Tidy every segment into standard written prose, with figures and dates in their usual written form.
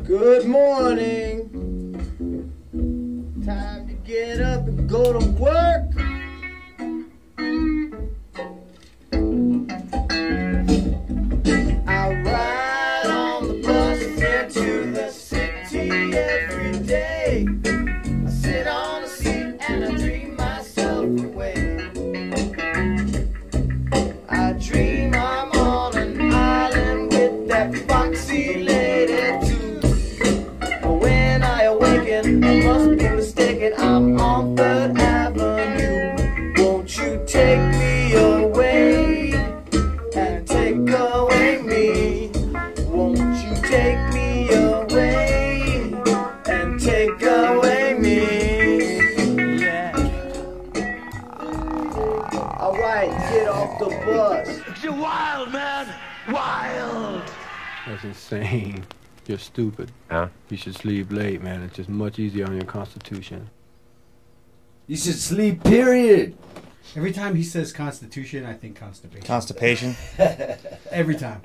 Good morning. Time to get up and go to work. I ride on the bus into the city every day. I sit on a seat and I dream myself away. I dream I'm on an island with that foxy lady too. But when I awaken, I must be mistaken. I'm on 3rd Avenue. Won't you take me away and take away me? Won't you take me away and take away me? Yeah. Alright, get off the bus. You're wild, man! Wild! That's insane. You're stupid. Huh? You should sleep late, man. It's just much easier on your constitution. You should sleep, period. Every time he says Constitution, I think constipation. Constipation. Every time.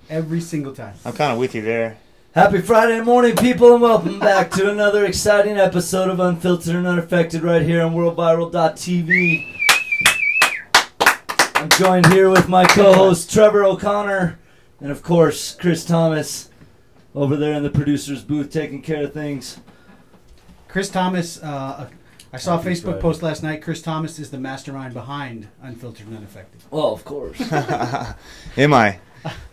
Every single time. I'm kind of with you there. Happy Friday morning, people, and welcome back to another exciting episode of Unfiltered and Unaffected right here on worldviral.tv. I'm joined here with my co-host Trevor O'Connor and, of course, Chris Thomas over there in the producer's booth taking care of things. Chris Thomas, I saw a Happy Facebook Friday. post last night. Chris Thomas is the mastermind behind Unfiltered and Unaffected. Well, of course. Am I?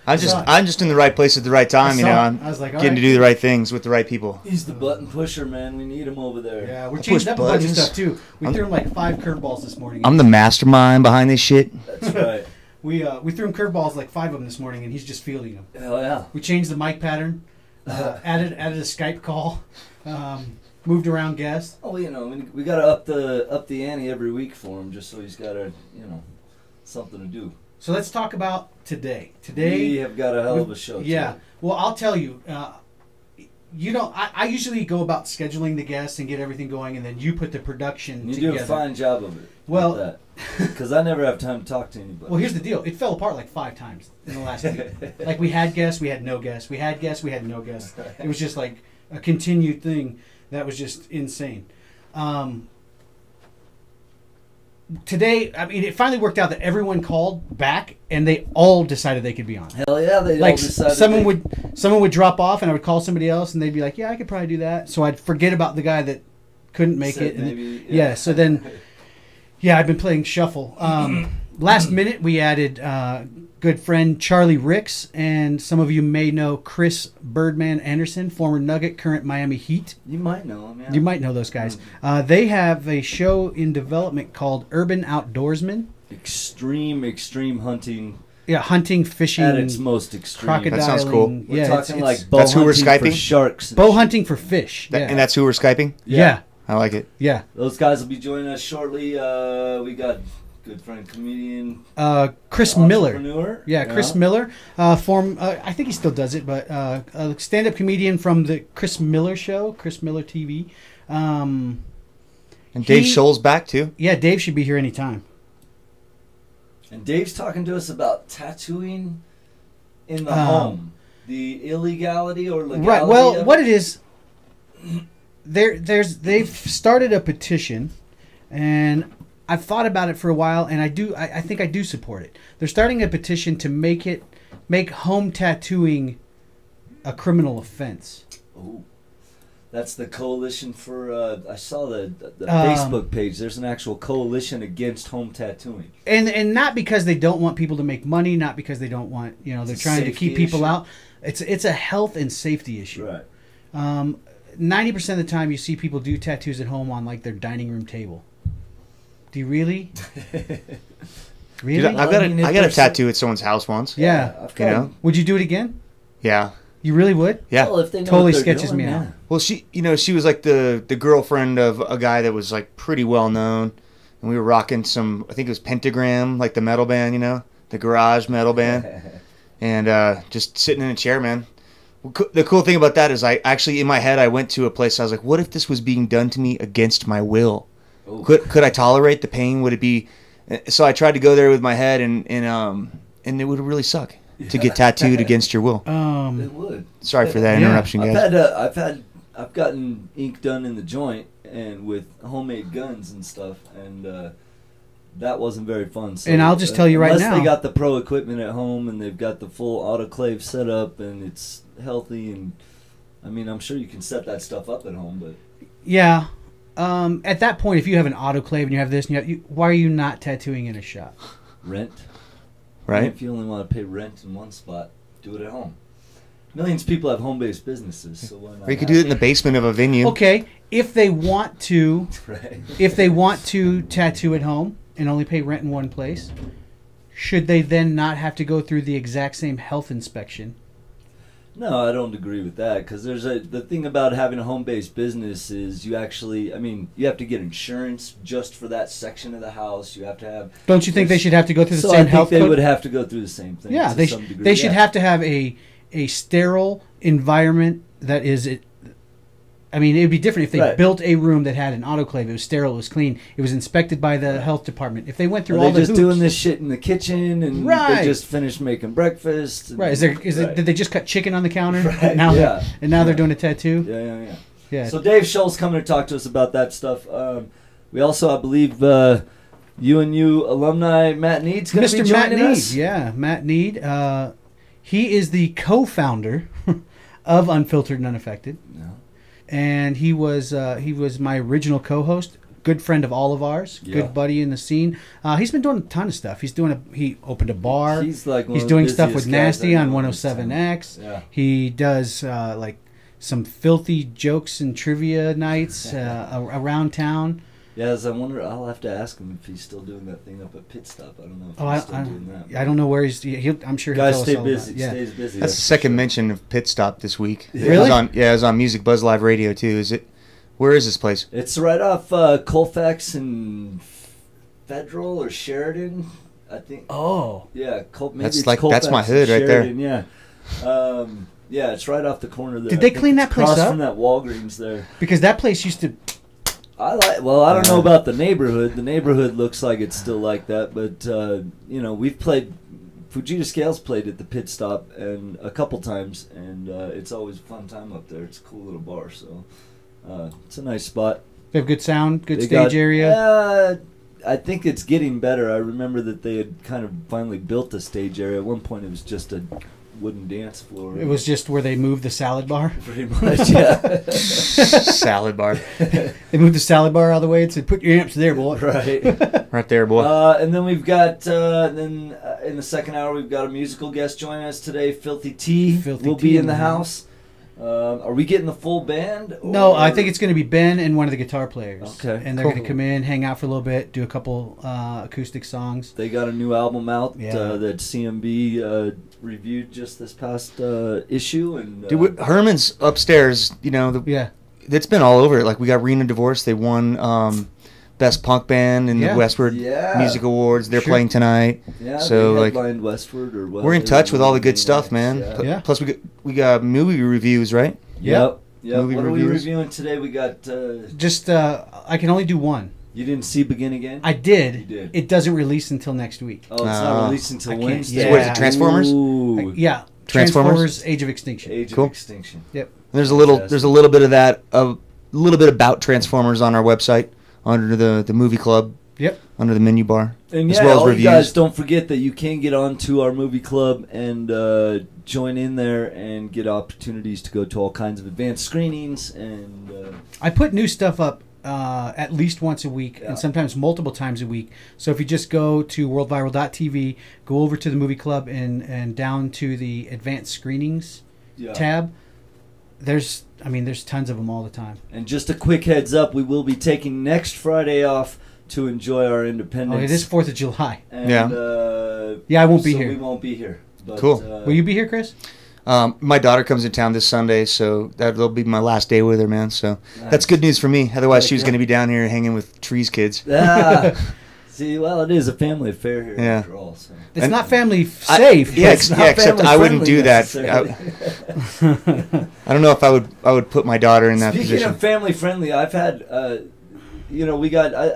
I'm just in the right place at the right time, you know. I'm I was like, all getting right. to do the right things with the right people. He's the button pusher, man. We need him over there. Yeah, we're I changing push up a bunch of buttons. stuff, too. We threw him like 5 curveballs this morning. I'm the mastermind behind this shit. That's right. We threw him curveballs, like 5 of them this morning, and he's just fielding them. Hell yeah. We changed the mic pattern, added a Skype call, moved around guests. Oh, you know, we gotta up the ante every week for him, just so he's got something to do. So let's talk about today. We Today, have got a hell of a show. yeah. today. Well, I'll tell you. I usually go about scheduling the guests and get everything going, and then you put the production You together. do a fine job of it. Well- because I never have time to talk to anybody. Well, here's the deal. It fell apart like 5 times in the last week. Like we had guests, we had no guests. We had guests, we had no guests. It was just like a continued thing that was just insane. Today, I mean, it finally worked out that everyone called back and they all decided they could be on. Hell yeah, they all Like decided. someone would drop off and I would call somebody else and they'd be like, "Yeah, I could probably do that." So I'd forget about the guy that couldn't make it. And Maybe, yeah, so then, yeah, I've been playing shuffle. Last minute, we added good friend Charlie Ricks, and some of you may know Chris Birdman Andersen, former Nugget, current Miami Heat. You might know him. Yeah. You might know those guys. They have a show in development called Urban Outdoorsman. Extreme hunting Yeah, hunting, fishing, at its most extreme. crocodiling. That sounds cool. We're Yeah, talking it's like bow That's who we're hunting for Skyping? sharks. and bow shit. hunting for fish. Yeah. And that's who we're Skyping? yeah, I like it. yeah. Those guys will be joining us shortly. We got good friend comedian Chris Miller. entrepreneur. Yeah, Chris Miller, I think he still does it, but a stand-up comedian from the Chris Miller Show, Chris Miller TV. And Dave Shull's back, too. Yeah, Dave should be here anytime. And Dave's talking to us about tattooing in the home, the illegality or legality. Right. Well, of what it. it is, they've started a petition, and I've thought about it for a while, and I think I do support it. They're starting a petition to make home tattooing a criminal offense. Ooh. That's the coalition for. I saw the Facebook page. There's an actual coalition against home tattooing. And not because they don't want people to make money, not because they don't want, they're It's a trying to keep safety people issue. out. It's a health and safety issue. Right. 90% of the time you see people do tattoos at home on like their dining room table. Do you really? Really? Dude, I I mean, if got a there's tattoo at someone's house once. Yeah. I've You got- know? Would you do it again? Yeah. You really would? Yeah. Well, if they know Totally what they're sketches doing, me yeah. out. Well, she was like the girlfriend of a guy that was like pretty well known, and we were rocking some, I think it was Pentagram, like the metal band, the garage metal band, and just sitting in a chair, man. The cool thing about that is I actually, in my head, I went to a place, I was like, what if this was being done to me against my will? Ooh. Could I tolerate the pain? Would it be? So I tried to go there with my head, and it would really suck. to get tattooed against your will? It would. Sorry for that Yeah. interruption, guys. I've gotten ink done in the joint and with homemade guns and stuff, and that wasn't very fun. So, And I'll just tell you right unless now, they got the pro equipment at home and they've got the full autoclave set up and it's healthy, and I mean, I'm sure you can set that stuff up at home, but yeah. At that point, if you have an autoclave and you have this, and why are you not tattooing in a shop? rent. Right? If you only want to pay rent in one spot, do it at home. Millions of people have home-based businesses, so why not? Or you could do it in the basement of a venue. Okay, if they want to, Right. if they want to tattoo at home and only pay rent in one place, should they then not have to go through the exact same health inspection? No, I don't agree with that, because the thing about having a home-based business is you have to get insurance just for that section of the house. You have to have. Don't you think they should have to go through the So same I think health they code? would have to go through the same thing. Yeah, to they some degree, they should yeah. have to have a sterile environment that is it. I mean, it would be different if they Right. built a room that had an autoclave. It was sterile. It was clean. It was inspected by the health department. If they went through Are all they the just hoops, doing this shit in the kitchen and Right. they just finished making breakfast? And, right? Is right. did they just cut chicken on the counter? Right, And now, yeah. they're doing a tattoo. Yeah. Yeah. So Dave Shull's coming to talk to us about that stuff. We also, I believe, UNU alumni Matt Need's going to be Mr. Matt joining Need, us. yeah, Matt Need. He is the co-founder of Unfiltered and Unaffected, No. and he was my original co-host, good friend of all of ours, Yeah. good buddy in the scene. He's been doing a ton of stuff. He opened a bar. He's like one He's of the doing stuff busiest with guys Nasty I on know in this town. 107X. Yeah. He does like some filthy jokes and trivia nights around town. Yes, I wonder. I'll have to ask him if he's still doing that thing up at Pit Stop. I don't know if Oh, he's still doing that. I don't know where I'm sure he'll Guys, tell stay us all busy. about it. Yeah. Stays busy. That's the for second sure. mention of Pit Stop this week. Really? It was on Music Buzz Live Radio too. Is it? Where is this place? It's right off Colfax and Federal or Sheridan, I think. Oh. Yeah, maybe That's it's like- Colfax that's my and hood right there. Sheridan, yeah. Yeah, it's right off the corner there. Did they I think clean it's that place across up? from that Walgreens there. Because that place used to. I don't know about the neighborhood. The neighborhood looks like it's still like that, but we've played. Fujita Scales played at the Pit Stop and a couple times, and it's always a fun time up there. It's a cool little bar, so it's a nice spot. They have good sound, good They stage got- area. I think it's getting better. I remember that they had kind of finally built a stage area. At one point, it was just a wooden dance floor. It was just where they moved the salad bar. pretty much, yeah. Salad bar. They moved the salad bar out of the way and said, "Put your amps there, boy." Right. Right there, boy. And then we've got in the second hour we've got a musical guest joining us today. Filthy T Filthy will T be in in the the house. Are we getting the full band? No, I or- think it's going to be Ben and one of the guitar players. Okay, And they're cool. going to come in, hang out for a little bit, do a couple acoustic songs. They got a new album out Yeah. that CMB reviewed just this past issue, and Dude, Herman's upstairs. Yeah. It's been all over it. Like we got Rena Divorce. They won Best Punk Band in Yeah. the Westward Yeah. Music Awards. They're Sure. playing tonight. yeah, so, they like, headlined Westward or We're in touch with all the good stuff, man. Yeah. Yeah. Plus we got movie reviews, right? Yep. Movie What are we reviews? reviewing today? We got. Just, I can only do one. You didn't see Begin Again? I did. You did. It doesn't release until next week. Oh, it's not released until I can't- Wednesday. yeah. What is it, Transformers? Ooh. Yeah. Transformers? Age of Extinction. Age Cool. of Extinction. Yep. There's a little bit of that, a little bit about Transformers on our website under the movie club, Yep. under the menu bar, And as yeah, well as all reviews. you guys don't forget that you can get onto our movie club and join in there and get opportunities to go to all kinds of advanced screenings and I put new stuff up at least once a week Yeah. and sometimes multiple times a week. So if you just go to worldviral.tv, go over to the movie club and down to the advanced screenings yeah. tab, there's tons of them all the time. And just a quick heads up, we will be taking next Friday off to enjoy our independence. Oh, it is 4th of July. And, Yeah. Yeah, I won't be so here. We won't be here. But, Cool. Will you be here, Chris? My daughter comes in town this Sunday, so that'll be my last day with her, man. So Nice. that's good news for me. Otherwise, she was Yeah. going to be down here hanging with Tree's kids. Ah, see, well, it is a family affair here Yeah. after all. So. It's And- not family safe. Yeah, It's not except I wouldn't family-friendly do that. necessarily. I don't know if I would put my daughter in that Speaking position. of family friendly, I've had, I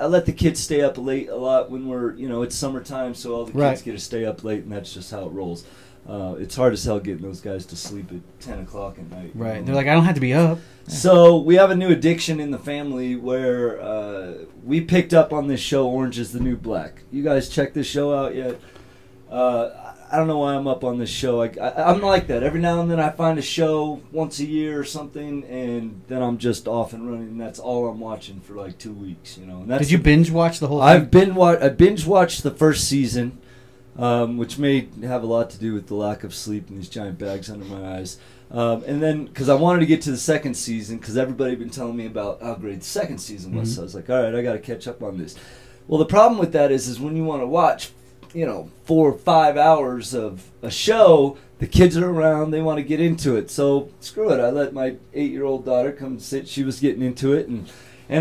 let the kids stay up late a lot when we're, it's summertime, so all the kids Right. get to stay up late, and that's just how it rolls. It's hard as hell getting those guys to sleep at 10 o'clock at night. Right. They're like, I don't have to be up. So we have a new addiction in the family where we picked up on this show, Orange is the New Black. You guys check this show out yet? I don't know why I'm up on this show. I'm like that. Every now and then I find a show once a year or something, and then I'm just off and running. And that's all I'm watching for like 2 weeks. You know. And that's Did you binge watch the whole thing? I binge watched the first season, which may have a lot to do with the lack of sleep and these giant bags under my eyes. And then, because I wanted to get to the second season, because everybody had been telling me about how great the second season was. So I was like, all right, I got to catch up on this. Well, the problem with that is when you want to watch, 4 or 5 hours of a show, the kids are around, they want to get into it. So screw it. I let my 8-year-old daughter come sit. She was getting into it, and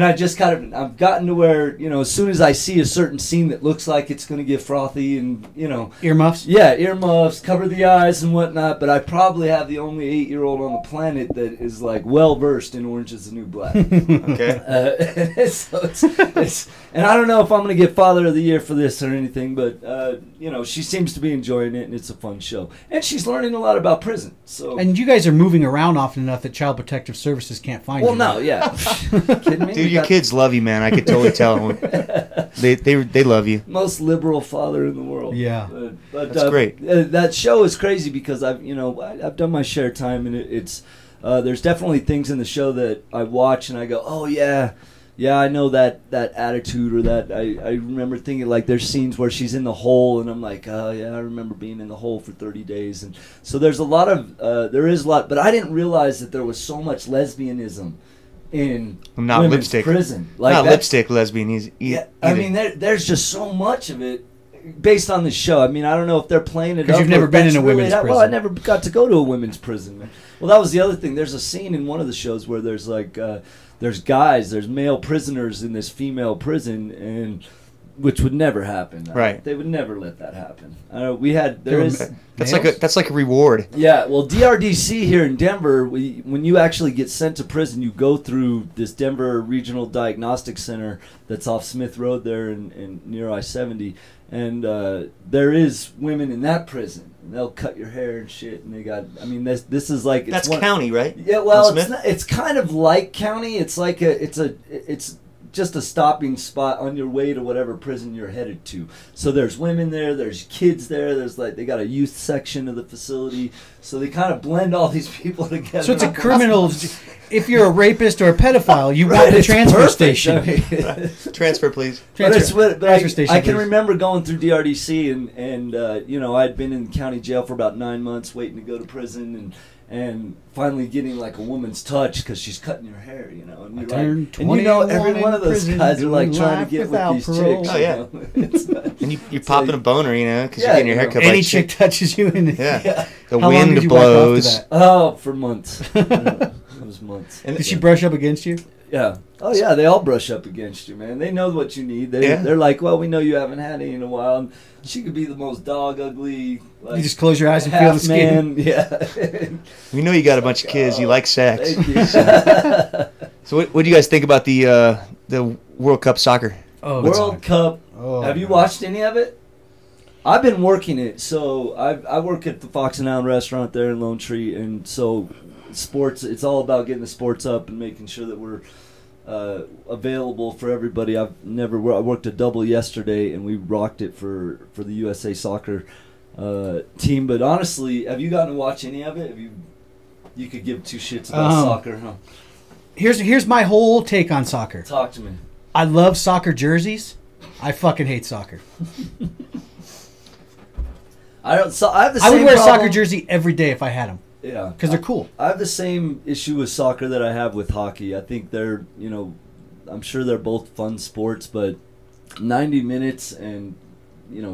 I just I've gotten to where, as soon as I see a certain scene that looks like it's going to get frothy and, Earmuffs? Yeah, earmuffs, cover the eyes and whatnot, but I probably have the only 8-year-old on the planet that is, well-versed in Orange is the New Black. Okay. So it's, and I don't know if I'm going to get Father of the Year for this or anything, but, she seems to be enjoying it, and it's a fun show. And she's learning a lot about prison. So. And you guys are moving around often enough that Child Protective Services can't find you. Well, no, yeah. Kidding me? Dude, your kids love you, man. I could totally tell. They love you. Most liberal father in the world. Yeah. But That's great. That show is crazy because I've done my share time, and it's there's definitely things in the show that I watch and I go, oh yeah, I know that attitude or that I remember thinking like there's scenes where she's in the hole and I'm like, oh yeah, I remember being in the hole for 30 days, and so there is a lot, but I didn't realize that there was so much lesbianism in not women's lipstick prison. Not lipstick lesbian. Yeah, I mean there's just so much of it based on the show. I mean, I don't know if they're playing it up. Because you've never been in a women's prison. Well, I never got to go to a women's prison. Well, that was the other thing. There's a scene in one of the shows where there's there's male prisoners in this female prison, and which would never happen. Right. They would never let that happen. That's like a reward. Yeah, well, DRDC here in Denver, when you actually get sent to prison, you go through this Denver Regional Diagnostic Center that's off Smith Road there in near I-70, and there is women in that prison. And they'll cut your hair and shit, and they got. I mean, this is like that's county, right? Yeah, well, it's kind of like county. It's like it's just a stopping spot on your way to whatever prison you're headed to. So there's women there, there's kids there, they got a youth section of the facility. So they kind of blend all these people together. So it's a criminal. If you're a rapist or a a you want the transfer station. I mean, transfer, please. Transfer station. I can remember going through DRDC and I'd been in county jail for about 9 months waiting to go to prison and finally getting like a woman's touch because she's cutting your hair, and you're every one of those guys are like trying to get with these chicks. Oh yeah, and you're popping a boner, because you're getting your hair cut. Any chick touches you, and the how wind long blows. Oh, for months. It was months. Did she brush up against you? Yeah. Oh yeah, they all brush up against you, man. They know what you need. They're like, well, we know you haven't had any in a while. And she could be the most dog ugly. Like, you just close your eyes and feel the skin. Yeah. We know you got a bunch of kids. You like sex. Thank you. So what do you guys think about the World Cup soccer? Oh, World Cup. Oh, have you watched any of it? I've been working it. So I work at the Fox and Hound restaurant there in Lone Tree, and so sports. It's all about getting the sports up and making sure that we're available for everybody. I worked a double yesterday, and we rocked it for the USA soccer team. But honestly, have you gotten to watch any of it? You could give two shits about soccer, huh? Here's my whole take on soccer. Talk to me. I love soccer jerseys. I fucking hate soccer. I have the same I would wear a problem. soccer jersey every day if I had them. Yeah, because they're cool. I have the same issue with soccer that I have with hockey. I think they're, I'm sure they're both fun sports, but 90 minutes and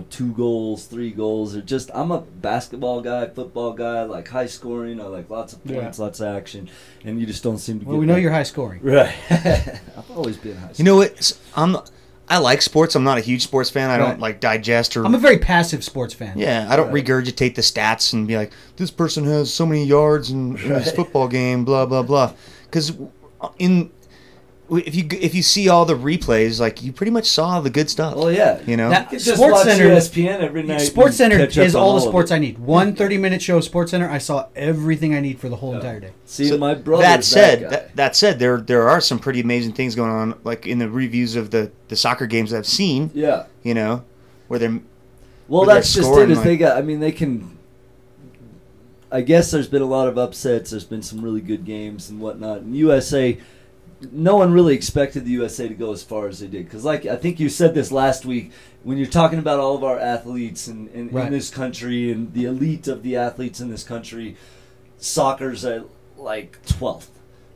2 goals, 3 goals are just. I'm a basketball guy, football guy. I like high scoring. I like lots of points, lots of action, and you just don't seem to. Well, we know you're high scoring, right? I've always been high scoring. You know what? I like sports. I'm not a huge sports fan. I don't like digest or. I'm a very passive sports fan. Yeah, I don't regurgitate the stats and be like, this person has so many yards in his football game, blah blah blah. Because if you see all the replays, like you pretty much saw the good stuff. Oh yeah, you know. That, You just Sports watch Center, ESPN every night. Sports and Center catch up is on all the of sports it. I need. One 30-minute show, Sports Center, I saw everything I need for the whole entire day. See, So my brother. that said, guy. that said, there are some pretty amazing things going on, like in the reviews of the soccer games I've seen. Yeah. You know, where they're Well, they're that's just scoring, it. Is like- they got? I mean, they can. I guess there's been a lot of upsets. There's been some really good games and whatnot. And USA, no one really expected the USA to go as far as they did. Because, like I think you said this last week, when you're talking about all of our athletes in Right. this country and the elite of the athletes in this country, soccer's at like 12th.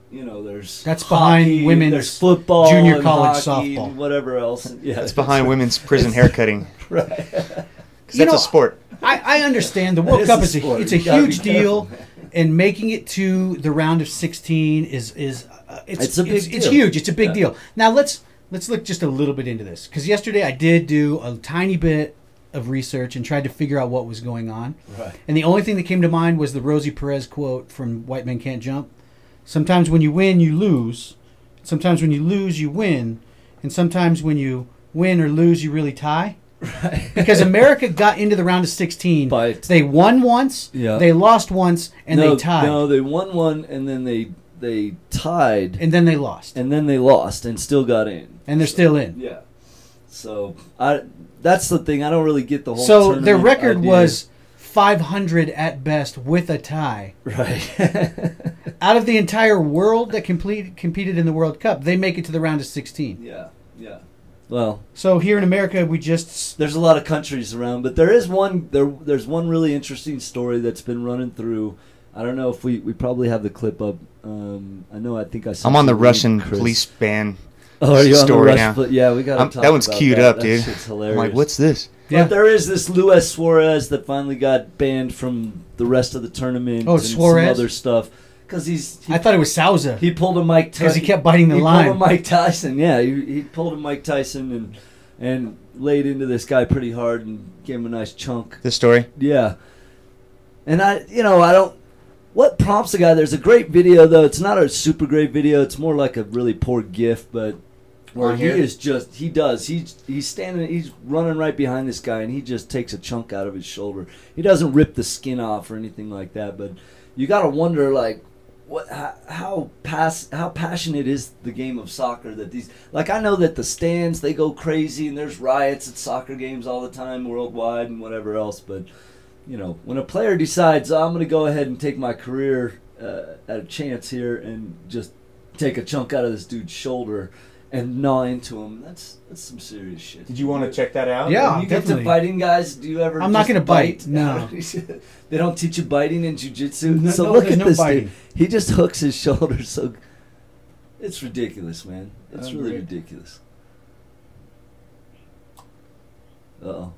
You know, there's That's behind hockey, women's there's football, junior and college hockey, softball. and whatever else. And, yeah, it's behind women's prison haircutting. Right. Because You that's know, a sport. I understand the That World is Cup a is sport. it's a You gotta huge be careful, deal, man. and making it to the round of 16 is It's a big it's deal. huge. It's a big Yeah. deal. Now let's look just a little bit into this, because yesterday I did do a tiny bit of research and tried to figure out what was going on. Right. And the only thing that came to mind was the Rosie Perez quote from White Men Can't Jump. Sometimes when you win, you lose. Sometimes when you lose, you win. And sometimes when you win or lose, you really tie. Right. Because America got into the round of 16. But- They won once, Yeah. they lost once, and they tied. No, they won one, and then they tied, And then they lost. and then they lost, and still got in. And they're still in. Yeah. So that's the thing. I don't really get the whole. So tournament their record idea. was 500 at best with a tie. right. Out of the entire world that competed in the World Cup, they make it to the round of 16. yeah. Yeah. Well, So here in America, we just... there's a lot of countries around, but there is one. There's one really interesting story that's been running through. I don't know if we probably have the clip up. I know. I think I. I'm on the sent you a link, Russian Chris. police ban Oh, are you on the story Russian now. Yeah, we got to talk that one's about queued that. up, That dude. shit's I'm hilarious. like, what's this? Yeah. But there is this Luis Suarez that finally got banned from the rest of the tournament. Oh, and Suarez? some other stuff because he I thought it was Souza. he pulled a Mike Because he kept biting the he line. pulled a Mike Tyson. Yeah, he pulled a Mike Tyson and laid into this guy pretty hard and gave him a nice chunk. This story? Yeah, and I don't. What prompts the guy? There's a great video though. It's not a super great video. It's more like a really poor GIF, but where On he here? is just he's standing, he's running right behind this guy, and he just takes a chunk out of his shoulder. He doesn't rip the skin off or anything like that, but you got to wonder like how passionate is the game of soccer that these, like, I know that the stands, they go crazy and there's riots at soccer games all the time worldwide and whatever else, but you know, when a player decides, oh, I'm going to go ahead and take my career at a chance here and just take a chunk out of this dude's shoulder and gnaw into him, that's some serious shit. Did you want to check that out? Yeah. When you get definitely. to fighting guys, do you ever I'm not just gonna bite, no. They don't teach you biting in jiu-jitsu? No, So no, look there's at no this biting. dude. He just hooks his shoulder so... It's ridiculous, man. It's I really agree. ridiculous. Uh-oh.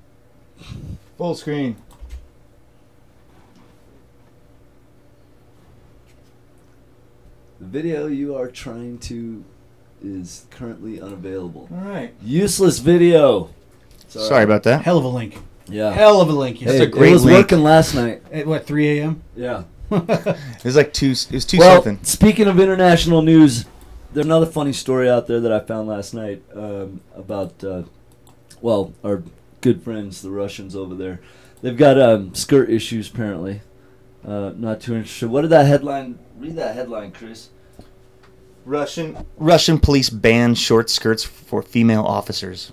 Full screen. The video you are trying to is currently unavailable. All right. Useless video. Sorry about that. Hell of a link. Yeah. Hell of a link. Hey, That's a great it was link. working last night. At what, 3 a.m.? Yeah. It was like two. It was two Well, something. speaking of international news, there's another funny story out there that I found last night about, our good friends, the Russians over there. They've got skirt issues, apparently. Not too interested. What did that headline... Read that headline, Chris. Russian police ban short skirts for female officers.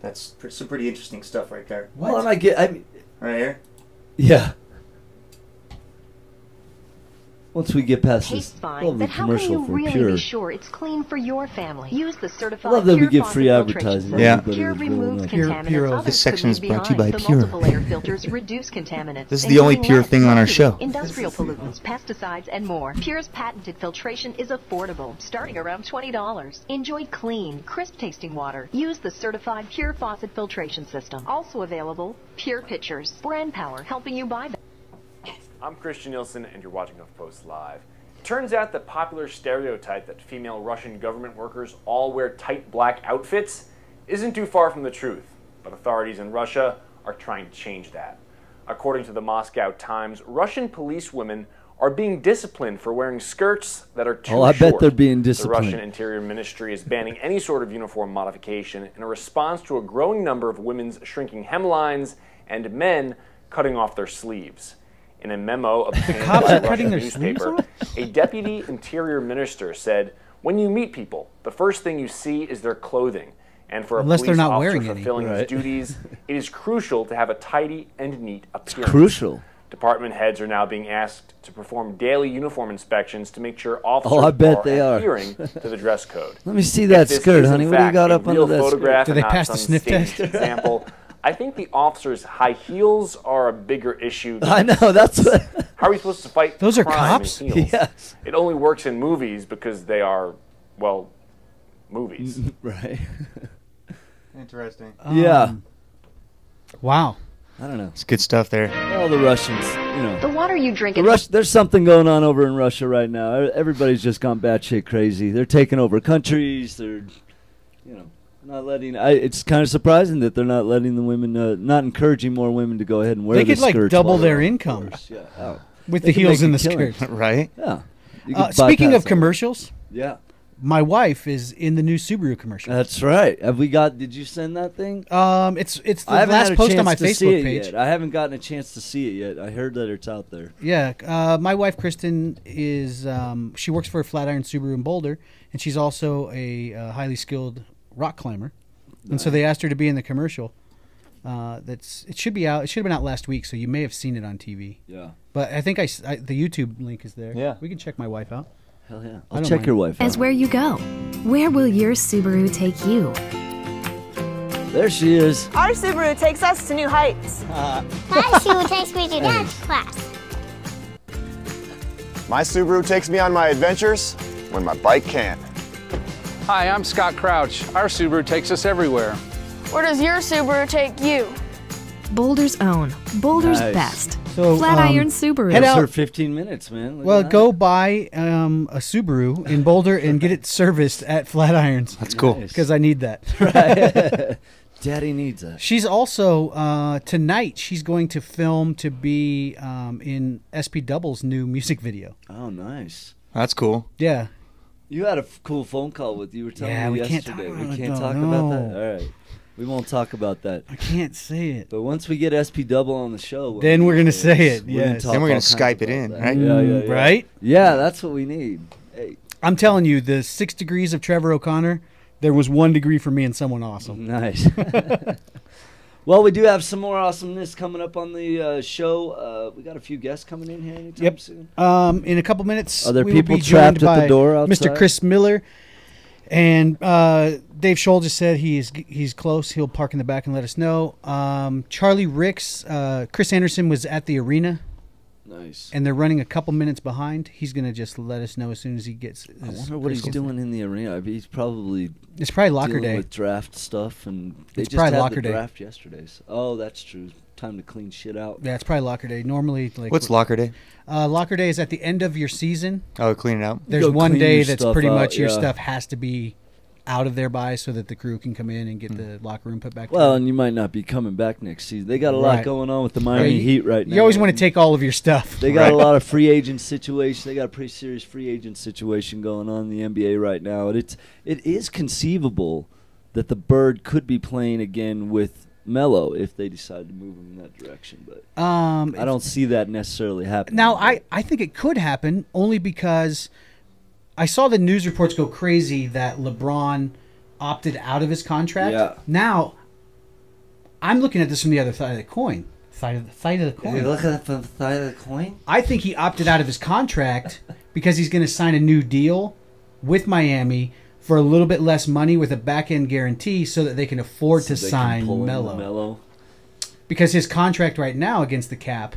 That's some pretty interesting stuff right there. Well, and I mean, Right here. yeah. Once we get past this Tastes fine, lovely but how can commercial you for really Pure, be sure it's clean for your family? Use the certified I love that we Pure give faucet free filtration advertising. system. Yeah. Everybody Pure was rolling removes up. Pure- contaminants. Pure- Others This could section is leave brought to you behind. by The Pure. multiple layer filters reduce contaminants. This is the only including Pure thing on our lead, show. Industrial pollutants, pesticides, and more. Pure's patented filtration is affordable, starting around $20. Enjoy clean, crisp tasting water. Use the certified Pure faucet filtration system. Also available, Pure Pitchers. Brand power, helping you buy better. I'm Christian Nielsen, and you're watching HuffPost Live. Turns out the popular stereotype that female Russian government workers all wear tight black outfits isn't too far from the truth, but authorities in Russia are trying to change that. According to the Moscow Times, Russian police women are being disciplined for wearing skirts that are too Oh, I short. bet they're being The disciplined. Russian Interior Ministry is banning any sort of uniform modification in a response to a growing number of women's shrinking hemlines and men cutting off their sleeves. In a memo obtained cops by are a cutting Russian their sleeves newspaper, a deputy interior minister said, "When you meet people, the first thing you see is their clothing. And for a Unless police they're not officer wearing any." fulfilling his Right. duties, it is crucial to have a tidy and neat appearance." Crucial. Department heads are now being asked to perform daily uniform inspections to make sure officers Oh, I bet they are. adhering to the dress code. Let me see that If this skirt, is, in honey. What do you fact, got a up under real that photograph Do and they not pass the some sniff staged test? example, I think the officers' high heels are a bigger issue. Than I know, that's what... How are we supposed to fight Those are crime cops? in heels? Yes. It only works in movies because they are, well, movies. Right. Interesting. Yeah. Wow. I don't know. It's good stuff there. All the Russians, you know. The water you drink There's something going on over in Russia right now. Everybody's just gone batshit crazy. They're taking over countries. They're, you know, not letting. It's kind of surprising that they're not letting the women, not encouraging more women to go ahead and wear. They the could, like, skirts double while they're their on income. course. Yeah. Oh. With They the can heels make and a the killing. skirt. Right? Yeah. You could Speaking bypass of that. commercials, Yeah. my wife is in the new Subaru commercial. That's right. Did you send that thing? It's the I haven't last had a post on chance my to see Facebook it page. yet. I haven't gotten a chance to see it yet. I heard that it's out there. Yeah, my wife Kristen is she works for Flatiron Subaru in Boulder, and she's also a highly skilled rock climber. And so they asked her to be in the commercial. It should be out. It should have been out last week, so you may have seen it on TV. Yeah. But I think the YouTube link is there. Yeah. we can check my wife out. Hell yeah. I I'll don't check mind. your wife As out. where you go. Where will your Subaru take you? There she is. Our Subaru takes us to new heights. My Subaru takes me to dance class. My Subaru takes me on my adventures when my bike can't. Hi, I'm Scott Crouch. Our Subaru takes us everywhere. Where does your Subaru take you? Boulder's own. Boulder's Nice. best. So, Flatiron Subaru. head That's out- her 15 minutes, man. Look Well, at that. go buy a Subaru in Boulder and get it serviced at Flatirons. That's cool. Nice. Because I need that. Right. Daddy needs us. She's also tonight. She's going to film to be in SP Double's new music video. Oh, nice. That's cool. Yeah, You had a cool phone call with you were telling Yeah, me we can't yesterday. talk about We it, can't though, talk no. about that. All right, we won't talk about that. I can't say it. But once we get SP Double on the show, well, Then we're gonna say it, we're gonna yes. talk Then we're all gonna kinds Skype it about in, that. right? Yeah. Right? Yeah, that's what we need. Hey, I'm telling you, the 6 degrees of Trevor O'Connor, there was 1 degree for me and someone awesome. nice. Well, we do have some more awesomeness coming up on the show. We got a few guests coming in here anytime Yep. soon. In a couple minutes, Are there we will people be joined trapped at the by door Mr. outside? Chris Miller. And Dave Scholl just said he's close. He'll park in the back and let us know. Charlie Ricks, Chris Andersen was at the arena, Nice. and they're running a couple minutes behind. He's going to just let us know as soon as he gets. I wonder what he's doing in the arena. I mean, he's probably It's probably locker dealing day. with draft stuff, and they It's just probably had locker the day. draft yesterday. So, oh, that's true. Time to clean shit out. Yeah, it's probably locker day. Normally, like What's locker day? locker day is at the end of your season. Oh, clean it out. There's Go one clean day your that's stuff pretty out, much your yeah. stuff has to be out of there by so that the crew can come in and get the locker room put back Well, together. and you might not be coming back next season. They got a lot Right. going on with the Miami you- Heat right now. You always want to take all of your stuff. They got a lot of free agent situations. They got a pretty serious free agent situation going on in the NBA right now. And it is conceivable that the Bird could be playing again with Melo if they decide to move him in that direction. But I don't see that necessarily happening. Now, I think it could happen only because I saw the news reports go crazy that LeBron opted out of his contract. Yeah. Now, I'm looking at this from the other side of the coin. Side of the coin. You're looking at the side of the coin? I think he opted out of his contract because he's going to sign a new deal with Miami for a little bit less money with a back-end guarantee so that they can afford to So they can sign pull in Melo. Melo. Because his contract right now against the cap,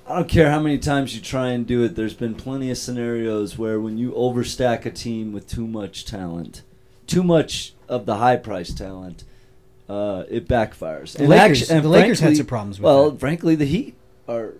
I don't care how many times you try and do it. There's been plenty of scenarios where when you overstack a team with too much talent, too much of the high-priced talent, it backfires. The Lakers had some problems with well, that. frankly, the Heat are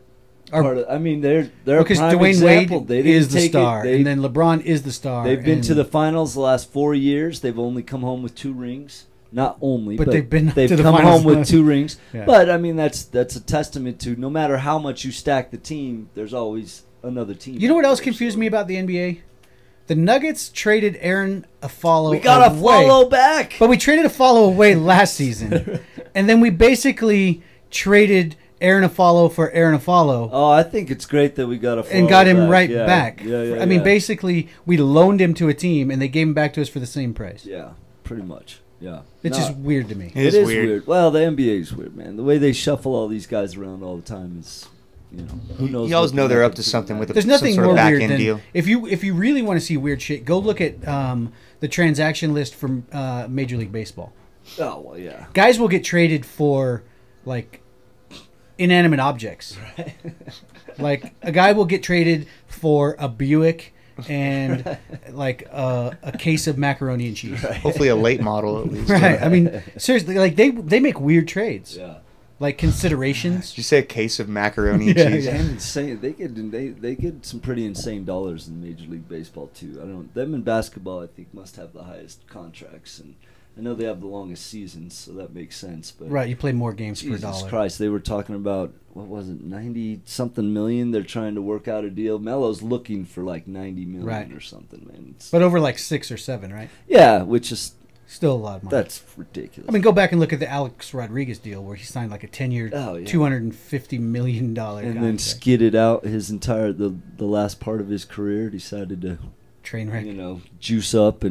part of. I mean, they're because a prime Dwayne example. Wade They didn't is the take star, it. and then LeBron is the star. They've been and to the finals the last 4 years. They've only come home with 2 rings. Not only, But but they've been they've to the come finals. home with 2 rings. Yeah. But I mean, that's a testament to no matter how much you stack the team, there's always another team. You know what else confused me about the NBA? The Nuggets traded Aaron Affollow. We got a follow back, but we traded Affollow away last season, and then we basically traded Aaron Affollow for Aaron Affollow. Oh, I think it's great that we got a and got him right yeah. back. Yeah, I mean, basically, we loaned him to a team, and they gave him back to us for the same price. Yeah, pretty much. Yeah, it's just weird to me. It is weird. Well, the NBA is weird, man. The way they shuffle all these guys around all the time is, who knows? You always know they're up to something with There's nothing some sort more of back weird end than deal. if you really want to see weird shit, go look at the transaction list from Major League Baseball. Oh well, yeah. Guys will get traded for like inanimate objects. Right. Like a guy will get traded for a Buick and like a case of macaroni and cheese. Right. Hopefully a late model at least. Right. I mean, seriously, like they make weird trades. Yeah. Like considerations. Did you say a case of macaroni and cheese? Yeah, insane. They get some pretty insane dollars in Major League Baseball too. Them in basketball, I think, must have the highest contracts, and I know they have the longest seasons, so that makes sense. But right, you play more games per dollar. Jesus Christ, they were talking about what was it, 90-something million? They're trying to work out a deal. Melo's looking for like 90 million or something, man. But over like 6 or 7, right? Yeah, which is still a lot of money. That's ridiculous. I mean, go back and look at the Alex Rodriguez deal where he signed like a 10-year, $250 million contract. And then skidded out his entire the last part of his career. Decided to train wreck, juice up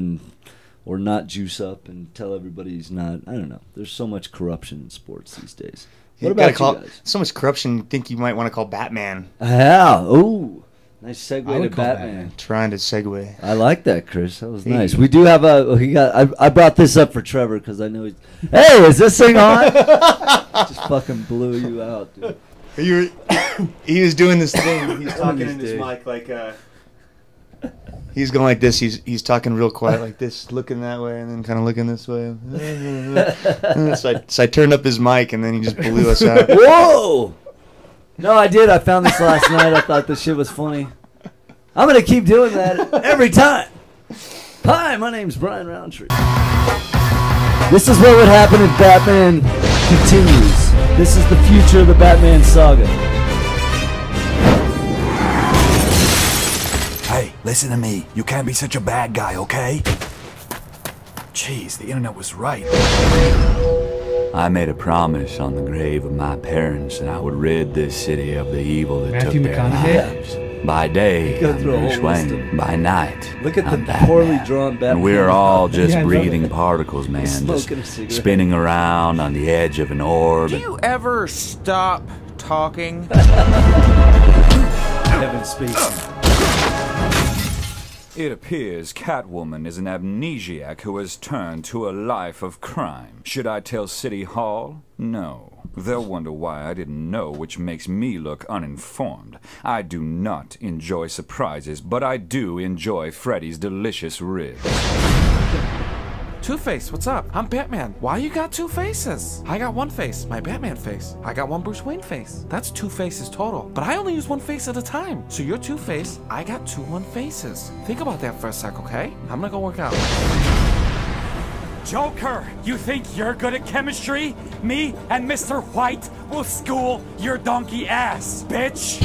or not juice up and tell everybody he's not. I don't know. There's so much corruption in sports these days. What about you guys? So much corruption. You think you might want to call Batman? Yeah. Oh. Nice segue to Batman. Trying to segue. I like that, Chris. That was nice. We do have I brought this up for Trevor because I know he's. Hey, is this thing on? Just fucking blew you out, dude. He was doing this thing. He's talking in his mic like. He's going like this. He's talking real quiet like this, looking that way, and then kind of looking this way. So I turned up his mic, and then he just blew us out. Whoa! No, I did. I found this last night. I thought this shit was funny. I'm going to keep doing that every time. Hi, my name's Brian Roundtree. This is what would happen if Batman continues. This is the future of the Batman saga. Hey, listen to me. You can't be such a bad guy, okay? Jeez, the internet was right. I made a promise on the grave of my parents that I would rid this city of the evil that took their lives. By day, I'm Bruce Wayne. By night, look at I'm the poorly drawn Batman. And we're all just breathing particles, man. Just spinning around on the edge of an orb. Do you ever stop talking? Kevin Spacey. It appears Catwoman is an amnesiac who has turned to a life of crime. Should I tell City Hall? No. They'll wonder why I didn't know, which makes me look uninformed. I do not enjoy surprises, but I do enjoy Freddy's delicious ribs. Two-Face, what's up? I'm Batman. Why you got two faces? I got one face, my Batman face. I got one Bruce Wayne face. That's two faces total. But I only use one face at a time. So you're Two-Face, I got two one-faces. Think about that for a sec, okay? I'm gonna go work out. Joker, you think you're good at chemistry? Me and Mr. White will school your donkey ass, bitch!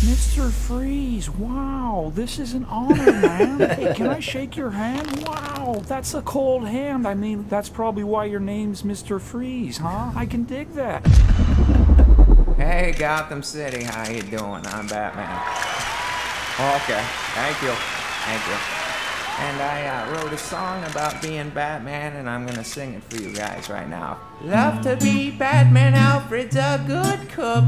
Mr. Freeze, wow, this is an honor, man. Hey, can I shake your hand? Wow, that's a cold hand. I mean, that's probably why your name's Mr. Freeze, huh? I can dig that. Hey, Gotham City, how you doing? I'm Batman. Okay, thank you. Thank you. And I wrote a song about being Batman, and I'm gonna sing it for you guys right now. Love to be Batman, Alfred's a good cook.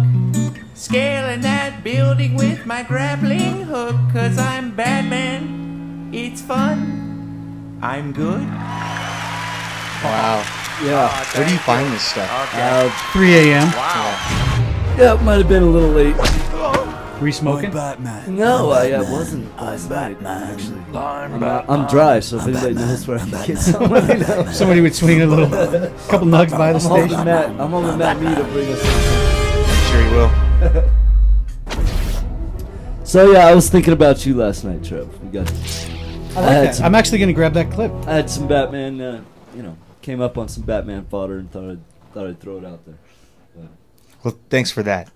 Scaling that building with my grappling hook. 'Cause I'm Batman, it's fun, I'm good. Wow. Yeah. Where do you find this stuff? Okay. 3 a.m. Wow. Yeah, it might have been a little late. Were you smoking? Batman. No, I wasn't. I'm Batman. Actually, I'm dry, so if anybody knows where I'm at, somebody know. Somebody would swing a little, couple nugs by the station. I'm hoping Matt Me to bring us in. Sure he will. So yeah, I was thinking about you last night, Trev. We got. I like that. I'm actually going to grab that clip. I had some Batman. Came up on some Batman fodder and thought I'd throw it out there. Well, thanks for that.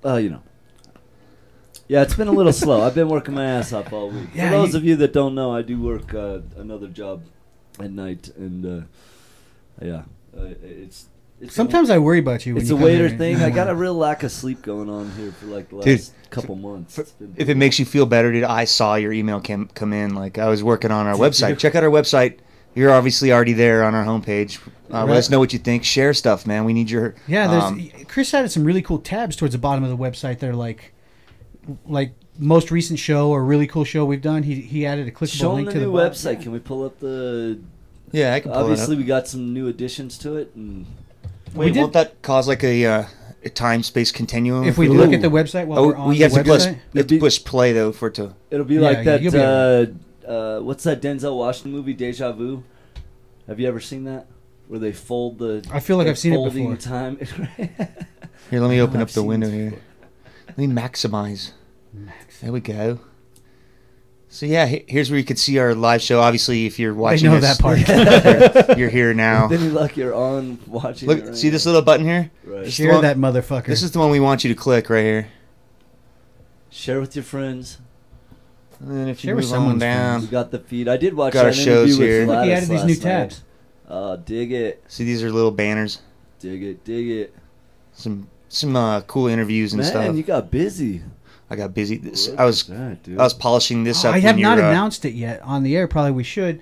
Yeah, it's been a little slow. I've been working my ass off all week. Yeah, For those of you that don't know, I do work another job at night, and it's Sometimes I worry about you. When It's you a come waiter here. thing. I got a real lack of sleep going on here for like the last couple months. If it makes you feel better, dude, I saw your email come in. Like I was working on our website. Check out our website. You're obviously already there on our homepage. Let us know what you think. Share stuff, man. We need your Chris added some really cool tabs towards the bottom of the website. They're like most recent show or really cool show we've done. He added a clickable Show link them to the the new bottom. website. Can we pull up the? Yeah, I can pull Obviously, it up. we got some new additions to it. And Wait, won't that cause like a time-space continuum? If we look at the website while we're on we have the to website? we have to push play though for it to. It'll be like that. What's that Denzel Washington movie, Deja Vu? Have you ever seen that? Where they fold the. I feel like I've seen it folding before. Time. Here, let me open I've up the seen window this here. before. Let me maximize. There we go. So yeah, here's where you could see our live show. Obviously, if you're watching, know this, that part. you're here now. Then you look, you're on watching. Look, it right see this now. little button here? Right. This is Share the one- that motherfucker. This is the one we want you to click right here. Share with your friends. And then if Share you with move on someone's down, We got the feed. I did watch Got our that shows interview here. with Look, he Gladys added these new last night. tabs. Dig it, see these are little banners. dig it, dig it. Some cool interviews and Man, stuff. you got busy. I got busy. Look I was at that, dude. I was polishing this up. I have when not you're, announced it yet on the air. Probably we should.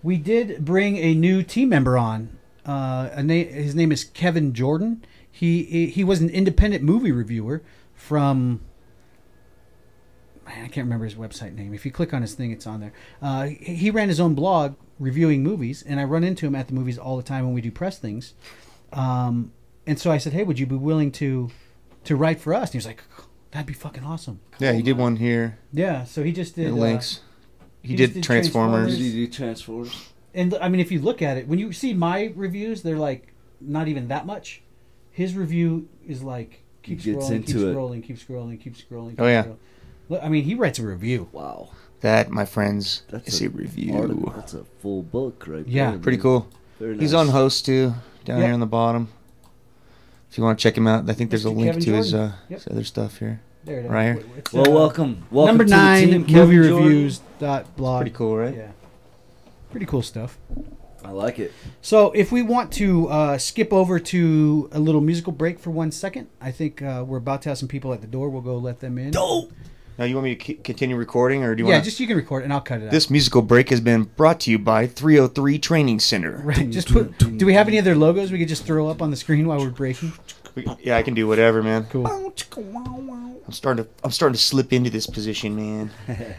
We did bring a new team member on. His name is Kevin Jordan. He was an independent movie reviewer from. Man, I can't remember his website name. If you click on his thing, it's on there. He ran his own blog reviewing movies, and I run into him at the movies all the time when we do press things. And so I said, "Hey, would you be willing to write for us?" And he was like, "That'd be fucking awesome." Yeah, he did one here. Yeah, so he just did links. He just did Transformers. Did you do Transformers? And I mean, if you look at it, when you see my reviews, they're like not even that much. His review is like keep Gets scrolling, into keep it. scrolling, keep scrolling, keep scrolling. Keep Oh, yeah. scrolling. Look, I mean, he writes a review. Wow. That, my friends, That's is a review. article. That's a full book right Yeah. there. Pretty dude. cool. Very He's nice. on host too, down Yep. here on the bottom. If you want to check him out, I think there's a Mr. link Kevin to his, Jordan. Yep. his other stuff here. There it is. Right here. It's, Well, welcome. Welcome number to the 9, team, Kevin Jordan. moviereviews.blog. Pretty cool, right? Yeah. Pretty cool stuff. I like it. So if we want to skip over to a little musical break for 1 second, I think we're about to have some people at the door. We'll go let them in. Dope. Now, you want me to continue recording, or do you Yeah, want? just you can record it and I'll cut it out. This musical break has been brought to you by 303 Training Center. Right. Just put. Do we have any other logos we could just throw up on the screen while we're breaking? Yeah, I can do whatever, man. Cool. I'm starting to slip into this position, man.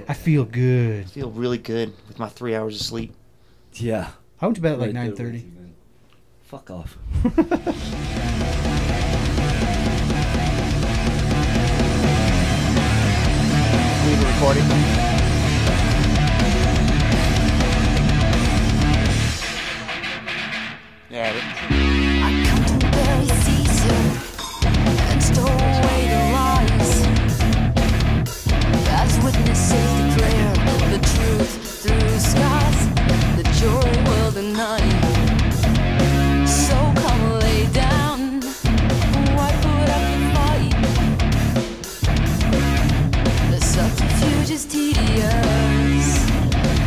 I feel good. I feel really good with my 3 hours of sleep. Yeah. I went to bed at like Right there 9:30. with you, man. Fuck off. Leave the recording. Yeah. Is tedious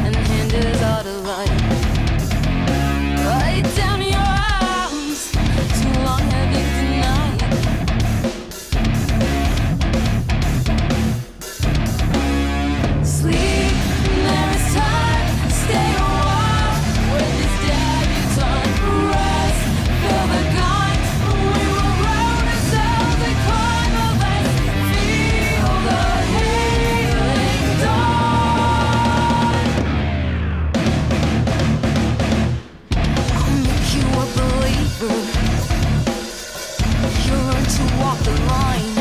and hinders our delight. Right down your arms, too long having denied. Sleep, there is time, stay a while. With this debutante rest, fill the gun. We will roll ourselves and climb a vest. Feel the healing dawn. I'll make you a believer. You learn to walk the line.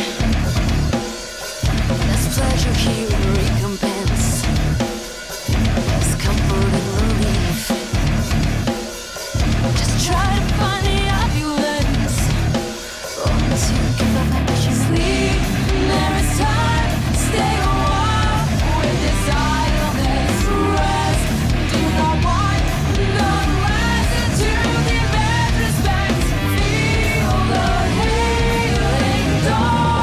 There's pleasure here and recompense. There's comfort and relief. Just try to find the ambulance. Once you give up action, sleep. There is time. Stay a while with this idleness. Rest. Do not want the lesson to demand respect. Feel the healing dawn.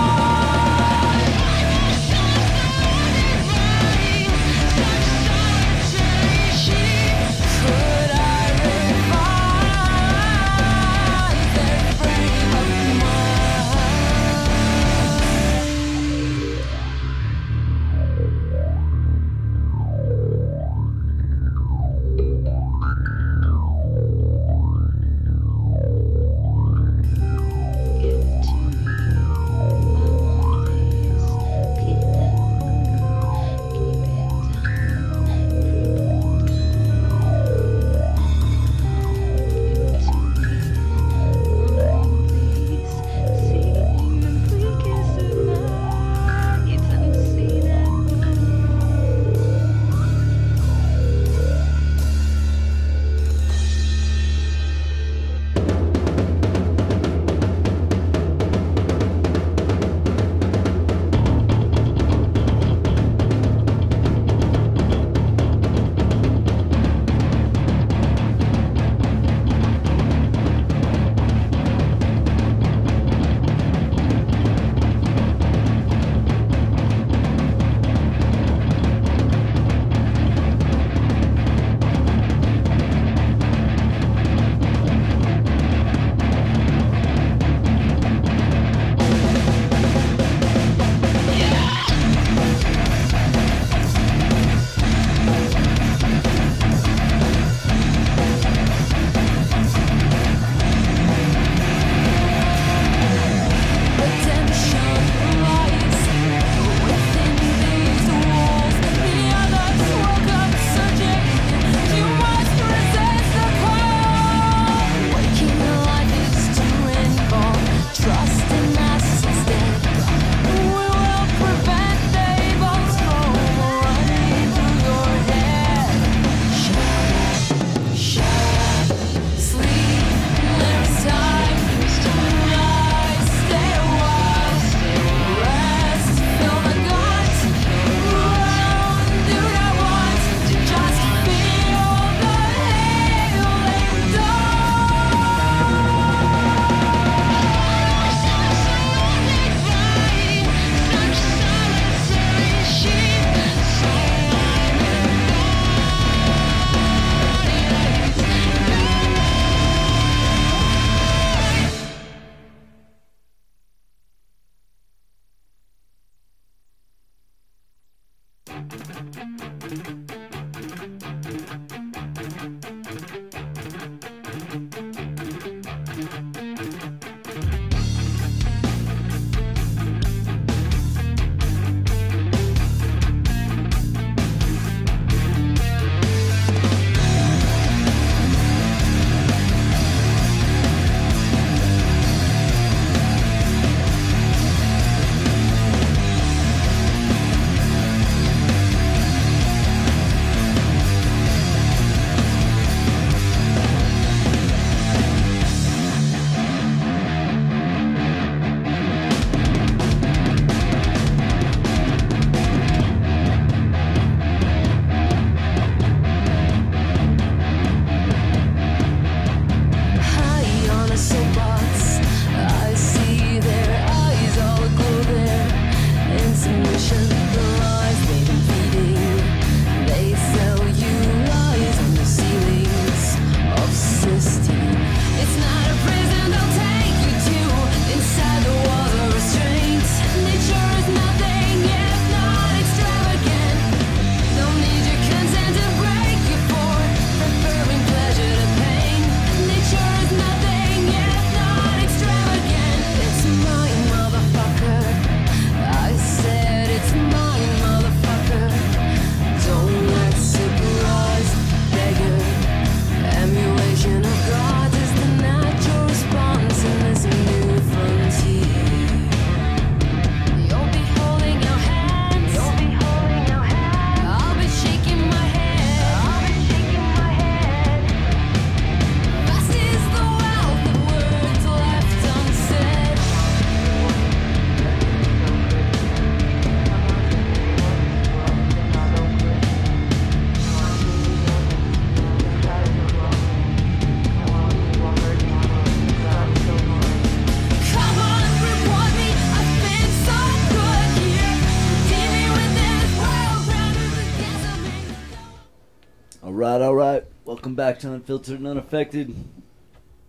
All right. Welcome back to Unfiltered and Unaffected.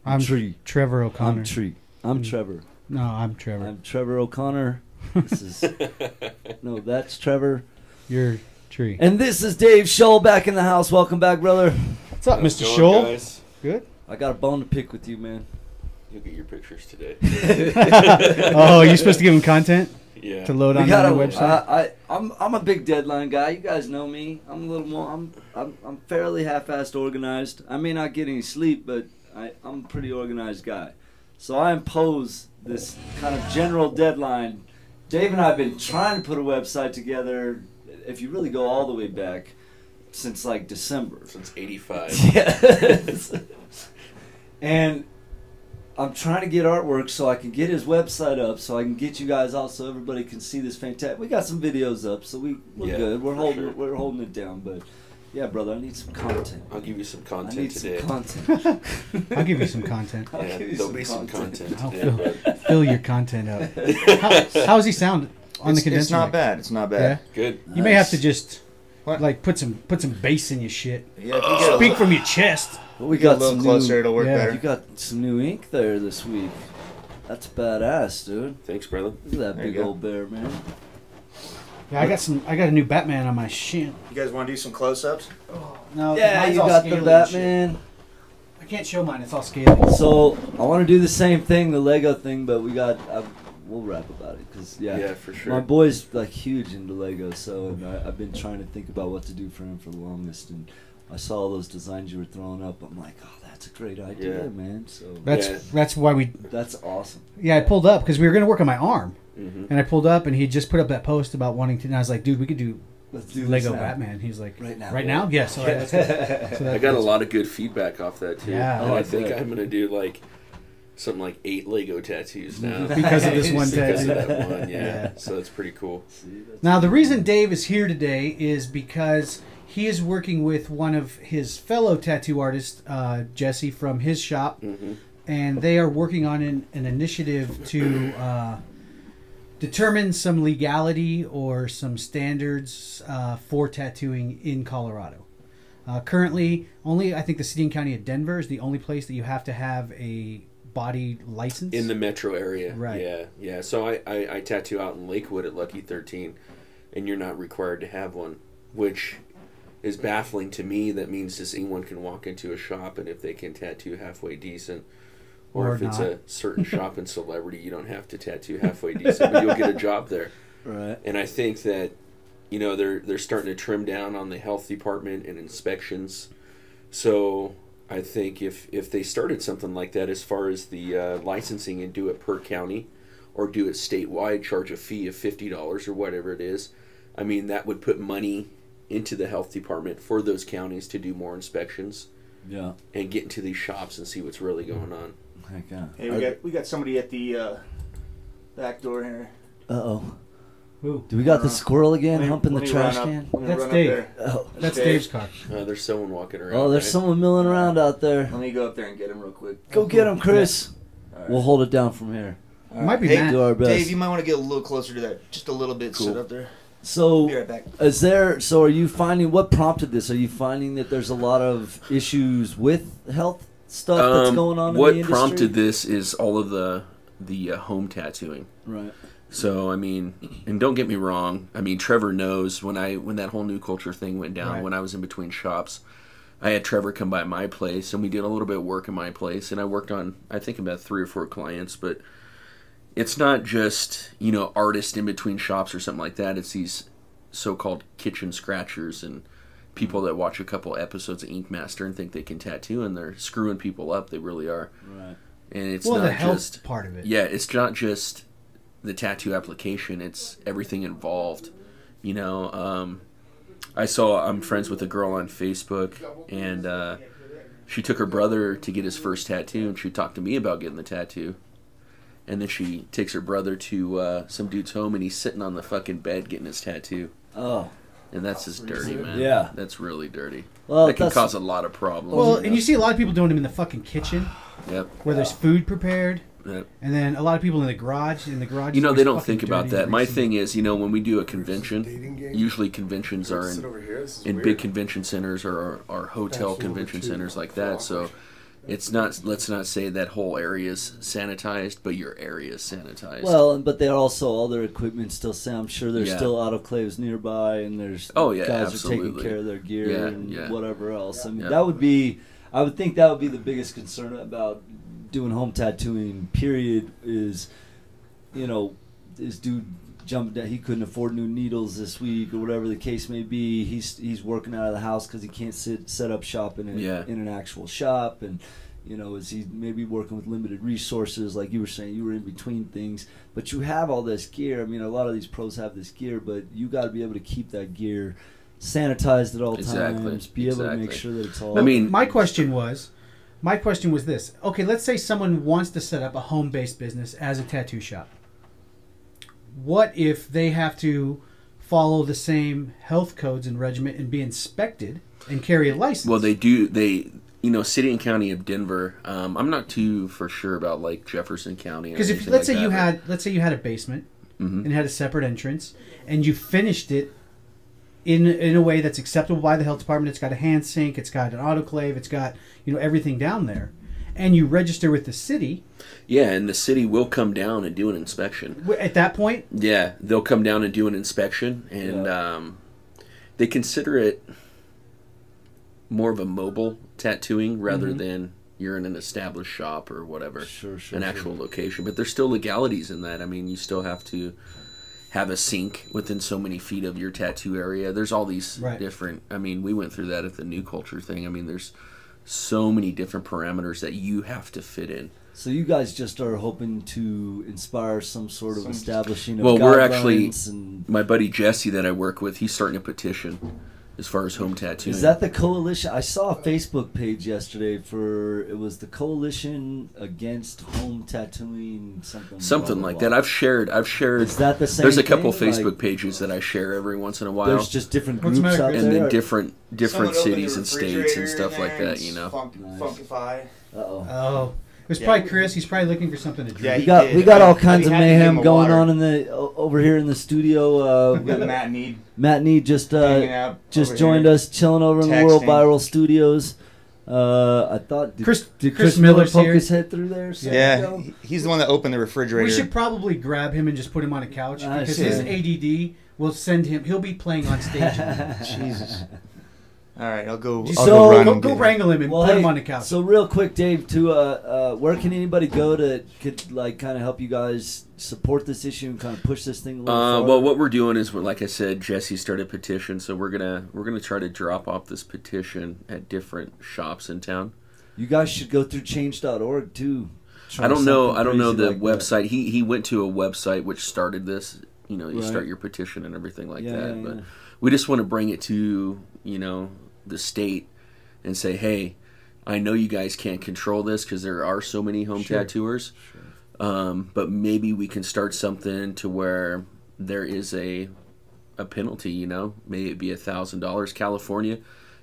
I'm Trevor O'Connor. I'm Trevor. No, I'm Trevor. I'm Trevor O'Connor. This is no, that's Trevor. You're Tree. And this is Dave Shull back in the house. Welcome back, brother. What's up, Mr. Shull? Guys? Good. I got a bone to pick with you, man. You'll get your pictures today. Oh, you're supposed to give him content? Yeah. To load on the website? I'm a big deadline guy. You guys know me. I'm a little more. I'm fairly half-assed organized. I may not get any sleep, but I'm a pretty organized guy. So I impose this kind of general deadline. Dave and I have been trying to put a website together. If you really go all the way back, since like December. Since '85. Yes. And I'm trying to get artwork so I can get his website up, so I can get you guys out, so everybody can see this fantastic. We got some videos up, so we're good. We're holding it down, but yeah, brother, I need some content. I'll give you some content I need today. some content. I'll give you some content. Yeah, there'll be some content I'll today. fill your content up. How does he sound on the condenser? It's not mic? bad. It's not bad. Yeah? Good. You may have to just like put some bass in your shit. Yeah, if you get speak from your chest. Well, we Get a got little some closer, new, it'll work better. You got some new ink there this week. That's badass, dude. Thanks, brother. Look at that There you big go. old bear, man. Yeah, I got a new Batman on my shin. You guys want to do some close-ups? No, Yeah, mine's you all got the scaly and Batman. shit. I can't show mine. It's all scaly. So I want to do the same thing, the Lego thing, but we got. We'll rap about it because Yeah, for sure. my boy's like huge into Lego, so and I've been trying to think about what to do for him for the longest, and I saw all those designs you were throwing up. I'm like, oh, that's a great idea, Yeah. man. So That's why we. that's awesome. Yeah, I pulled up because we were gonna work on my arm, Mhm. and I pulled up, and he just put up that post about wanting to. And I was like, dude, we could do Let's do Lego this now. Batman. He's like, Right now. Right now? Yes. All right, let's go. So I got a lot of good feedback off that too. Yeah. And Oh, I think good. I'm gonna do like something like 8 Lego tattoos now Because of this one Because tattoo. of that one, yeah. Yeah. So it's pretty cool. Now, the reason Dave is here today is because he is working with one of his fellow tattoo artists, Jesse, from his shop, and they are working on an initiative to determine some legality or some standards for tattooing in Colorado. Currently, only I think the city and county of Denver is the only place that you have to have a body license. In the metro area. Right. Yeah. So I tattoo out in Lakewood at Lucky 13, and you're not required to have one. which is baffling to me. That means just anyone can walk into a shop, and if they can tattoo halfway decent, or if it's a certain shop and celebrity, you don't have to tattoo halfway decent, but you'll get a job there. Right. And I think that, you know, they're starting to trim down on the health department and inspections. So I think if they started something like that as far as the licensing and do it per county or do it statewide, charge a fee of $50 or whatever it is, I mean, that would put money into the health department for those counties to do more inspections. Yeah. And get into these shops and see what's really going on. Heck yeah. Hey, we got somebody at the back door here. Uh-oh. Who? Do we got the squirrel again humping the trash can? That's Dave. Oh. That's Dave's car. There's someone walking around. Oh, there's someone milling around out there. Let me go up there and get him real quick. Go get him, Chris. Right. We'll hold it down from here. Might be Hey, Matt. Do our best. Dave, you might want to get a little closer to that. Just a little bit. Cool. Sit up there. So, Be right back. so are you finding, what prompted this? Are you finding that there's a lot of issues with health stuff that's going on in the industry? What prompted this is all of the home tattooing. Right. So, I mean, and don't get me wrong, I mean, Trevor knows when that whole new culture thing went down, when I was in between shops, I had Trevor come by my place, and we did a little bit of work in my place, and I worked on, I think, about 3 or 4 clients, but it's not just, you know, artists in between shops or something like that. It's these so-called kitchen scratchers and people that watch a couple episodes of Ink Master and think they can tattoo, and they're screwing people up. They really are. Right. And it's Well, not the health just part of it. Yeah, it's not just the tattoo application. It's everything involved. You know, I'm friends with a girl on Facebook, and she took her brother to get his first tattoo, and she talked to me about getting the tattoo. And then she takes her brother to some dude's home, and he's sitting on the fucking bed getting his tattoo. Oh. And that's just dirty, man. Yeah. That's really dirty. Well, that can cause a lot of problems. Well, and you see a lot of people doing them in the fucking kitchen. Yep. Where there's food prepared. Yep. And then a lot of people in the garage. You know, they don't think about that. My thing is, you know, when we do a convention, usually conventions are in big convention centers or hotel convention centers like that. So it's not, let's not say that whole area is sanitized, but your area is sanitized. Well, but they're also, all their equipment still, I'm sure there's Yeah. still autoclaves nearby, and there's guys absolutely. are taking care of their gear and Yeah. whatever else. I mean, Yeah. that would be, I would think that would be the biggest concern about doing home tattooing, period, is, you know, this dude jumped down, he couldn't afford new needles this week or whatever the case may be. He's working out of the house because he can't set up shop in an actual shop, and you know, is he maybe working with limited resources, like you were saying, you were in between things, but you have all this gear. I mean, a lot of these pros have this gear, but you got to be able to keep that gear sanitized at all times, be able to make sure that it's all. I mean, my question was this. Okay, let's say someone wants to set up a home-based business as a tattoo shop. What if they have to follow the same health codes and regimen and be inspected and carry a license? Well, they do. You know, city and county of Denver. I'm not too for sure about like Jefferson County. Because if let's say you had a basement and had a separate entrance, and you finished it in a way that's acceptable by the health department. It's got a hand sink, it's got an autoclave, it's got, you know, everything down there, and you register with the city. Yeah, and the city will come down and do an inspection. At that point? Yeah, they'll come down and do an inspection, and they consider it more of a mobile tattooing rather than you're in an established shop or whatever, an actual location. But there's still legalities in that. I mean, you still have to have a sink within so many feet of your tattoo area. There's all these different, I mean, we went through that at the new culture thing. I mean, there's so many different parameters that you have to fit in. So you guys just are hoping to inspire some sort of establishing of well, we're actually, and my buddy Jesse that I work with, he's starting a petition as far as home tattooing. Is that the coalition? I saw a Facebook page yesterday it was the Coalition Against Home Tattooing, something like that. I've shared. Is that the same There's a couple thing? Facebook pages that I share every once in a while. There's just different groups out there, and then different cities and states and stuff like that. You know. Funkify. Oh. It was probably Chris. He's probably looking for something to drink. Yeah, we got all kinds of mayhem going on over here in the studio. We got Matt Need. Matt Need just Hanging out just over joined here. us, chilling over in the World Texting. Viral Studios. I thought did Chris Chris Miller Miller's poke here. his head through there? So Yeah, he's the one that opened the refrigerator. We should probably grab him and just put him on a couch because his ADD will send him. He'll be playing on stage. Jesus. All right, I'll go. Go wrangle him and put him on the couch. So real quick, Dave, where can anybody go to kind of help you guys support this issue and kind of push this thing a little forward? Well, what we're doing is, like I said, Jesse started a petition, so we're gonna try to drop off this petition at different shops in town. You guys should go through change.org too. I don't know the website. He went to a website which started this. You know, you start your petition and everything like that. But we just want to bring it to the state and say, hey, I know you guys can't control this because there are so many home tattooers, but maybe we can start something to where there is a penalty. Maybe it be $1,000.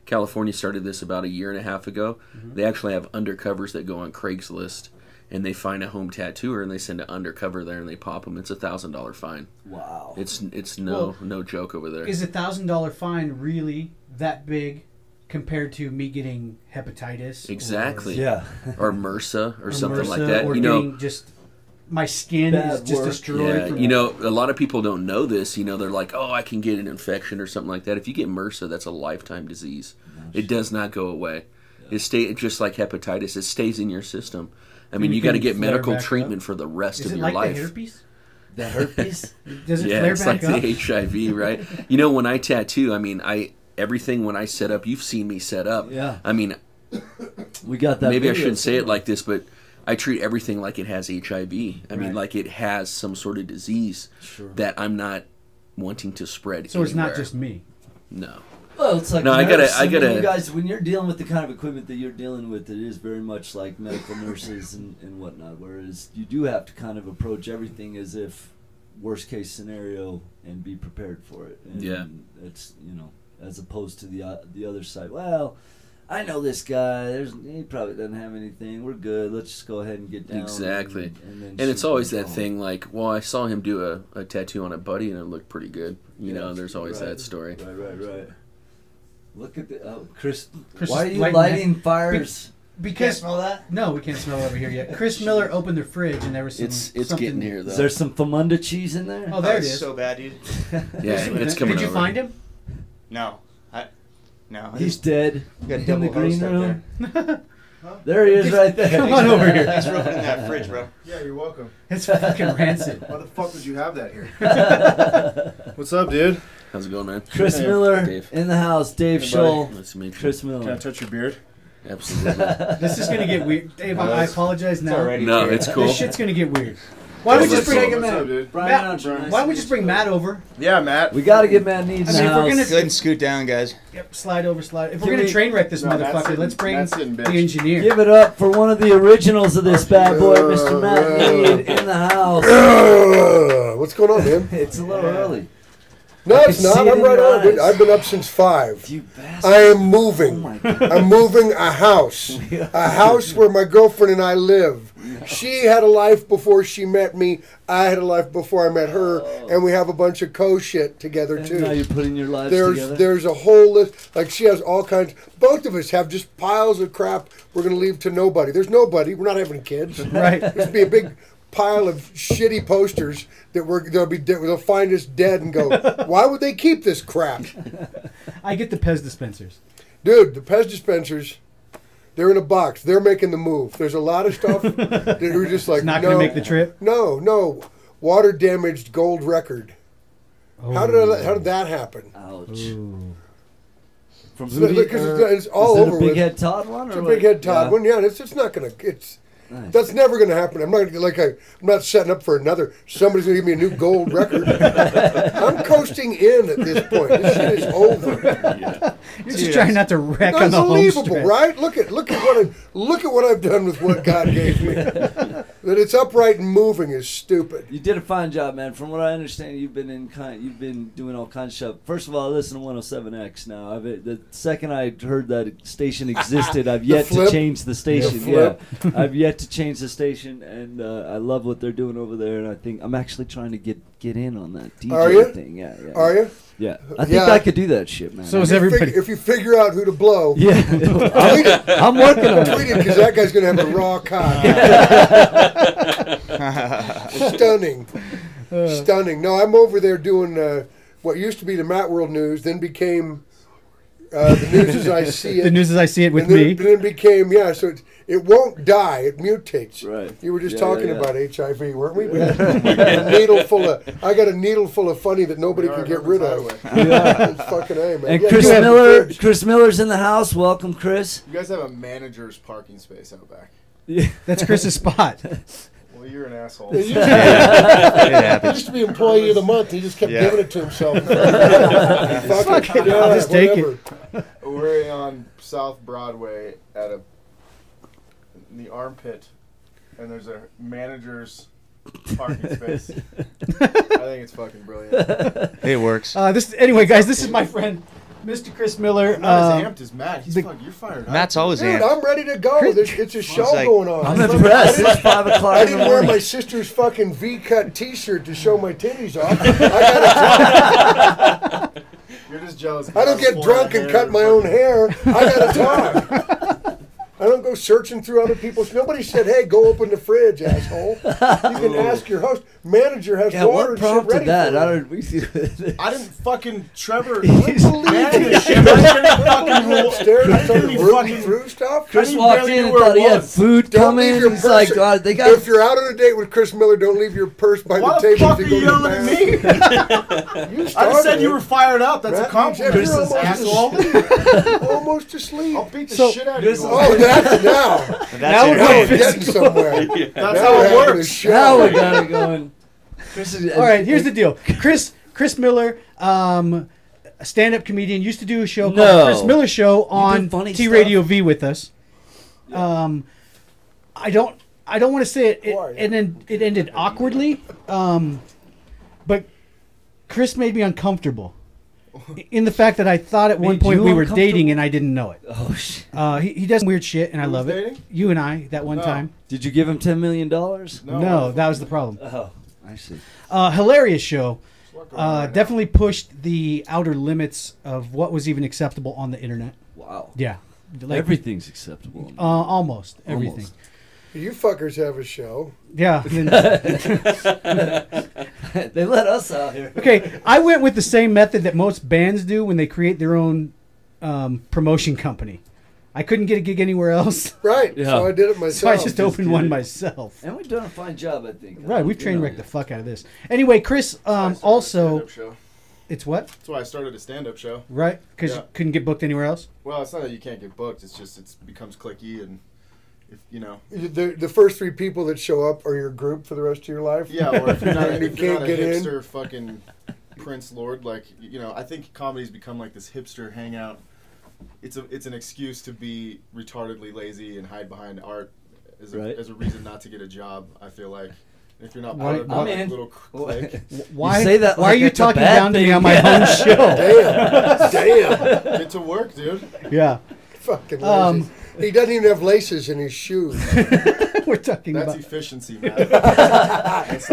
California started this about 1.5 years ago. They actually have undercovers that go on Craigslist, and they find a home tattooer and they send an undercover there and they pop them. It's $1,000 fine. Wow, it's no joke over there. Is $1,000 fine really that big compared to me getting hepatitis? Exactly. Or MRSA or something like that. Or getting just my skin is just destroyed. Yeah. A lot of people don't know this. They're like, oh, I can get an infection or something like that. If you get MRSA, that's a lifetime disease. It does not go away. It just like hepatitis. It stays in your system. I mean, you got to get medical treatment for the rest of your life. Is it like the herpes? The herpes? Does it flare it's back like up? the HIV, right? When I tattoo, I mean, everything when I set up, you've seen me set up. Yeah. I mean, we got that. Maybe I shouldn't say it like this, but I treat everything like it has HIV. I mean, like it has some sort of disease that I'm not wanting to spread. So it's not just me. No. Well, it's like I gotta. You guys, when you're dealing with the kind of equipment that you're dealing with, it is very much like medical nurses and whatnot. Whereas you do have to kind of approach everything as if worst case scenario and be prepared for it. And it's as opposed to the other side. Well, I know this guy. He probably doesn't have anything. We're good. Let's just go ahead and get down. Exactly. And it's always that thing like, well, I saw him do a tattoo on a buddy and it looked pretty good. There's always that story. Right. Look at the Chris. Chris Why are is you lighting fires? Because can't smell that? No, we can't smell it over here yet. Chris Miller opened the fridge and there was some. It's getting here though. Is there some Famunda cheese in there? Oh, there it It's is. so bad, dude. It's coming. Did you find him? No. No. He's dead. Got in double the green host up room. there. There he is, right there. Come on over here. Thanks for opening that fridge, bro. Yeah, you're welcome. It's fucking rancid. Why the fuck would you have that here? What's up, dude? How's it going, man? Chris Miller Dave. in the house. Dave Shull. Nice to meet you. Chris Miller. Can I touch your beard? Absolutely. This is gonna get weird. Dave, I apologize now. No, it's cool. This shit's gonna get weird. Why don't we just bring What's up, dude? Matt? Why don't we just bring Matt over? Yeah, Matt. We got to get Matt Needs in the if we're house. gonna Go ahead and scoot down, guys. Yep, slide over. If we're gonna train wreck this motherfucker, let's bring Matt's sitting, the bitch. engineer. Give it up for one of the originals of this bad boy, Mr. Matt Need in the house. What's going on, man? It's a little early. No, I it's can not. see it I'm in right your on. eyes. I've been up since 5. You bastard. I am moving. Oh my God. I'm moving a house. A house where my girlfriend and I live. She had a life before she met me. I had a life before I met her. And we have a bunch of co-shit together, And too. now you're putting your lives together. There's a whole list. Like, she has all kinds. Both of us have just piles of crap we're going to leave to nobody. There's nobody. We're not having kids. Right. There's be a big pile of shitty posters that they'll find us dead and go, why would they keep this crap? I get the Pez dispensers. Dude, the Pez dispensers, they're in a box. They're making the move. There's a lot of stuff that we're just like, It's not going to make the trip. No. Water damaged gold record. Oh. How did that happen? Ouch. From It's all is it over a Big with. Head Todd one? It's or a what? Big Head Todd one. Yeah, it's not gonna. Nice. That's never gonna happen. I'm not setting up for another. Somebody's gonna give me a new gold record. I'm coasting in at this point. This shit is over. You're just trying not to wreck on the home Unbelievable, stretch. right? Look at what I've done with what God gave me. That it's upright and moving is stupid. You did a fine job, man. From what I understand, you've been doing all kinds of stuff. First of all, I listen to 107X now. The second I heard that station existed, I've yet to change the station. Yeah, I've yet to change the station, and I love what they're doing over there. And I think I'm actually trying to get in on that DJ thing. Yeah. Are you? Yeah, I think I could do that shit, man. So is everybody. If you figure out who to blow, yeah, I'm working on it. Tweet it because that guy's gonna have a raw cock. Stunning. No, I'm over there doing what used to be the Matt World News, then became the News as I See It. The News as I See It with and then, me. Then became so it won't die. It mutates. Right. You were just talking about HIV, weren't we? A needle full of. I got a needle full of funny that nobody can get rid of. It's fucking A, man. And Chris Miller's in the house. Welcome, Chris. You guys have a manager's parking space out back. Yeah. That's Chris's spot. Well, you're an asshole. He used to be employee of the month. He just kept giving it to himself. Fuck it. I'll just take it. We're on South Broadway at the armpit, and there's a manager's parking space. I think it's fucking brilliant. It works. Anyway, guys, this is my friend, Mr. Chris Miller. Not as amped as Matt. You're fired up. Matt's always Dude, amped. I'm ready to go. It's a show going on. I'm impressed. It's 5 o'clock. I didn't wear my sister's fucking V-cut T-shirt to show my titties off. I gotta talk. You're just jealous. I don't get drunk and cut my own hair. I gotta talk. I don't go searching through other people's. Nobody said, "Hey, go open the fridge, asshole." You can ask your host. Manager has water and shit ready that? for I didn't fucking Trevor. Manage shit. I didn't upstairs and started working through stuff. Chris walked in and thought he had food coming. He's like, God, they got. If you're out on a date with Chris Miller, don't leave your purse by the table. Why the fuck are you yelling at me? I just said you were fired up. That's a compliment. Chris is asshole. Almost asleep. I'll beat the shit out of you. Oh, that's now. Now we're getting somewhere. That's how it works. Now we got it going. All right, here's the deal. Chris Miller, a stand-up comedian, used to do a show called Chris Miller Show on T Radio V with us. Yeah. I don't want to say it ended awkwardly, but Chris made me uncomfortable. In the fact that I thought at one point we were dating and I didn't know it. Oh shit! He does weird shit and I love it. You and I that one time. Did you give him $10 million? No, that was the problem. Oh, I see. Hilarious show. Definitely pushed the outer limits of what was even acceptable on the internet. Wow. Yeah. Like, everything's acceptable. Almost everything. You fuckers have a show. Yeah. They let us out here. Okay, I went with the same method that most bands do when they create their own promotion company. I couldn't get a gig anywhere else. Right, so I did it myself. So I just opened one myself. And we've done a fine job, I think. Right, we've train wrecked the fuck out of this. Anyway, Chris also... It's what? That's why I started a stand-up show. Right, because you couldn't get booked anywhere else? Well, it's not that you can't get booked. It's just it becomes cliquey and... If, you know, the first 3 people that show up are your group for the rest of your life. Yeah, or if you're not, if you're not a hipster fucking Prince Lord, like, you know, I think comedy's become like this hipster hangout. It's an excuse to be retardedly lazy and hide behind art as a reason not to get a job. I feel like if you're not part of that little clique, why you say that? Why are you talking down to me on my own show? Damn! Get to work, dude. Yeah. Fucking lazy. He doesn't even have laces in his shoes. We're talking That's about efficiency, man. It's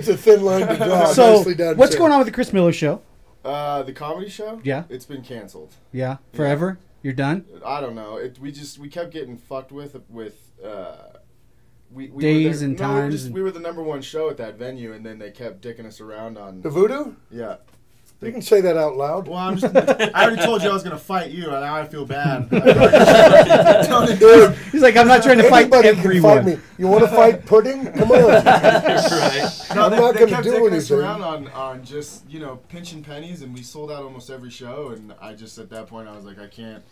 a thin line to draw. So, what's going on with the Chris Miller show? The comedy show? Yeah. It's been canceled. Yeah. Forever? Yeah. You're done? I don't know. We kept getting fucked with days and times. We were the #1 show at that venue, and then they kept dicking us around on the Voodoo. Yeah. You can say that out loud. Well, I already told you I was going to fight you, and now I feel bad. He's like, I'm not trying to fight everyone. Fight me. You want to fight pudding? Come on. Right. No, I'm not going to do anything. Us around on just, pinching pennies, and we sold out almost every show, and I just, at that point, I was like, I can't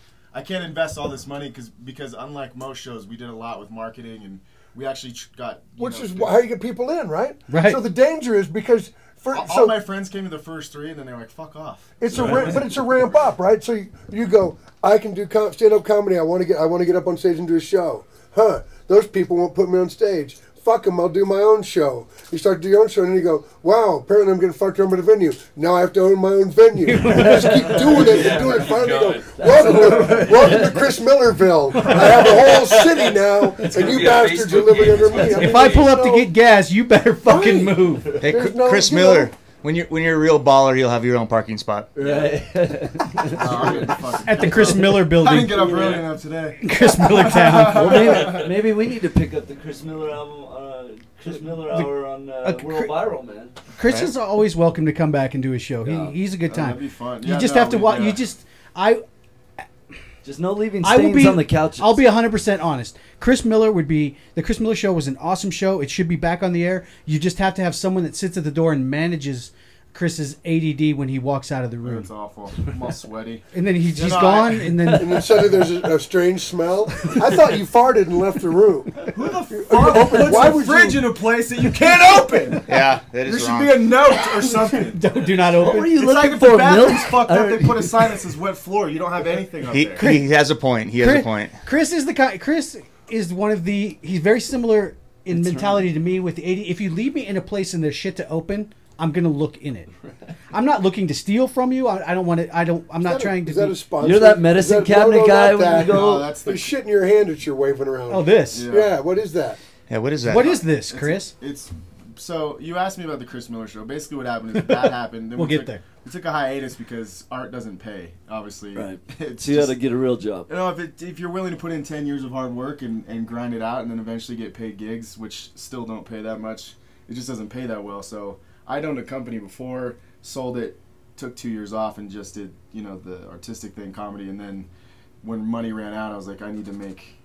invest all this money, because unlike most shows, we did a lot with marketing, and we actually got... Which is how you get people in, right? Right. So the danger is because... all my friends came to the first 3, and then they were like, "Fuck off." But it's a ramp up, right? So you go, I can do stand up comedy. I want to get up on stage and do a show. Those people won't put me on stage. fuck them, I'll do my own show. You start to do your own show, and then you go, wow, apparently I'm getting fucked over at a venue. Now I have to own my own venue. You just keep doing it and doing it. Finally you go, welcome to Chris Millerville. I have a whole city now, and you bastards are living under me. If I pull up to get gas, you better fucking move. Hey, Chris Miller. When you're a real baller, you'll have your own parking spot. Right. At the Chris Miller building. I didn't get up early enough today. Chris Miller Town. Well, maybe we need to pick up the Chris Miller album, Chris Miller Hour on World Viral, man. Chris is always welcome to come back and do his show. He's a good time. That'd be fun. You just have to watch. You just Just no leaving stains on the couches. I'll be 100% honest. Chris Miller the Chris Miller Show was an awesome show. It should be back on the air. You just have to have someone that sits at the door and manages Chris's ADD when he walks out of the room. That's awful. I'm all sweaty. And then he's gone, and then suddenly there's a strange smell. I thought you farted and left the room. Who the fuck puts a fridge in a place that you can't open? Yeah, that is There wrong. should be a note or something. Do not open. What were you It's like looking if the for, bathroom's milk? fucked up, they put a sign that says wet floor. You don't have anything up there. He has a point. He has a point. Chris is the guy. Chris is one of the. He's very similar in mentality to me with the 80. If you leave me in a place and there's shit to open, I'm gonna look in it. I'm not looking to steal from you. I don't want to. I'm not trying to. Is that a sponsor? You're that medicine cabinet guy when you go. No, that's the shit in your hand that you're waving around. Oh, this. Yeah. What is that? Yeah, what is that? What is this, Chris? It's so you asked me about the Chris Miller Show. Basically, what happened is that happened. Then We'll we get took, there. We took a hiatus because art doesn't pay. Obviously, Right. It's So you got to get a real job. You know, if you're willing to put in 10 years of hard work and grind it out, and then eventually get paid gigs, which still don't pay that much, it just doesn't pay that well. So I'd owned a company before, sold it, took 2 years off, and just did the artistic thing, comedy. And then when money ran out, I was like, I need to make.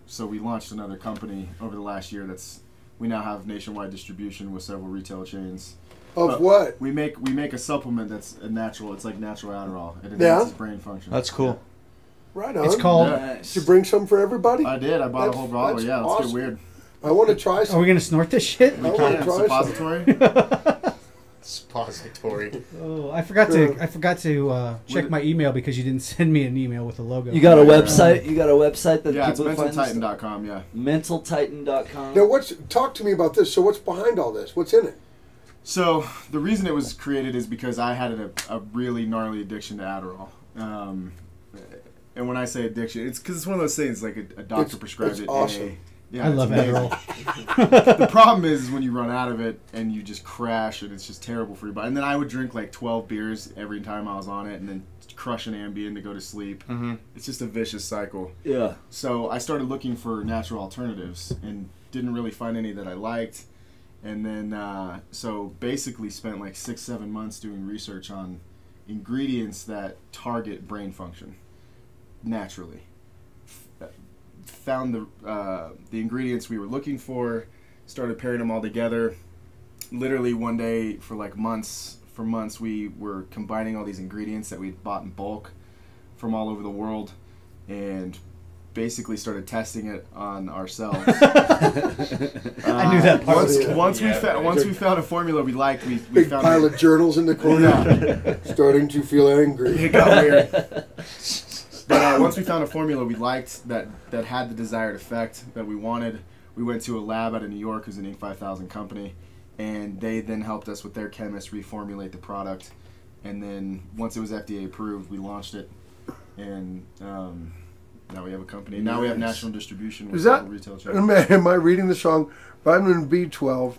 So we launched another company over the last year. We now have nationwide distribution with several retail chains. Of what? We make a supplement that's a natural. It's like natural Adderall. It enhances brain function. That's cool. Right on. It's called. Did you bring some for everybody? I did. I bought a whole bottle. Yeah, let's awesome. get weird. I want to try some. Are we gonna snort this shit? We can. Suppository. Suppository. Oh, I forgot to check my email because you didn't send me an email with a logo. You got a website? You got a website that Yeah, it's people find this mentaltitan.com. Yeah. Mentaltitan.com. Now, talk to me about this. So, what's behind all this? What's in it? So the reason it was created is because I had a really gnarly addiction to Adderall. And when I say addiction, it's because it's one of those things like a doctor prescribed it. Awesome. Yeah, I love amazing. Adderall. The problem is when you run out of it and you just crash and it's just terrible for your body. And then I would drink like 12 beers every time I was on it and then crush an Ambien to go to sleep. Mm-hmm. It's just a vicious cycle. Yeah. So I started looking for natural alternatives and didn't really find any that I liked. And then, so basically spent like 6-7 months doing research on ingredients that target brain function naturally. Found the ingredients we were looking for, started pairing them all together. Literally one day for months, we were combining all these ingredients that we'd bought in bulk from all over the world and basically started testing it on ourselves. I knew that part. Once we found a formula we liked, we Big found pile of journals in the corner. Starting to feel angry. It got weird. But once we found a formula we liked that had the desired effect that we wanted, we went to a lab out of New York, who's an Inc. 5000 company, and they then helped us with their chemists reformulate the product. And then once it was FDA approved, we launched it, and now we have a company. Now we have national distribution with retail chains. Am I reading the song? Vitamin B12,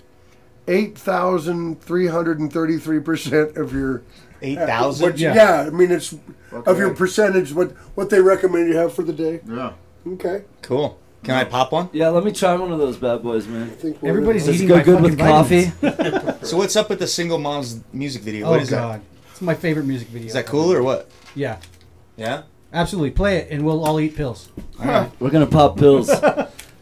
8,333% of your 8,000? Yeah, I mean it's of your percentage. What they recommend you have for the day. Yeah. Okay. Cool. Can I pop one? Yeah, let me try one of those bad boys, man. Everybody's Does it eating go my good with fucking coffee? So what's up with the Single Moms music video? Oh What is God, it's my favorite music video. Is that cool or what? Yeah. Yeah? Absolutely. Play it, and we'll all eat pills. All right. We're gonna pop pills.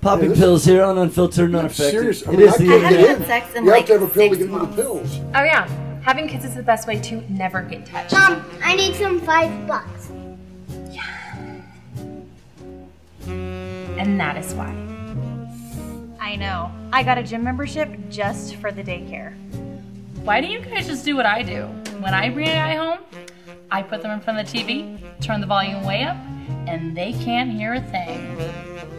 Popping pills here on Unfiltered and Unaffected. Serious. It is the I end. can't had sex in you like have to have a pill to 6 get into the months. pills. Oh yeah, having kids is the best way to never get touched. Mom, I need some $5. And that is why. I know. I got a gym membership just for the daycare. Why don't you guys just do what I do? When I bring a guy home, I put them in front of the TV, turn the volume way up, and they can't hear a thing.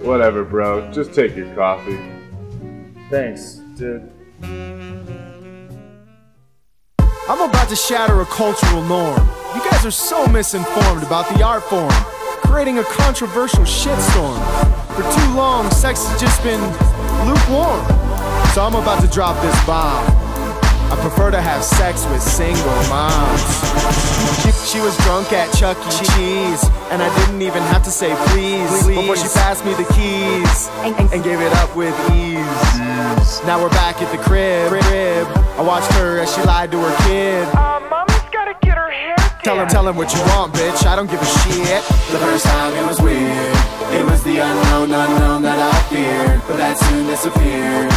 Whatever, bro. Just take your coffee. Thanks, dude. I'm about to shatter a cultural norm. You guys are so misinformed about the art form, creating a controversial shitstorm. For too long, sex has just been lukewarm. So I'm about to drop this bomb. I prefer to have sex with single moms. She was drunk at Chuck E. Cheese, and I didn't even have to say please before she passed me the keys and gave it up with ease. Now we're back at the crib. I watched her as she lied to her kid. Mama's gotta get her hair done. Tell him what you want, bitch. I don't give a shit. The first time it was weird. It was the unknown that I feared, but that soon disappeared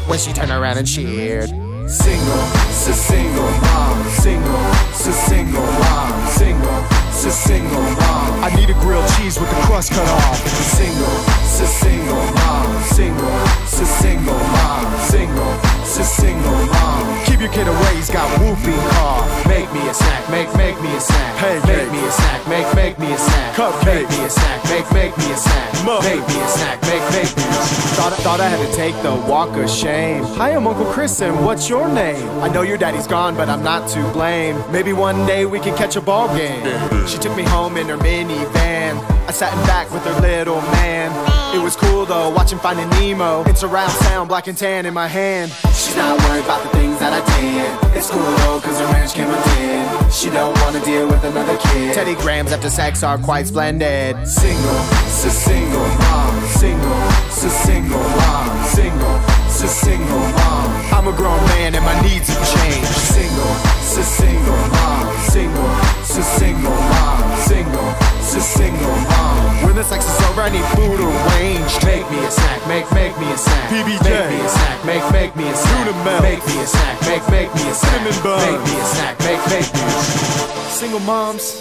when she turned around and cheered. Single, single mom. Single, single mom. Single, single mom. I need a grilled cheese with the crust cut off. Single, single mom. Single, single mom. Single, single mom. Keep your kid away, he's got whooping cough. Make me a snack, make me a snack. Hey, make me a snack, make me a snack. Cupcake. Make me a snack, make me a snack. Make me a snack, make me a snack. Thought I had to take the walk of shame. Hi, I'm Uncle Chris, and what's your name? I know your daddy's gone, but I'm not to blame. Maybe one day we can catch a ball game. She took me home in her minivan. I sat in back with her little man. It was cool though, watching Finding Nemo. It's around sound, black and tan in my hand. She's not worried about the things that I did. It's cool though, cause her marriage came undid. She don't wanna deal with another kid. Teddy Grahams after sex are quite splendid. Single, single mom. Single, single mom. Single, single mom. I'm a grown man and my needs have changed. Single, single mom. Single, single mom. Single, single mom. When the sex is over, I need food arranged. Make me a snack, make me a snack. PBJ. Make me a snack, make me a snack. Tuna melt. Make me a snack, make me a snack. Cinnamon bun. Make me a snack, make me a snack. Single moms,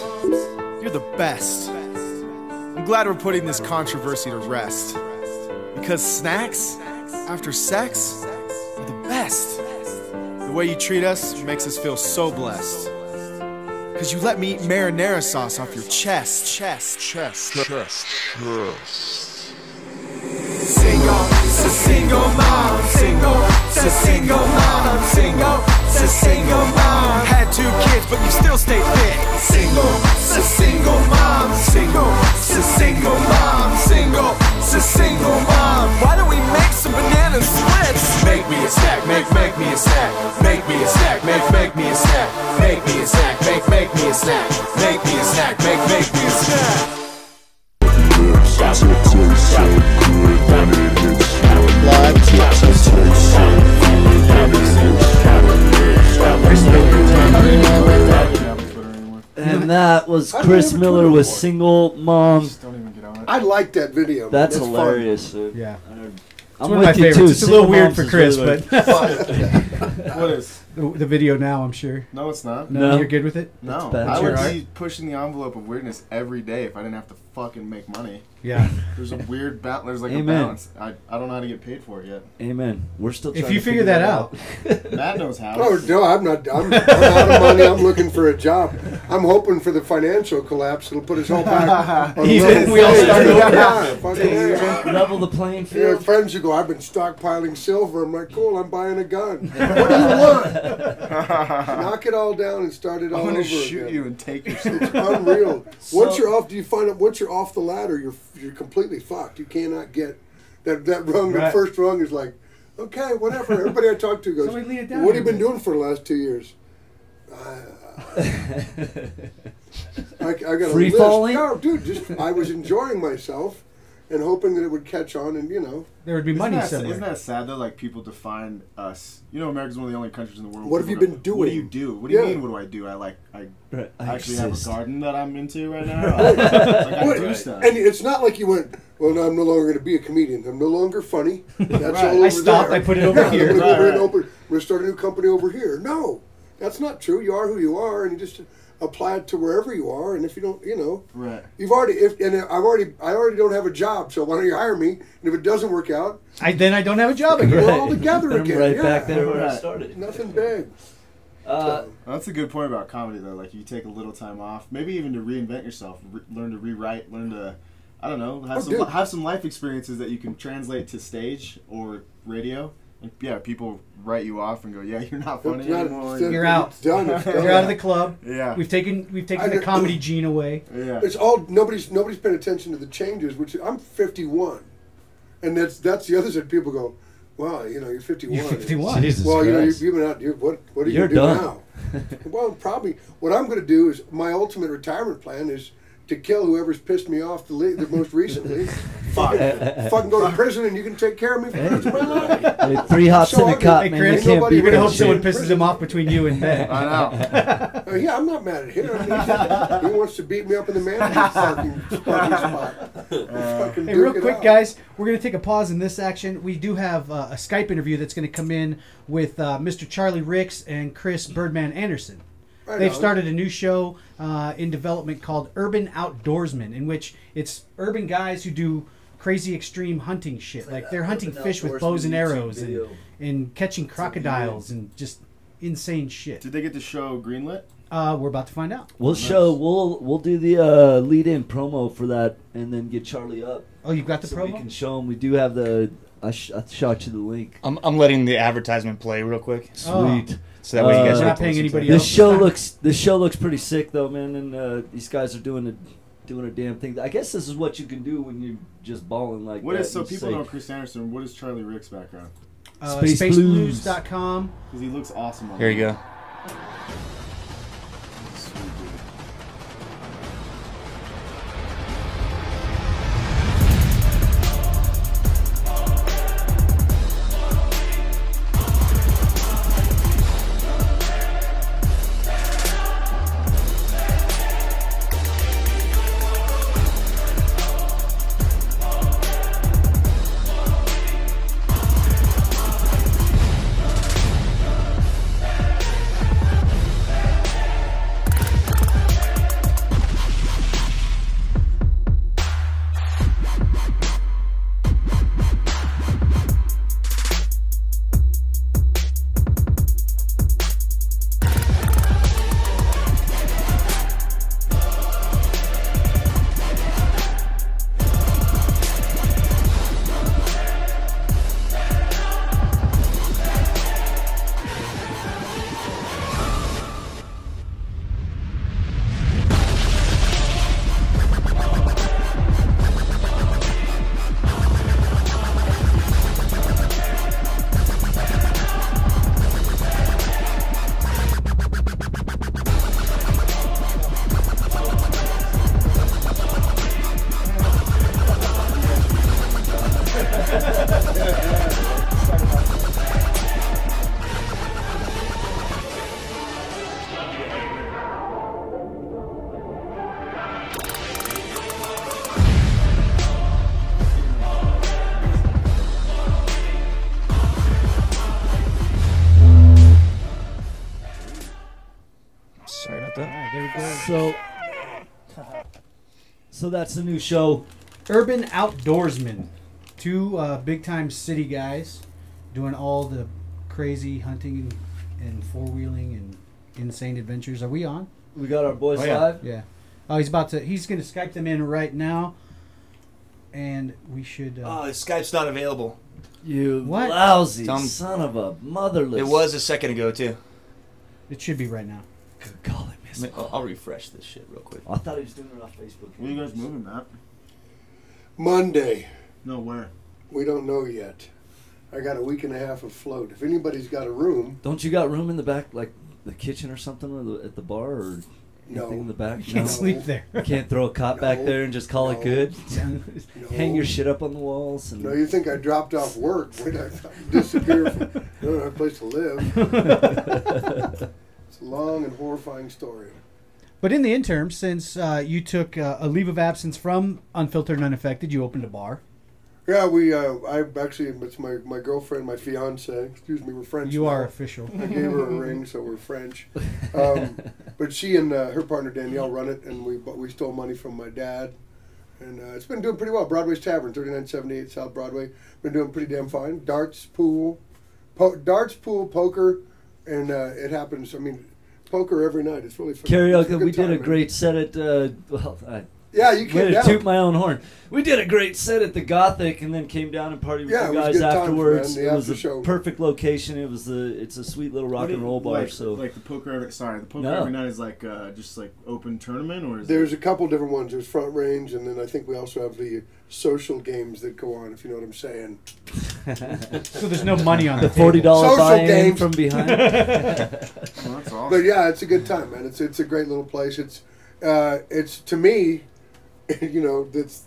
you're the best. I'm glad we're putting this controversy to rest. Because snacks after sex are the best. The way you treat us makes us feel so blessed. Cause you let me eat marinara sauce off your chest. Single, single mom. Single, single mom. Single, single mom. Had 2 kids, but you still stay fit. Single, single mom. Single, single mom. Single, single mom. Why don't we make some banana splits? Make me a snack, make me a snack. Make me a snack, make me a snack. Make me a snack, make me a snack. Make me a snack, make me a snack. And that was Chris Miller with Single Mom. I like that video. That's hilarious. Yeah. I'm one of my with you favorites. too. It's a little weird for Chris, really but What is? The video now, I'm sure. No, it's not. No, you're good with it? No, It's bad. I would Sure. be pushing the envelope of weirdness every day if I didn't have to fucking make money. Yeah. There's a weird balance. There's like Amen. a balance. I don't know how to get paid for it yet. Amen. We're still trying If you to figure that out. Matt knows how. Oh no, I'm not. I'm out of money. I'm looking for a job. I'm hoping for the financial collapse. It'll put us all back. On Even we all start over. Yeah, fucking yeah. Level the playing You field. know, friends who go, I've been stockpiling silver. I'm like, cool. I'm buying a gun. What do you want? Knock it all down and start it all I'm over gonna shoot again. you and take your. It's unreal. Once you're off, do you find out? Once you're off the ladder, you're completely fucked. You cannot get that rung. Right. The first rung is like, okay, whatever. Everybody I talk to goes, Somebody lean it down what have you a been bit." doing for the last 2 years? I got a Free list. falling? No, dude, just I was enjoying myself and hoping that it would catch on, and there would be money somewhere. Isn't that sad though? Like people define us. You know, America's one of the only countries in the world. What have people you been go, What do you doing? do? What do you Yeah. mean? What do I do? I actually have exist. a garden that I'm into right now. I do stuff. And it's not like you went, well, no, I'm no longer going to be a comedian. I'm no longer funny. That's Right. all over I stopped. there. I put it over I'm here. gonna go over Right, and we're going to start a new company over here. No, that's not true. You are who you are, and you just apply it to wherever you are. And if you don't, Right. you've already. I already don't have a job. So why don't you hire me? And if it doesn't work out, Then I don't have a job again. we're all together I'm again. right yeah. back there where I Right. started. Nothing big. That's a good point about comedy, though. Like, you take a little time off, maybe even to reinvent yourself, learn to rewrite, learn to, I don't know, dude. have some life experiences that you can translate to stage or radio. And, yeah, people write you off and go, "Yeah, you're not funny anymore. You're out. It's done. You're out of the club. Yeah, we've taken the comedy gene away. Yeah, it's all nobody's paying attention to the changes. Which I'm 51, and that's the other side. People go, "Wow, you're 51." You're 51. Jesus well, Christ. you've been out. What are you You're going to do done. now? Well, probably what I'm going to do is my ultimate retirement plan is to kill whoever's pissed me off the most recently. fucking go to prison and you can take care of me for the rest of my life. Hey, 3 hops in a cot, man. Chris, You can't beat you're gonna that hope someone shit. pisses him off between you and Ben. I know. Yeah, I'm not mad at him. He wants to beat me up in the manager's parking spot. Hey, real quick, guys, we're going to take a pause in this action. We do have a Skype interview that's going to come in with Mr. Charlie Ricks and Chris Birdman Andersen. Right They've on. started a new show in development called Urban Outdoorsmen, in which it's urban guys who do crazy extreme hunting shit. Like they're hunting fish with bows and arrows and catching crocodiles and just insane shit. Did they get the show greenlit? We're about to find out. We'll do the lead-in promo for that, and then get Charlie up. Oh, you've got the so promo? we can show him. We do have the. I shot you the link. I'm letting the advertisement play real quick. Sweet. So that way you guys We're are not paying anybody This else. show looks pretty sick though, man, and these guys are doing a damn thing. I guess this is what you can do when you're just balling like What that. is so You people say- know Chris Andersen? What is Charlie Rick's background? Spaceblues.com. Because he looks awesome. On Here you there. go. Sweet dude. Sorry about that. There we go. So that's the new show. Urban Outdoorsmen. Two big-time city guys doing all the crazy hunting and four-wheeling and insane adventures. Are we on? We got our boys yeah. live. Yeah. Oh, he's going to Skype them in right now. And we should... Skype's not available. You What? lousy son of a motherless. It was a second ago, too. It should be right now. Good golly, miss. I'll refresh this shit real quick. I thought he was doing it off Facebook. Where you guys moving, Matt? Monday. No, where? We don't know yet. I got a week and a half of float. If anybody's got a room, Don't you got room in the back, like the kitchen or something, or at the bar, or No. anything in the back? You can't sleep there. You can't throw a cot back No. there and just call it No. good. No. Hang your shit up on the walls. And no, you think I dropped off work? Wait, I disappear from. I don't have a place to live. It's a long and horrifying story. But in the interim, since you took a leave of absence from Unfiltered and Unaffected, you opened a bar. Yeah, I actually, it's my girlfriend, my fiance. Excuse me, we're French. You now. are official. I gave her a ring, so we're French. But she and her partner Danielle run it, and we stole money from my dad, and it's been doing pretty well. Broadway's Tavern, 3978 South Broadway, been doing pretty damn fine. Darts, pool, poker, and it happens. I mean, poker every night. It's really fun. It's a karaoke. good We did time, a man. great set at. Yeah, you came Way to down. toot my own horn. We did a great set at the Gothic, and then came down and partied with Yeah, you it was guys good times, afterwards. man, the It was after a show. perfect location. It's a sweet little rock and roll bar. So like the poker every No. every night is like just like open tournament, or is There's a couple different ones. There's Front Range, and then I think we also have the social games that go on, if you know what I'm saying. So there's no money on the the table. $40 Social buy-in games. from behind. Well, that's awesome. But yeah, it's a good time, man. It's a great little place. It's to me, you know, that's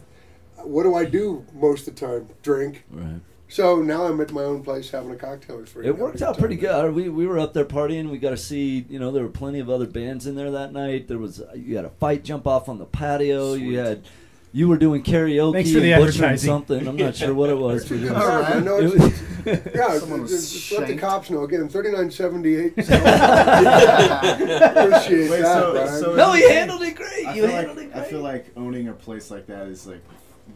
what do I do most of the time? Drink. Right. So now I'm at my own place having a cocktail. It's It worked out pretty good. We were up there partying. We got to see, you know, there were plenty of other bands in there that night. You had a fight jump off on the patio. You were doing karaoke Thanks for the and butchering advertising. something. I'm not sure what it was. But it was, I know it it's, was- yeah, Someone was just let the shanked. cops know. Again, 3978. Appreciate Wait, that, Brian. so No, you handled it great. I You feel handled like, it great. I feel like owning a place like that is like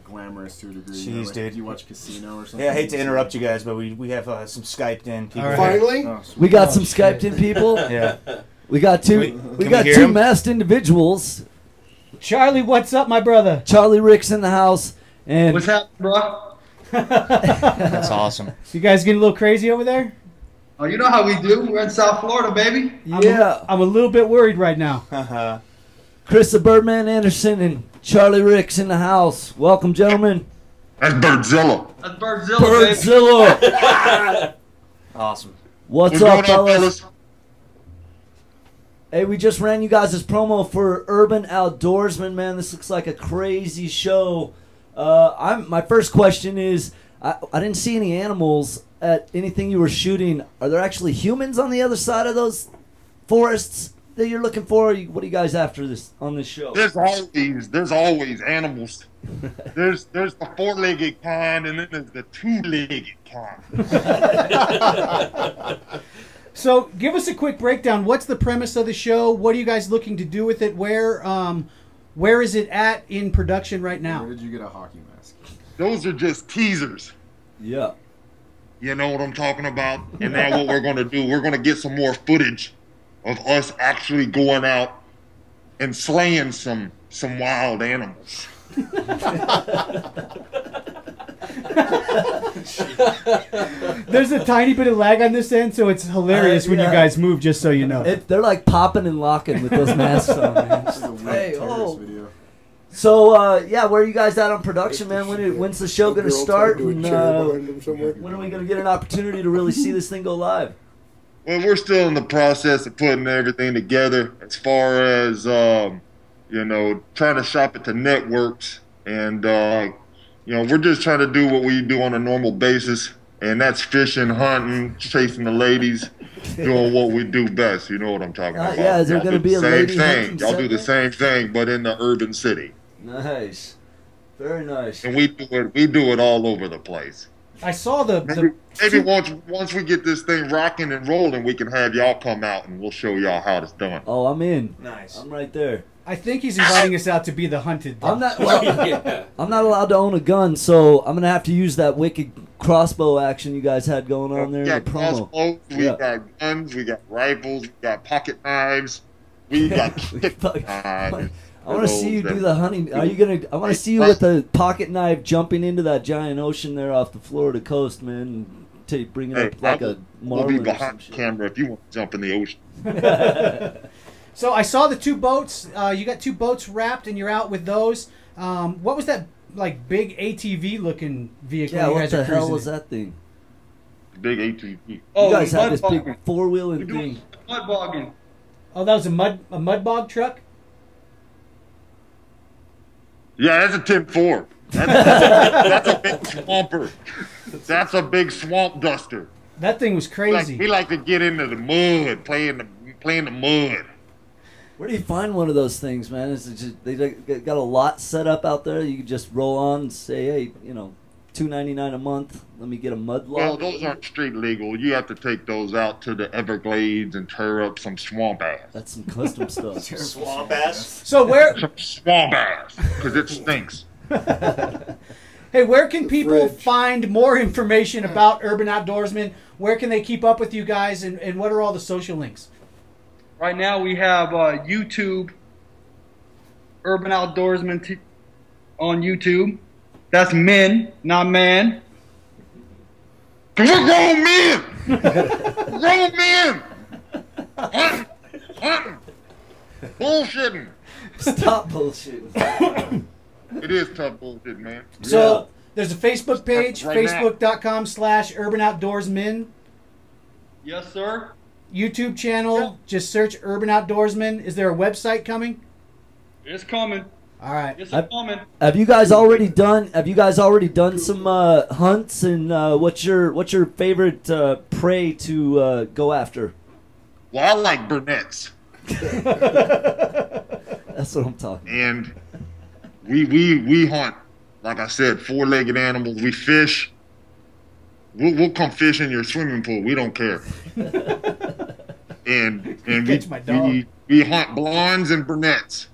glamorous to a degree. Jeez, you know, like, dude. Do you watch Casino or something? Yeah, I hate to interrupt you guys, but we have some Skyped in people. All right. Finally? Oh, sweet. We got some Skyped in people. Yeah. We got two. Can We we got hear two 'em? masked individuals. Charlie, what's up, my brother? Charlie Rick's in the house, and What's happening, bro? That's awesome. You guys getting a little crazy over there? Oh, you know how we do. We're in South Florida, baby. yeah, I'm a little bit worried right now. Chris the Birdman Anderson and Charlie Rick's in the house. Welcome, gentlemen. That's Birdzilla. That's Birdzilla, baby. Birdzilla. Awesome. What's up, fellas? Hey, we just ran you guys this promo for Urban Outdoorsman, man. This looks like a crazy show. My first question is, I didn't see any animals at anything you were shooting. Are there actually humans on the other side of those forests that you're looking for? What are you guys after this on this show? There's always animals. There's the four-legged kind, and then there's the two-legged kind. So, give us a quick breakdown. What's the premise of the show? What are you guys looking to do with it? Where is it at in production right now? Where did you get a hockey mask? Those are just teasers. Yeah. You know what I'm talking about? And now what we're going to do, we're going to get some more footage of us actually going out and slaying some wild animals. There's a tiny bit of lag on this end, so it's hilarious when you yeah. guys move, just so you know. They're like popping and locking with those masks on, man. This is a weird Hey, terrorist oh. video. So, yeah, where are you guys at on production, man? When's the show going to Girl start? tied to a And, chair behind them somewhere. when are we going to get an opportunity to really see this thing go live? Well, we're still in the process of putting everything together as far as, you know, trying to shop it to networks. And, you know, we're just trying to do what we do on a normal basis. And that's fishing, hunting, chasing the ladies, doing what we do best. You know what I'm talking about. Yeah, is there Y'all going to do be a the lady same thing. hunting Y'all do the segment? same thing, but in the urban city. Nice. Very nice. And we do it all over the place. I saw Maybe once we get this thing rocking and rolling, we can have y'all come out and we'll show y'all how it's done. Oh, I'm in. Nice. I'm right there. I think he's inviting us out to be the hunted. I'm not. Well, I'm not allowed to own a gun, so I'm gonna have to use that wicked crossbow action you guys had going on there We in the got promo. crossbows, we Yeah. got guns, we got rifles, we got pocket knives, we got knives. I want to see you do the hunting. Are you gonna? I want to see you with the pocket knife jumping into that giant ocean there off the Florida coast, man. And bringing Hey, up like a we'll be marlin or some behind the shit. camera if you want to jump in the ocean. So I saw the two boats. You got two boats wrapped, and you're out with those. What was that like big ATV looking vehicle? Yeah, you what guys the are hell cruising was in? that thing? Big ATV. You Oh, guys had mud this big bogging. four-wheeling We're doing thing. mud bogging. Oh, that was a mud bog truck. Yeah, that's a Tim Ford. That's a big swamper. That's a big swamp duster. That thing was crazy. We like to get into the mud, play in the mud. Where do you find one of those things, man? Is it just, they got a lot set up out there? You can just roll on and say, hey, you know, $2.99 a month. Let me get a mud log. Well, those aren't street legal. You have to take those out to the Everglades and tear up some swamp ass. That's some custom stuff. Swamp ass. So where? Some swamp ass, because it stinks. Hey, where can people find more information about Urban Outdoorsman? Where can they keep up with you guys, and what are all the social links? Right now we have YouTube, Urban Outdoorsman on YouTube. That's men, not man. We're grown men! Grown men! Bullshitting. Stop bullshitting. It is tough bullshit, man. So there's a Facebook page, Right now. facebook.com/Urban Outdoorsmen. Yes, sir. YouTube channel, just search Urban Outdoorsman. Is there a website coming? It's coming. All right. It's coming. Have you guys already done some hunts, and what's your favorite prey to go after? Well, I like brunettes. That's what I'm talking. And we hunt, like I said, 4-legged animals. We fish. We'll come fish in your swimming pool. We don't care. and we hunt blondes and brunettes.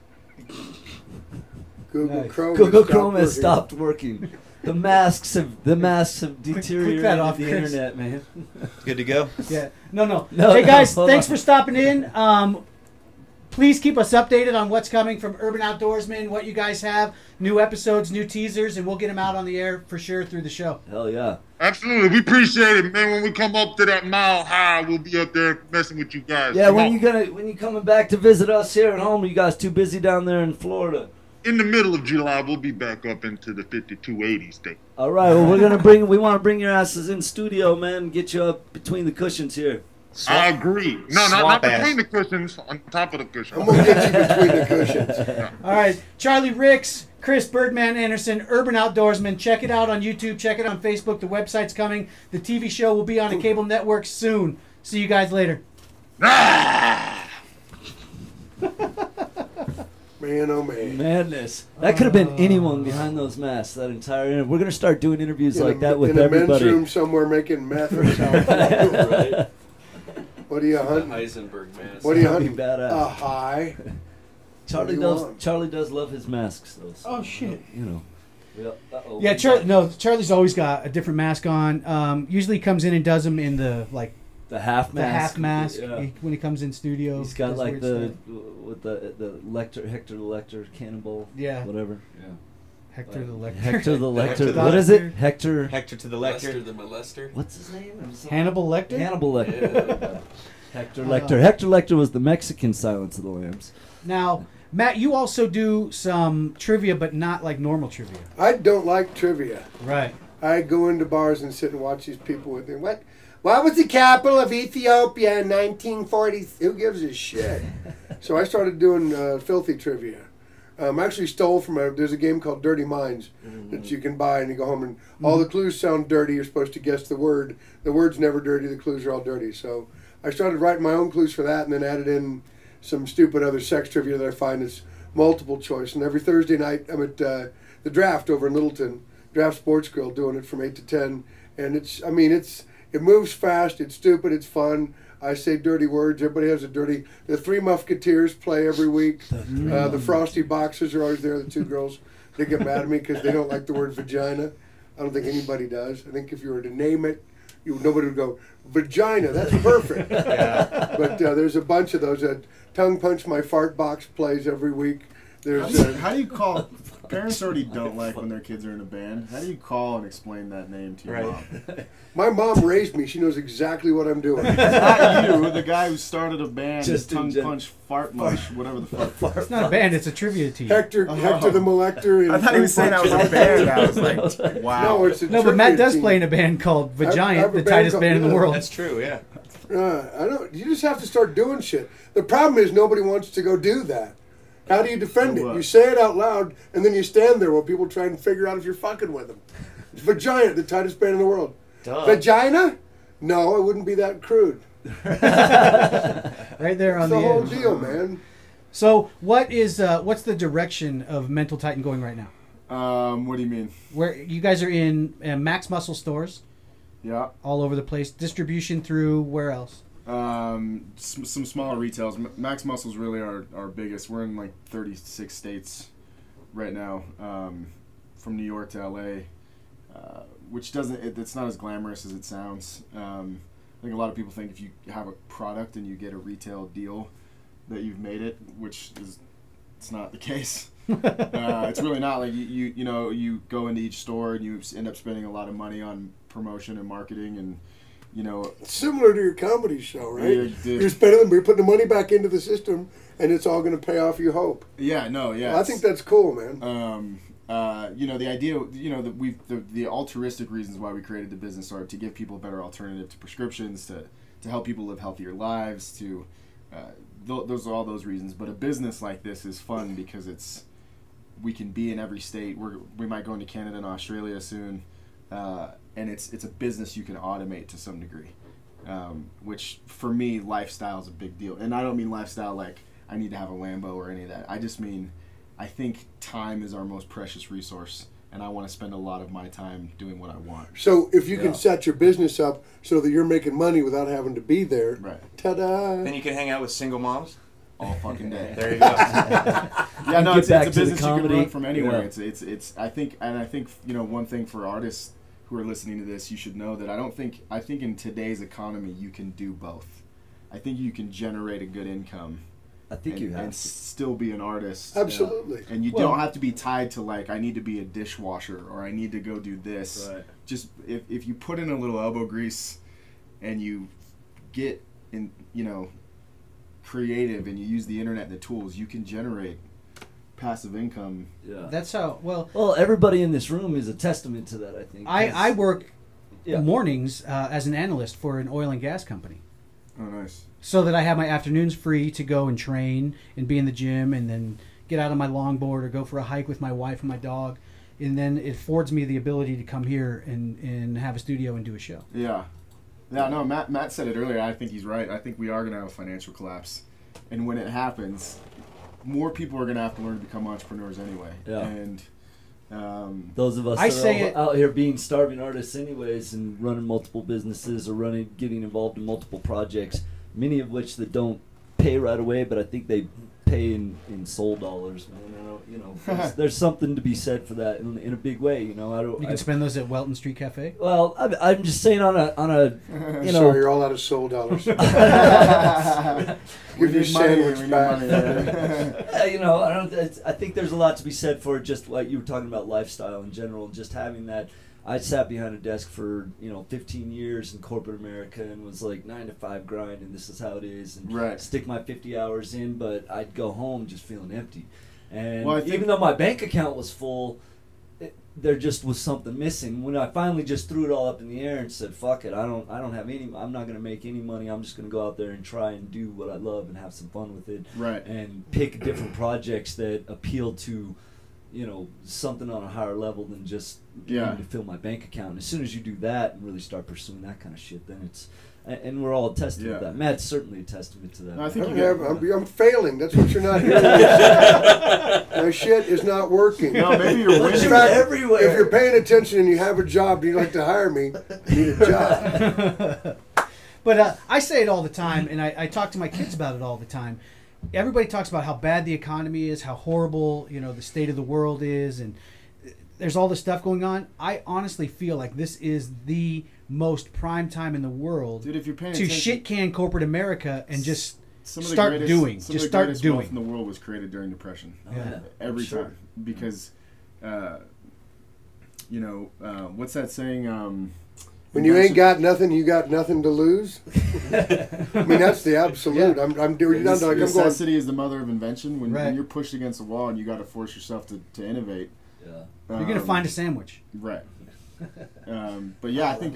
Google Chrome. Google Chrome has stopped working. The masks have deteriorated that off, the Chris. internet, man. Good to go? Yeah. No. Hey guys, thanks for stopping in. Please keep us updated on what's coming from Urban Outdoorsman, what you guys have, new episodes, new teasers, and we'll get them out on the air for sure through the show. Hell yeah. Absolutely. We appreciate it, man. When we come up to that mile high, we'll be up there messing with you guys. Yeah, Come when on. you coming back to visit us here at home? Are you guys too busy down there in Florida? In the middle of July, we'll be back up into the 5280 state. All right. Well, we want to bring your asses in studio, man, and get you up between the cushions here. I agree. No, not between the cushions, on top of the cushions. I'm going to get you between the cushions. Yeah. All right. Charlie Ricks, Chris Birdman Anderson, Urban Outdoorsman. Check it out on YouTube. Check it on Facebook. The website's coming. The TV show will be on a cable network soon. See you guys later. Man, oh man. Madness. That could have been anyone behind those masks, that entire interview. We're going to start doing interviews like that with in a everybody. men's room somewhere making meth or something. Right. What are you hunting? Heisenberg mask. What are you hunting? Badass. A high. Charlie does love his masks, though. So, Oh, shit. You know. Uh-oh. Yeah, Charlie's always got a different mask on. Usually comes in and does them in the half mask. The half mask Yeah. when he comes in studio. He's got does like weird the stuff. with the Hector the Lecter cannonball. Yeah. Whatever. Yeah. Hector the Lecter. Hector the Lecter. Hector the What is it? Hector. Hector to the lecture. Lester the molester. What's his name? Hannibal Lecter. Hannibal Lecter. Yeah. Hector Lecter. Hector Lecter was the Mexican Silence of the Lambs. Now, Matt, you also do some trivia, but not like normal trivia. I don't like trivia. Right. I go into bars and sit and watch these people with me. What was the capital of Ethiopia in 1940? Who gives a shit? So I started doing filthy trivia. Actually stole from there's a game called Dirty Minds that you can buy and you go home and all the clues sound dirty. You're supposed to guess the word. The word's never dirty. The clues are all dirty. So I started writing my own clues for that and then added in some stupid other sex trivia that I find is multiple choice. And every Thursday night I'm at the Draft over in Littleton, Draft Sports Grill, doing it from 8 to 10. And it moves fast. It's stupid. It's fun. I say dirty words. Everybody has a dirty. The Three Musketeers play every week. The Frosty Boxers are always there. The two girls, they get mad at me because they don't like the word vagina. I don't think anybody does. I think if you were to name it, nobody would go, vagina, that's perfect. Yeah. But there's a bunch of those. Tongue Punch My Fart Box plays every week. There's How do you call? Parents already don't like when their kids are in a band. How do you call and explain that name to your mom? My mom raised me. She knows exactly what I'm doing. Not you, the guy who started a band, Just Tongue Punch Fart Mush, whatever the fuck. It's not a band, it's a trivia team. Hector the Molector. I thought he was saying I was a band. I was like, wow. No, it's a No, but Matt trivia does team. play in a band called I Vagiant, have a the band tightest called- band in the yeah. world. That's true, yeah. I don't. You just have to start doing shit. The problem is nobody wants to go do that. How do you defend it? You say it out loud, and then you stand there while people try and figure out if you're fucking with them. Vagina, the tightest band in the world. Duh. Vagina? No, it wouldn't be that crude. Right there on It's the whole edge. deal, man. So, what's the direction of Mental Titan going right now? What do you mean? Where you guys are in Max Muscle stores? Yeah. All over the place. Distribution through where else? Some smaller retails. Max Muscle's really our biggest. We're in like 36 states right now, from New York to LA, which it's not as glamorous as it sounds. I think a lot of people think if you have a product and you get a retail deal that you've made it, which is it's not the case. It's really not. Like you know, you go into each store and you end up spending a lot of money on promotion and marketing, and you know, similar to your comedy show, right? Yeah, you're spending, you're putting the money back into the system, and it's all going to pay off. You hope. Yeah, no, yeah. Well, I think that's cool, man. You know, the idea, you know, that the altruistic reasons why we created the business are to give people a better alternative to prescriptions, to help people live healthier lives, to those are all those reasons. But a business like this is fun because we can be in every state. We might go into Canada and Australia soon, and it's a business you can automate to some degree, which for me, lifestyle is a big deal. And I don't mean lifestyle like I need to have a Lambo or any of that. I just mean I think time is our most precious resource, and I want to spend a lot of my time doing what I want. So if you can set your business up so that you're making money without having to be there, right? Ta-da! Then you can hang out with single moms all fucking day. There you go. Yeah, no, it's a business you can run from anywhere. Yeah. It's I think you know, one thing for artists who are listening to this, you should know that I think in today's economy you can do both. I think you can generate a good income. I think you have and to. still be an artist. Absolutely. And you don't have to be tied to like I need to be a dishwasher or I need to go do this. Right. Just if you put in a little elbow grease and you get in, you know, creative and you use the internet and the tools, you can generate passive income. Yeah. That's how Well, everybody in this room is a testament to that, I think. I work mornings as an analyst for an oil and gas company. Oh, nice. So that I have my afternoons free to go and train and be in the gym and then get out on my longboard or go for a hike with my wife and my dog. And then it affords me the ability to come here and have a studio and do a show. Yeah. Yeah, no, Matt said it earlier. I think he's right. I think we are going to have a financial collapse. And when it happens, more people are going to have to learn to become entrepreneurs anyway. Yeah. And those of us that are out here being starving artists anyways and running multiple businesses or getting involved in multiple projects, many of which that don't pay right away, but I think they pay in soul dollars, man. You know, there's something to be said for that in a big way. You know, You can spend those at Welton Street Cafe. Well, I'm just saying on a you know. Sorry, you're all out of soul dollars. Give you sandwich back. You know, I think there's a lot to be said for just like you were talking about lifestyle in general, just having that. I sat behind a desk for 15 years in corporate America and was like 9 to 5 grind, and this is how it is, and stick my 50 hours in, but I'd go home just feeling empty. And even though my bank account was full, there just was something missing. When I finally just threw it all up in the air and said, "Fuck it, I'm not going to make any money. I'm just going to go out there and try and do what I love and have some fun with it, and pick different projects that appeal to." Something on a higher level than just to fill my bank account. And as soon as you do that and really start pursuing that kind of shit, then it's, and we're all a testament to that. Matt's certainly a testament to that. No, I think I'm failing. That's what you're not hearing. My shit is not working. No, maybe you're winning. In fact, everywhere. If you're paying attention and you have a job and you'd like to hire me, you need a job. But I say it all the time, and I talk to my kids about it all the time. Everybody talks about how bad the economy is, how horrible, the state of the world is, and there's all this stuff going on. I honestly feel like this is the most prime time in the world, dude, if you're paying to attention, shit can corporate America and just start doing. Some of the greatest wealth in the world was created during Depression. Yeah. Every time, because what's that saying? When you ain't got nothing, you got nothing to lose. I mean, that's the absolute. I'm doing. Necessity is the mother of invention. When you're pushed against a wall and you got to force yourself to innovate, you're gonna find a sandwich. Right. But yeah, I think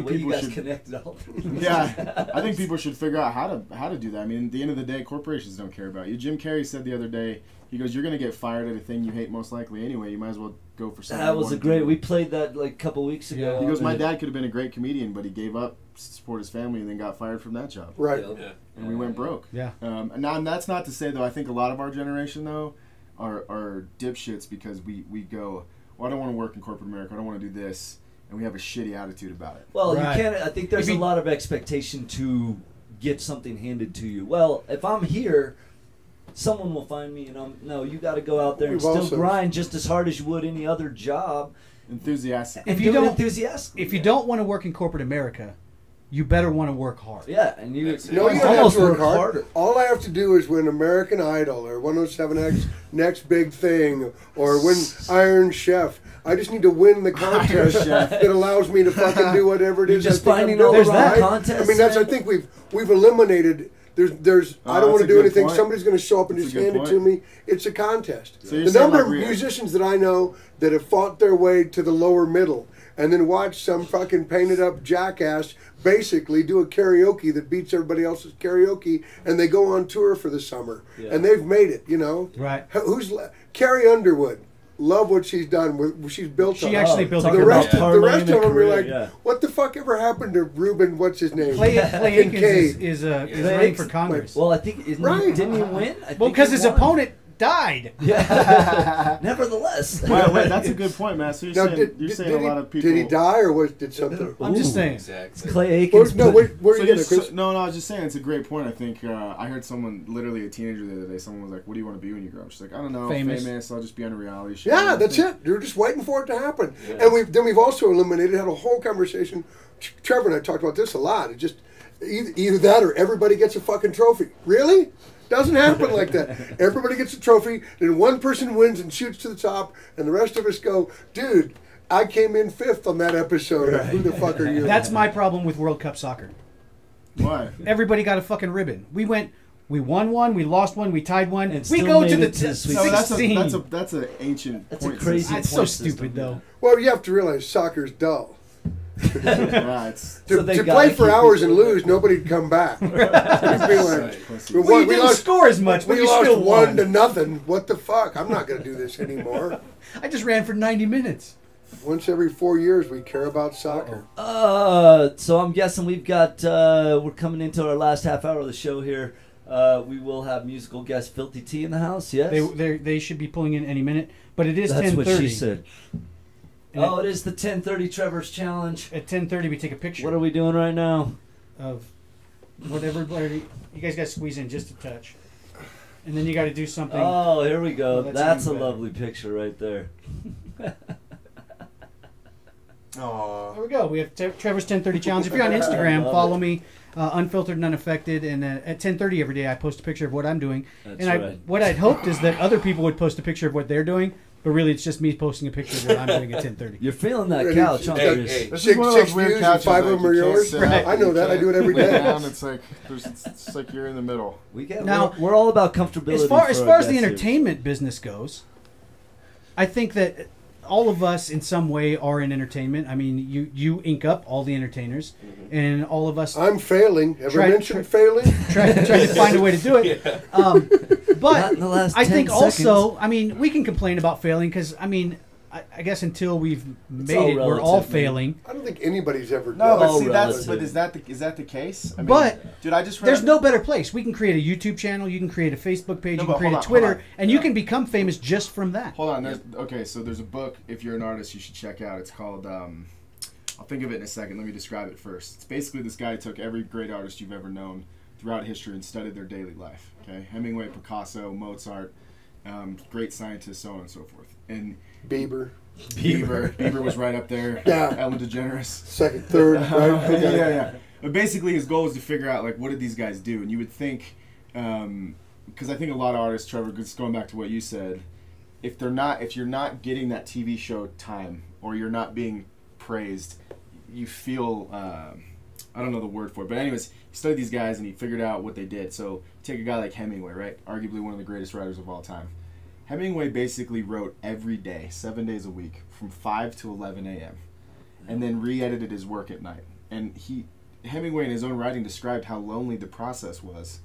people should connect it all. Yeah, I think people should figure out how to do that. I mean, at the end of the day, corporations don't care about you. Jim Carrey said the other day, he goes, "You're going to get fired at a thing you hate most likely anyway. You might as well go for something." That was we played that like a couple weeks ago. Yeah. He goes, "My dad could have been a great comedian, but he gave up to support his family and then got fired from that job." Right. Yeah. And we went broke. Yeah. And that's not to say though. I think a lot of our generation though are dipshits because we go, "Well, I don't want to work in corporate America. I don't want to do this." And we have a shitty attitude about it. Well, you can't. I think there's a lot of expectation to get something handed to you. Well, if I'm here, someone will find me, and no, you got to go out there and still grind just as hard as you would any other job. Enthusiastic. If you don't want to work in corporate America, you better want to work hard. Yeah, and you No, you don't have almost to work work hard. harder. All I have to do is win American Idol or 107X Next Big Thing or win Iron Chef. I just need to win the contest that allows me to fucking do whatever it is. You're just I think finding I'm all doing, the wrong right? contests, I mean, that's. man. I think we've eliminated. There's. I don't want that's to a do good anything. point. Somebody's going to show up and That's just a good hand it to point. me. It's a contest. So you're The saying number like of we- musicians that I know that have fought their way to the lower middle and then watch some fucking painted up jackass basically do a karaoke that beats everybody else's karaoke, and they go on tour for the summer, and they've made it. You know, Right. Carrie Underwood? Love what she's done. She's built. She up. actually built the a rest. career. The rest of them are career, like, yeah. what the fuck ever happened to Ruben? What's his name? Clay Aiken Kincaid. is Clay running for Aiken- Congress. Well, I think didn't he win? I Well, think because he his won. opponent died. Yeah. Nevertheless. Wait, that's a good point, man. So you're Now, saying, you're saying a lot of people. Did he die or did something? I'm just saying. It's Clay Aiken's. No, where are So you you're going, Chris? no, I was just saying it's a great point. I think I heard someone, literally a teenager the other day. Someone was like, "What do you want to be when you grow up?" She's like, "I don't know, Famous. I'll just be on a reality show." Yeah, And I that's think- it. You're just waiting for it to happen. And we've also eliminated, had a whole conversation. Trevor and I talked about this a lot. It just either that or everybody gets a fucking trophy. Really? Doesn't happen like that. Everybody gets a trophy, then one person wins and shoots to the top, and the rest of us go, dude, I came in 5th on that episode. Who the fuck are you? That's my problem with World Cup soccer. Why? Everybody got a fucking ribbon. We won one, we lost one, we tied one. And We still go made to the it to the Sweet 16. That's an ancient. That's a point crazy system. That's so point stupid, system, though. Well, you have to realize soccer's dull. Yeah, it's To, So they to gotta play for keep hours and people- lose, nobody'd come back. You'd be like, Well, you didn't score as much, but we you lost still won. 1-0. What the fuck? I'm not going to do this anymore. I just ran for 90 minutes. Once every 4 years, we care about soccer. So I'm guessing we've got we're coming into our last half hour of the show here. We will have musical guest Filthy T in the house. Yes, They should be pulling in any minute, but it is 10:30. That's what she said. And Oh, it is the 10:30 Trevor's challenge. At 10:30, we take a picture. What are we doing right now? Of whatever. You guys got to squeeze in just a touch, and then you got to do something. Oh, here we go. Well, that's a even better. lovely picture right there. Aw. There we go. We have Trevor's 10:30 challenge. If you're on Instagram, follow me, unfiltered and unaffected. And at 10:30 every day, I post a picture of what I'm doing. That's and right. What I'd hoped is that other people would post a picture of what they're doing, but really it's just me posting a picture of what I'm doing at 10:30. You're feeling that Ready? couch, aren't Hey, you? hey. This Six- is one of six those weird views and couches 5 of that them are you can't yours? sit Right. on. I know You that. I can't do it every lay day. down. It's like it's like you're in the middle. We get Now- we're all about comfortability. As far for as our far as the guests here. entertainment business goes, I think that all of us in some way are in entertainment. I mean, you ink up all the entertainers, and all of us I'm failing. Ever mentioned failing? try to find a way to do it. But Not in the last I 10 think also, seconds. I mean, we can complain about failing because I mean, I guess until we've made all it, we're all relative, man. failing. I don't think anybody's ever No, done but it. see, relative. is that the case? I mean, But dude, I just read there's no better place. We can create a YouTube channel, you can create a Facebook page, No, you but can create hold a on, Twitter, hold on. and you can become famous just from that. Hold on. Okay, so there's a book. If you're an artist, you should check out. It's called. I'll think of it in a second. Let me describe it first. It's basically this guy took every great artist you've ever known throughout history and studied their daily life. Okay, Hemingway, Picasso, Mozart, great scientists, so on and so forth. And Bieber. Bieber was right up there. Yeah. Ellen DeGeneres. Second, third, right? yeah. But basically, his goal is to figure out like what did these guys do, and you would think, because I think a lot of artists, Trevor, just going back to what you said, if you're not getting that TV show time or you're not being praised, you feel I don't know the word for it, but anyways, he studied these guys and he figured out what they did. So take a guy like Hemingway, right? Arguably one of the greatest writers of all time. Hemingway basically wrote every day, 7 days a week, from 5 to 11 a.m., and then re-edited his work at night. And Hemingway in his own writing described how lonely the process was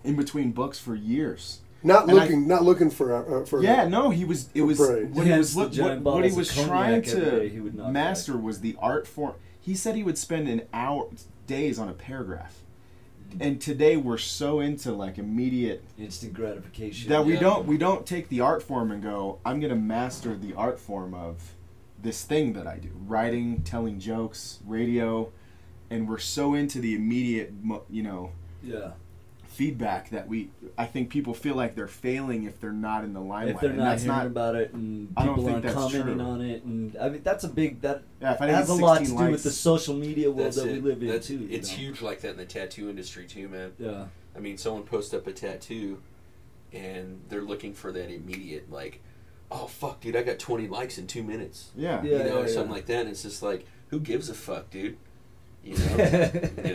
in between books for years. Not looking for Yeah, no, he was. It was praise. what he was. Hence the giant What he bottles of was cognac trying every day he would to knock master was the art form. He said he would spend an hour, days on a paragraph. And today we're so into like immediate instant gratification that we don't take the art form and go, I'm gonna master the art form of this thing that I do, writing, telling jokes, radio, and we're so into the immediate, feedback that I think people feel like they're failing if they're not in the limelight. If they're and not that's hearing about it and I don't people think aren't that's commenting true. on it, and I mean that's a big if I didn't has a get lot to 16 do with likes, the social media world That's that we it. live in That's- too. It's huge like that in the tattoo industry too, man. Yeah. I mean, someone posts up a tattoo, and they're looking for that immediate, like, oh fuck, dude, I got 20 likes in 2 minutes. Yeah. You know, Yeah, or yeah. something like that. And it's just like, who gives a fuck, dude? You know,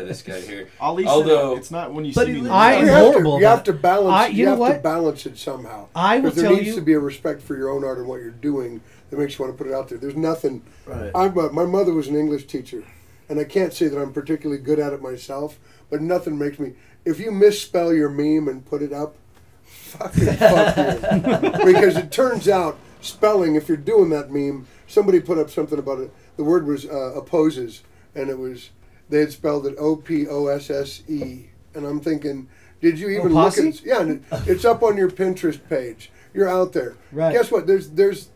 this guy here. Although it's not when you But see me. I am You horrible. have about to it. balance. You You know have to what? balance it somehow. I will Because there tell needs you. to be a respect for your own art and what you're doing that makes you want to put it out there. There's nothing. Right. My mother was an English teacher, and I can't say that I'm particularly good at it myself. But nothing makes me. If you misspell your meme and put it up, fucking fuck you. Because it turns out spelling. If you're doing that meme, somebody put up something about it. The word was opposes, and it was. They had spelled it O-P-O-S-S-E. And I'm thinking, did you even look Opossum? at it? Yeah, and it's up on your Pinterest page. You're out there. Right. Guess what? There's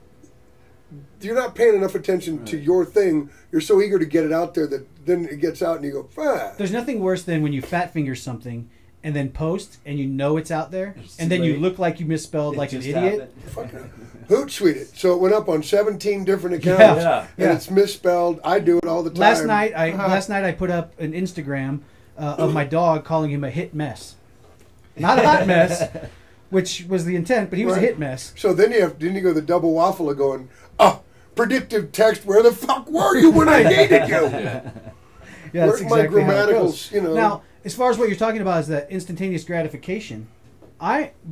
you're not paying enough attention to your thing. You're so eager to get it out there that then it gets out and you go, ah. There's nothing worse than when you fat finger something and then post and you know it's out there and then you late. look like you misspelled like an just idiot. Hootsuite it. So it went up on 17 different accounts, Yeah. and it's misspelled. I do it all the time. Last night I put up an Instagram of my dog calling him a hit mess. Not a hot mess, which was the intent, but he was a Right. hit mess. So then you go the double waffle of going, predictive text. Where the fuck were you when I needed you? Yeah, Where's that's my exactly how it goes. grammaticals? You know. Now, as far as what you're talking about is that instantaneous gratification,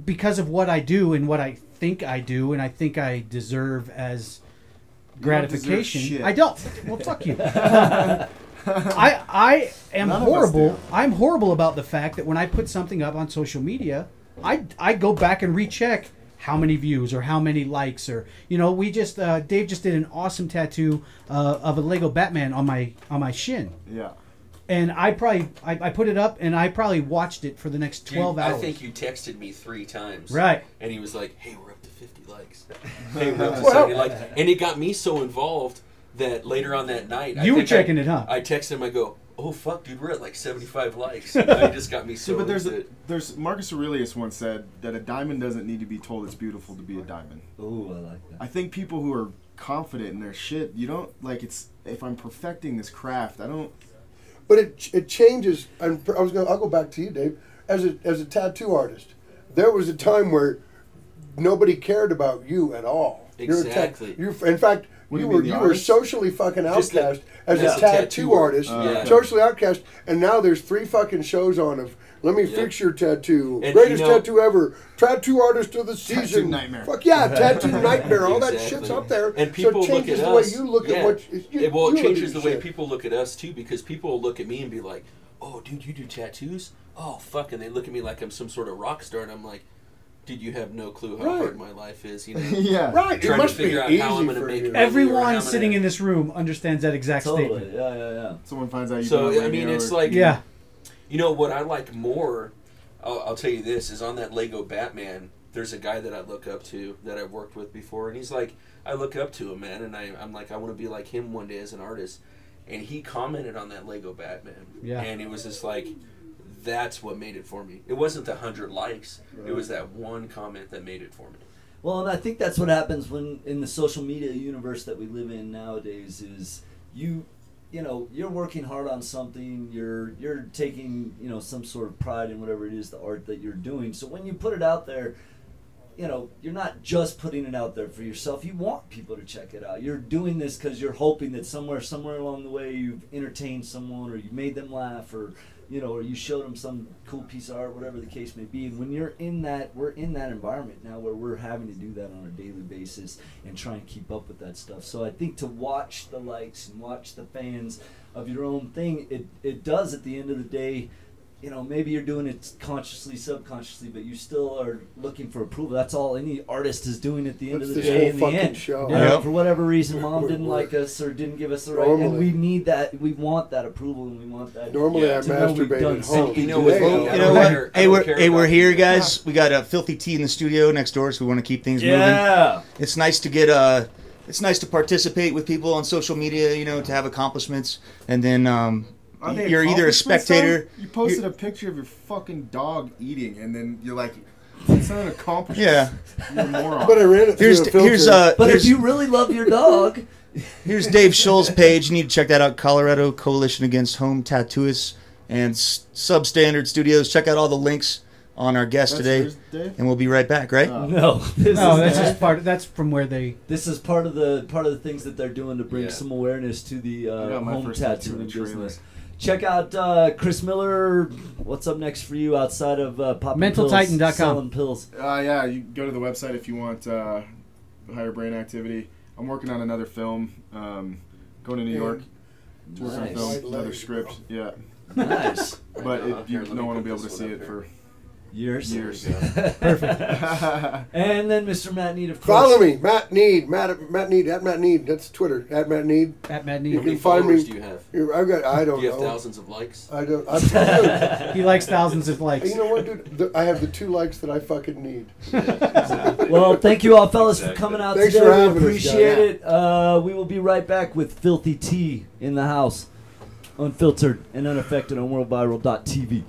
because of what I do and what I think I do and I think I deserve as gratification, shit. I don't. Well, fuck you. I am None of us horrible. do. I'm horrible about the fact that when I put something up on social media, I go back and recheck how many views or how many likes or we just Dave just did an awesome tattoo of a Lego Batman on my shin. Yeah. And I put it up and I probably watched it for the next 12 Dude, hours. I think you texted me 3 times. Right. And he was like, hey, we're up to 50 likes. Hey, we're up to 70 likes. And it got me so involved that later on that night... You were checking it, huh? I texted him, I go, oh, fuck, dude, we're at like 75 likes. And it just got me so But into it. there's Marcus Aurelius once said that a diamond doesn't need to be told it's beautiful to be a diamond. Ooh, I like that. I think people who are confident in their shit, you don't like it's. If I'm perfecting this craft, I don't. But it changes. I'll go back to you, Dave. As a tattoo artist, there was a time where nobody cared about you at all. Exactly. In fact, What do you you were mean, the you were artist? socially fucking Just outcast the- as as a a tattoo tattooer. artist, Yeah. socially outcast. And now there's 3 fucking shows on of let me Yeah. fix your tattoo, And greatest you know- tattoo ever, tattoo artist of the season, Tattoo nightmare. Fuck yeah, tattoo nightmare. All that Exactly. shit's up there. And people so it changes look at the way us. you look Yeah. at what. It look changes at the way shit. people look at us too, because people will look at me and be like, "Oh, dude, you do tattoos? Oh, fuck!" And they look at me like I'm some sort of rock star, and I'm like, "Dude, you have no clue how Right. hard my life is." You know, Yeah. Right. It Trying to must be figure out easy how I'm going to for make you. money or how Everyone I'm sitting gonna- in this room understands that exact Totally. statement. Yeah. Someone finds out you. So do it I mean, radio it's or- like, Yeah. you know what I like more. I'll tell you this: is on that Lego Batman. There's a guy that I look up to that I've worked with before, and he's like, I look up to him, man, and I'm like, I want to be like him one day as an artist. And he commented on that Lego Batman, Yeah. and it was just like, that's what made it for me. It wasn't the 100 likes; it was that one comment that made it for me. Well, and I think that's what happens when in the social media universe that we live in nowadays is you're working hard on something, you're taking, some sort of pride in whatever it is, the art that you're doing. So when you put it out there, you're not just putting it out there for yourself. You want people to check it out. You're doing this because you're hoping that somewhere along the way you've entertained someone or you made them laugh or you showed them some cool piece of art, whatever the case may be. And when we're in that environment now where we're having to do that on a daily basis and try and keep up with that stuff. So I think to watch the likes and watch the fans of your own thing, it does at the end of the day, maybe you're doing it consciously, subconsciously, but you still are looking for approval. That's all any artist is doing at the end That's of the this day. whole In the fucking end, show. for whatever reason, mom didn't like us or didn't give us the right, and Normally. we need that. We want that approval, and we want that. Normally I to know we've masturbate done at home. You know Today, what? though, You know what? I don't care We're about here, you. guys. We got a filthy tea in the studio next door, so we want to keep things Yeah. moving. It's nice to get it's nice to participate with people on social media, to have accomplishments, and then Are they You're either a accomplishments, spectator. though? You posted a picture of your fucking dog eating, and then you're like, it's not an accomplishment. Yeah. You're a moron. But I ran it through a filter. But if you really love your dog, Here's Dave Shull's page. You need to check that out. Colorado Coalition Against Home Tattooists and Substandard Studios. Check out all the links on our guest That's today, yours, Dave? and we'll be right back. Right? no, That's just part. That's from where they. This is part of the things that they're doing to bring some awareness to the got my home first tattoo tattooing in a trailer. business. Check out Chris Miller. What's up next for you outside of popping MentalTitan.com. pills, selling pills? Yeah, you go to the website if you want higher brain activity. I'm working on another film. Going to New York to work on a film, another script. Yeah. Nice. But no one will be able to see it for years. Perfect. And then Mr. Matt Need, of course. Follow me, Matt Need, Matt Need, at Matt Need. That's Twitter, at Matt Need. At Matt Need. You How many can find me. followers do you have? I don't Do you have know. thousands of likes? I don't. He likes thousands of likes. You know what, dude? I have the 2 likes that I fucking need. Well, thank you all, fellas, for coming out Thanks today. for We having us, appreciate guys. it. We will be right back with Filthy T in the house, unfiltered and unaffected on worldviral.tv.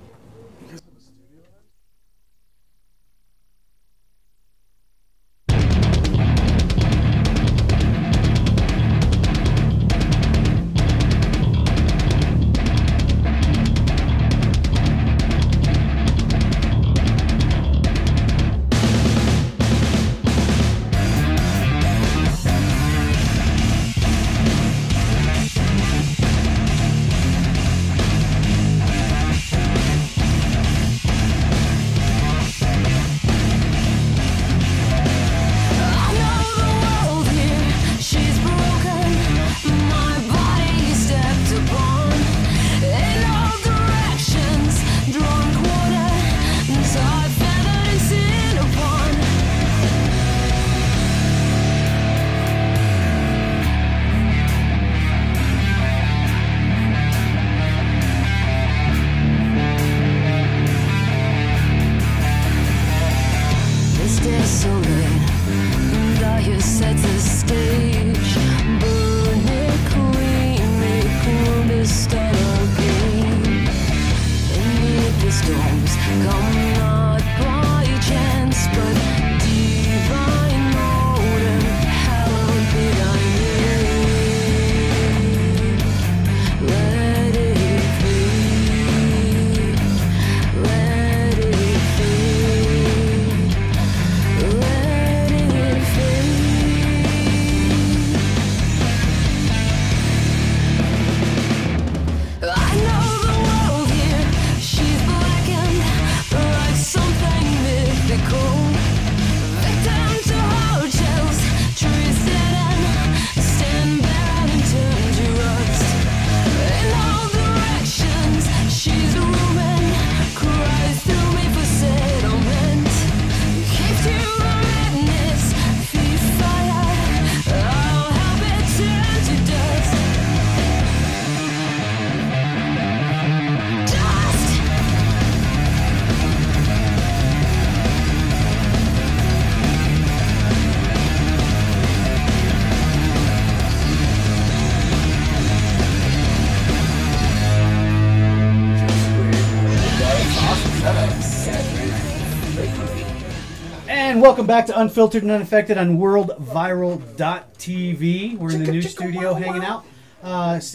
And welcome back to Unfiltered and Unaffected on worldviral.tv. We're in the new studio hanging out.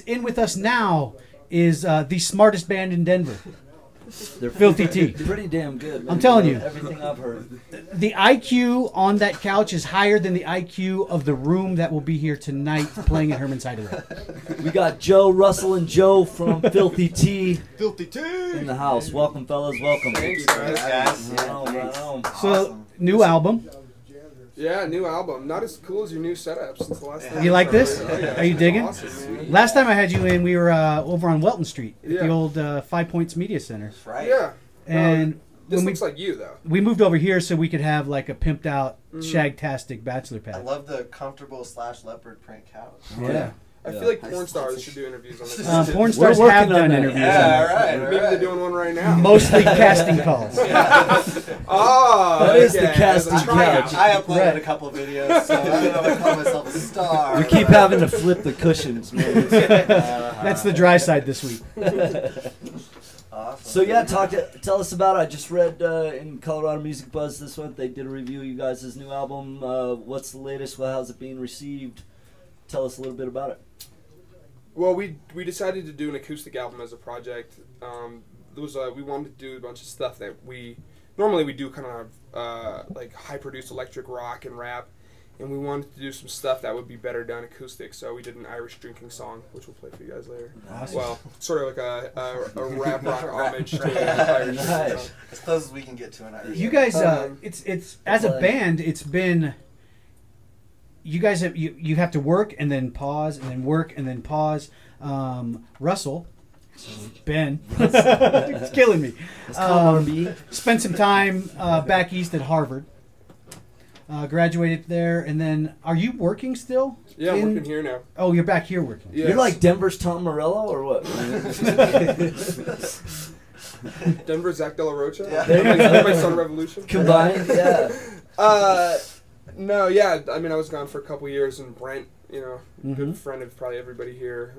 In with us now is the smartest band in Denver. They're Filthy T. Pretty damn good. I'm telling you. Everything I've heard. The IQ on that couch is higher than the IQ of the room that will be here tonight playing at Herman's Hideaway. We got Joe, Russell, and Joe from Filthy T Filthy T in the house. Welcome, fellas. Welcome. Thanks, guys. Right on. So, new album. Yeah, new album. Not as cool as your new setup since the last time. You like this? Oh, yeah. Are you digging? Awesome, man. Last time I had you in, we were over on Welton Street at Yeah. the old 5 Points Media Center. That's right. Yeah. And This when looks like you, though. we moved over here so we could have like a pimped out, Mm. shagtastic bachelor I pad. love the comfortable / leopard print couch. Yeah. I feel like porn stars should do interviews on this. Porn stars have done interviews. Maybe they're doing one right now. Mostly casting calls. Oh, that is the casting couch. I uploaded a couple videos, so I don't know if I call myself a star. We keep having to flip the cushions, man. That's the dry side this week. Awesome. So yeah, tell us about it. I just read in Colorado Music Buzz this month they did a review of you guys' new album. What's the latest? How's it being received? Tell us a little bit about it. Well, we decided to do an acoustic album as a project. We wanted to do a bunch of stuff that we normally do, kind of like high produced electric rock and rap, and we wanted to do some stuff that would be better done acoustic. So we did an Irish drinking song, which we'll play for you guys later. Awesome. Well, sort of like a rap rock homage to Irish drinking song. As close as we can get to an Irish. You guys, it's as a band, it's been. You guys have you have to work and then pause and then work and then pause. Russell, Ben, it's killing me. Spent some time back east at Harvard. Graduated there, and then are you working still? Yeah, I'm working here now. Oh, you're back here working. Yes. You're like Denver's Tom Morello, or what? Denver's Zach De La Rocha? Yeah. Everybody's Son Revolution? Combined, yeah. No, yeah, I mean, I was gone for a couple years, and Brent, Mm-hmm. good friend of probably everybody here,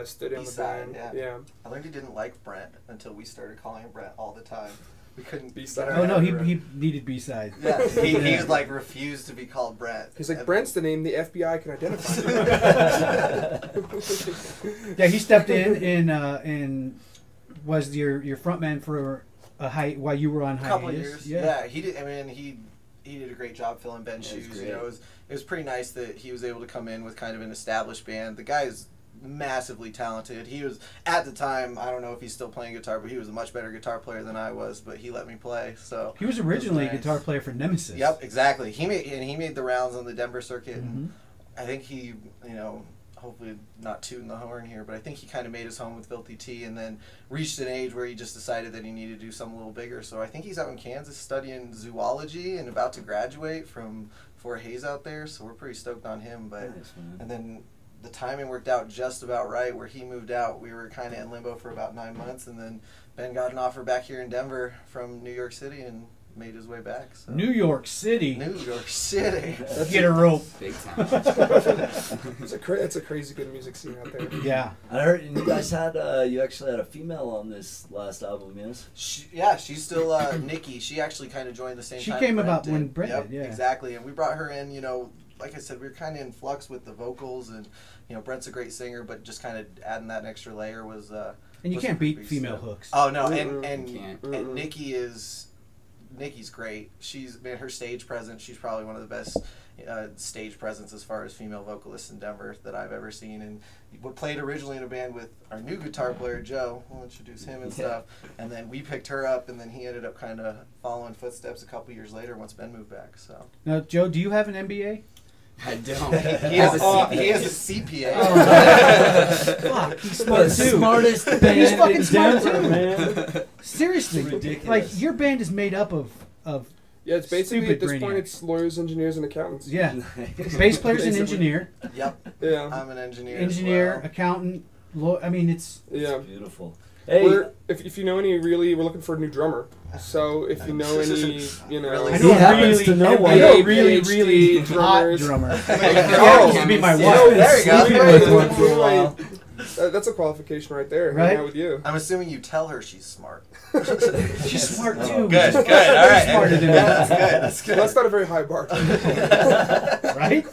stood in the band. Yeah. I learned he didn't like Brent until we started calling him Brent all the time. We couldn't B-side. Oh no, he needed B-sides. Yeah, he was like refused to be called Brent. He's like, Brent's the name the FBI can identify. Yeah, he stepped in and was your front man for while you were on hiatus. A couple of years. Yeah, he did. I mean, he did a great job filling Ben's shoes. It was pretty nice that he was able to come in with kind of an established band. The guy is massively talented. He was, at the time, I don't know if he's still playing guitar, but he was a much better guitar player than I was, but he let me play. So he was originally a guitar player for Nemesis. Yep, exactly. He made the rounds on the Denver circuit, and I think he, hopefully not tooting the horn here, but I think he kind of made his home with Filthy T and then reached an age where he just decided that he needed to do something a little bigger. So I think he's out in Kansas studying zoology and about to graduate from Fort Hayes out there, so we're pretty stoked on him. But nice, and then the timing worked out just about right where he moved out. We were kind of in limbo for about 9 months, and then Ben got an offer back here in Denver from New York City and made his way back. So. New York City. New York City. Get a rope. Big time. It's a crazy good music scene out there. Yeah. I heard you guys you actually had a female on this last album, yes? She's still Nikki. She actually kind of joined the same time. She came Brent about did. when Brent did, yeah. Exactly. And we brought her in, like I said, we were kind of in flux with the vocals, and Brent's a great singer, but just kind of adding that extra layer was. And you can't beat female hooks. Oh no, and Nikki's great. Her stage presence. She's probably one of the best stage presence as far as female vocalists in Denver that I've ever seen. And we played originally in a band with our new guitar player Joe. We'll introduce him and stuff. And then we picked her up, and then he ended up kind of following footsteps a couple years later once Ben moved back. So now, Joe, do you have an MBA? I don't. He has a CPA. Oh. Fuck, he's smart too. Smartest band he's fucking in smart Denver, too, man. Seriously, ridiculous. Like your band is made up of yeah, it's basically at this brainiacs. point it's lawyers, engineers, and accountants. Yeah, bass player's an engineer. Yep. Yeah. I'm an engineer. Engineer, as well. accountant. I mean, it's beautiful. Hey, if you know any, we're looking for a new drummer. So if you know any, I know happens to know one. I know really hot drummer. To be my wife. There you go. That's a qualification right there. Right? Hanging out with you. I'm assuming you tell her she's smart. She's smart too. Good. All right. Smarter than me. That's good. That's not a very high bar. Right?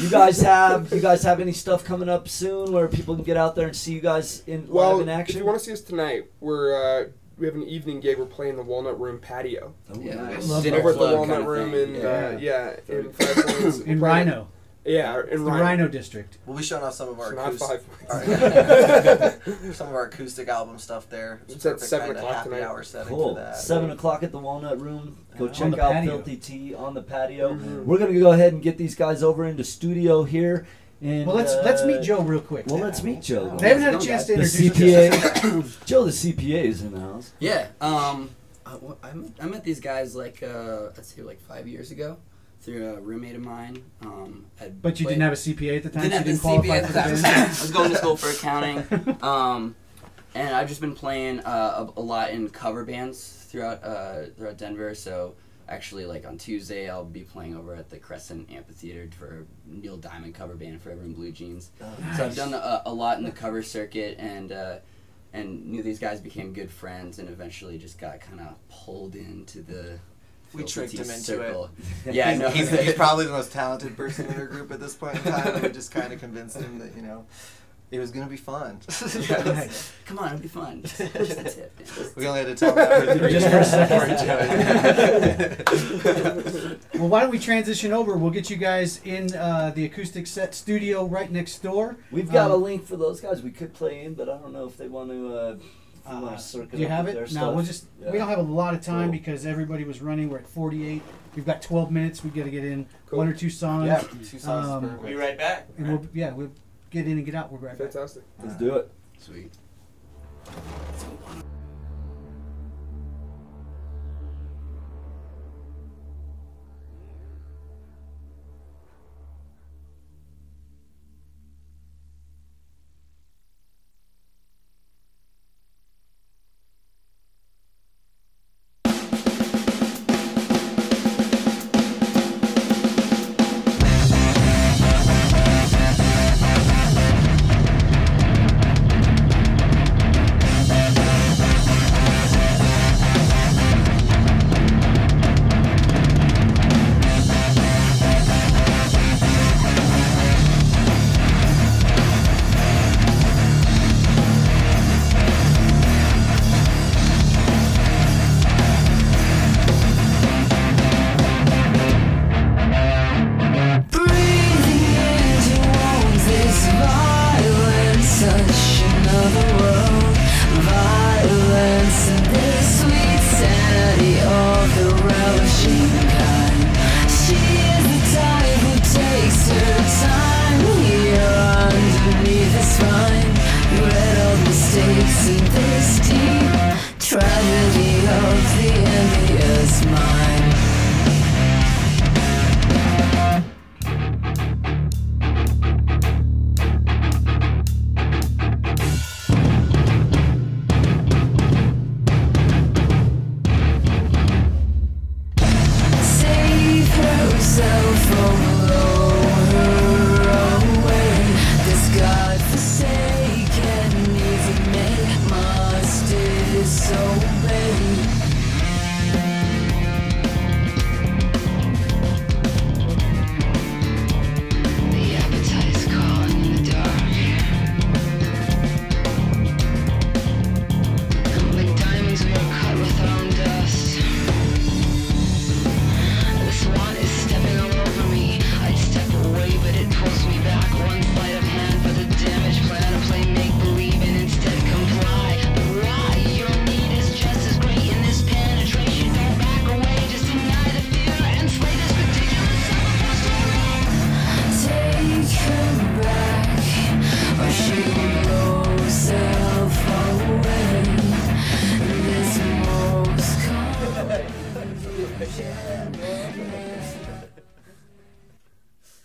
You guys have any stuff coming up soon where people can get out there and see you guys live in action? If you want to see us tonight, we have an evening gig. We're playing the Walnut Room patio. Oh, yeah, nice. Over at the Walnut Room in in 5 Points. In Rhino. Yeah, in the Rhino District. We'll be showing off some of our some of our acoustic album stuff there. It's at 7 o'clock happy tonight. hour setting Cool. for that. 7 o'clock at the Walnut Room. Go On check the out patio. Filthy T on the patio. We're gonna go ahead and get these guys over into studio here. And, Well, let's meet Joe real quick. Well, let's meet Joe. They haven't had a chance to The introduce CPA. Joe, the CPA is in the house. Yeah. I met these guys like 5 years ago. through a roommate of mine. But you didn't have a CPA at the time? Didn't have so you a CPA at the qualify for time. I was going to school for accounting. And I've just been playing a lot in cover bands throughout Denver. So actually, like on Tuesday, I'll be playing over at the Crescent Amphitheater for Neil Diamond cover band, Forever in Blue Jeans. Oh, So I've done a lot in the cover circuit, and knew these guys, became good friends, and eventually just got kind of pulled into the. We tricked him into circle. it. Yeah, I know. He's probably the most talented person in our group at this point in time. We just kind of convinced him that, you know, it was going to be fun. Yes. Come on, it'll be fun. Just the tip. We only had to tell him that for 3 Just for a second. Well, why don't we transition over? We'll get you guys in the acoustic set studio right next door. We've got a link for those guys. We could play in, but I don't know if they want to. Do you have it? No, we'll just. Yeah. We don't have a lot of time because everybody was running. We're at 48. We've got 12 minutes. We got to get in 1 or 2 songs. Yeah, 2 songs. We'll be right back. And we'll get in and get out. We'll be right back. Fantastic. Let's do it. Sweet.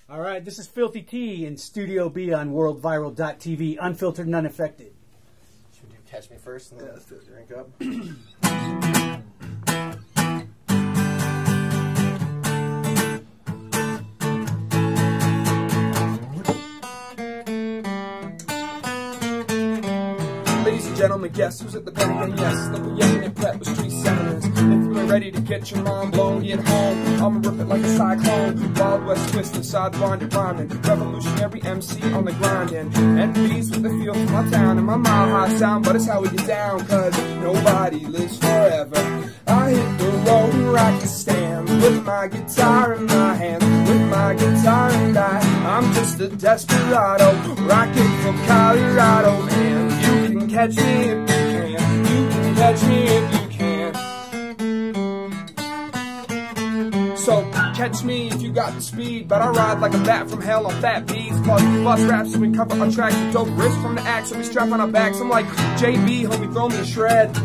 All right, this is Filthy T in Studio B on worldviral.tv, unfiltered and unaffected. Should we do Catch Me First and then drink up? Ladies and gentlemen, guess who's at the party? And yes, the young and pet was 3 senators. If you're ready to get your mind blown, get home. I'ma rip it like a cyclone. Wild West twist inside blinded rhyming. Revolutionary MC on the grinding. Enemies with the feel for my town and my mile high sound, but it's how we get down, cause nobody lives forever. I hit the road and rock the stand with my guitar in my hand, with my guitar and I'm just a desperado, rocking from Colorado, man. You can catch me if you can, you can catch me if you can. So catch me if you got the speed, but I ride like a bat from hell on fat beats. Plus bust raps and we cover our tracks with dope riffs from the axe, and we strap on our backs. I'm like JB, homie, throw me a shred.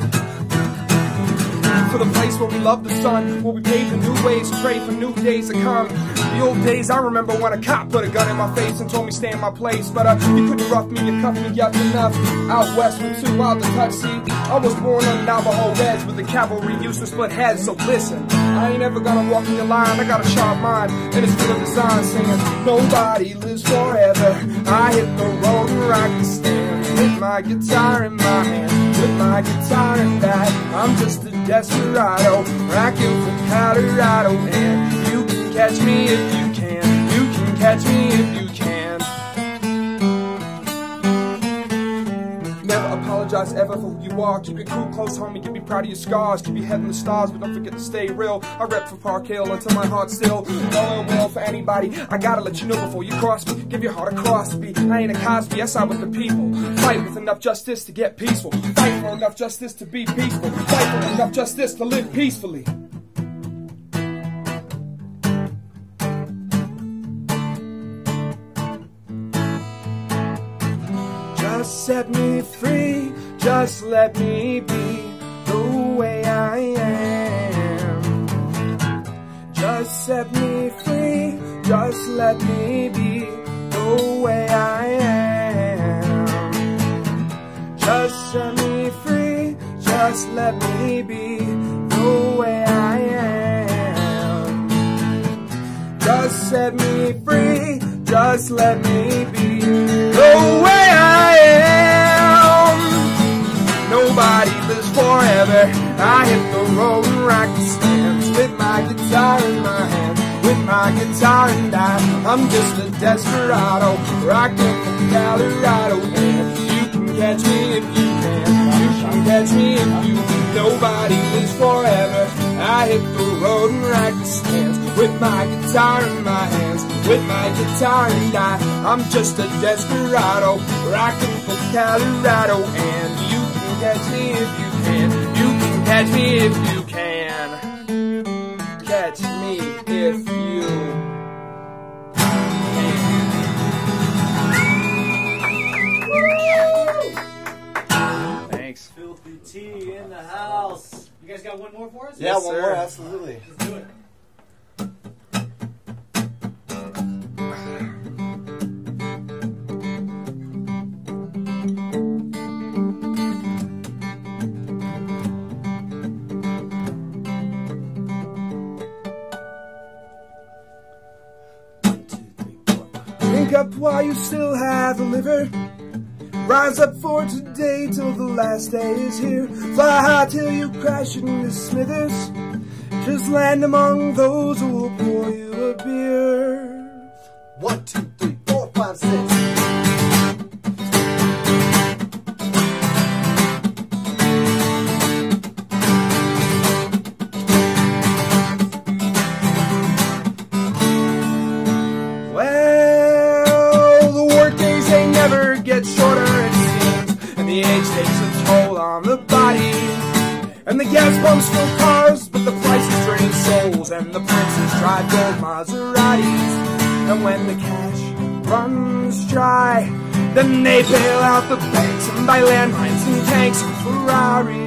for the place where we love the sun, where we pave the new ways, pray for new days to come. The old days, I remember when a cop put a gun in my face and told me stay in my place. But you couldn't rough me, you cuffed me up enough. Out west, we're too wild to touch. See, I was born on Navajo Reds, with the cavalry used to split heads. So listen, I ain't ever gonna walk in your line. I got a sharp mind and it's full of design, singing nobody lives forever. I hit the road and rock the stand with my guitar in my hand, with my guitar in that. I'm just a desperado, rocking for Colorado, and you can catch me if you can. You can catch me if you can. Never apologize ever for who you are. Keep it cool, close, homie. Keep me proud of your scars. Keep your head in the stars, but don't forget to stay real. I rep for Park Hill until my heart's still. No will for anybody. I gotta let you know before you cross me. Give your heart a cross beat. I ain't a Cosby, I side with the people. Fight with enough justice to get peaceful. Fight for enough justice to be peaceful. Fight for enough justice to live peacefully. Just set me free, just let me be the way I am. Just set me free, just let me be the way I am. Just set me free, just let me be the way I am. Just set me free, just let me be the way I am. Nobody lives forever. I hit the road and rock the stands with my guitar in my hand, with my guitar and I'm just a desperado, rocking from Colorado, and you can catch me if you can. You can catch me if you can. Nobody lives forever. I hit the road and rock the stands with my guitar in my hands, with my guitar and I'm just a desperado, rocking for Colorado, and you can catch me if you can. You can catch me if you can. Catch me if you can. Thanks. Filthy T in the house. You guys got one more for us? Yeah, Yes, one sir. more, absolutely. Let's do it. Drink up while you still have the liver. Rise up for today till the last day is here. Fly high till you crash into smithers. Just land among those who will pour you a beer. 1, 2, 3, 4, 5, 6. Well, the work days, they never get shorter, it seems, and the age takes a toll on the body. And the gas pumps fill cars, but the prices drain souls, and the princes drive gold Maseratis. And when the cash runs dry, then they bail out the banks and buy landmines and tanks and Ferraris.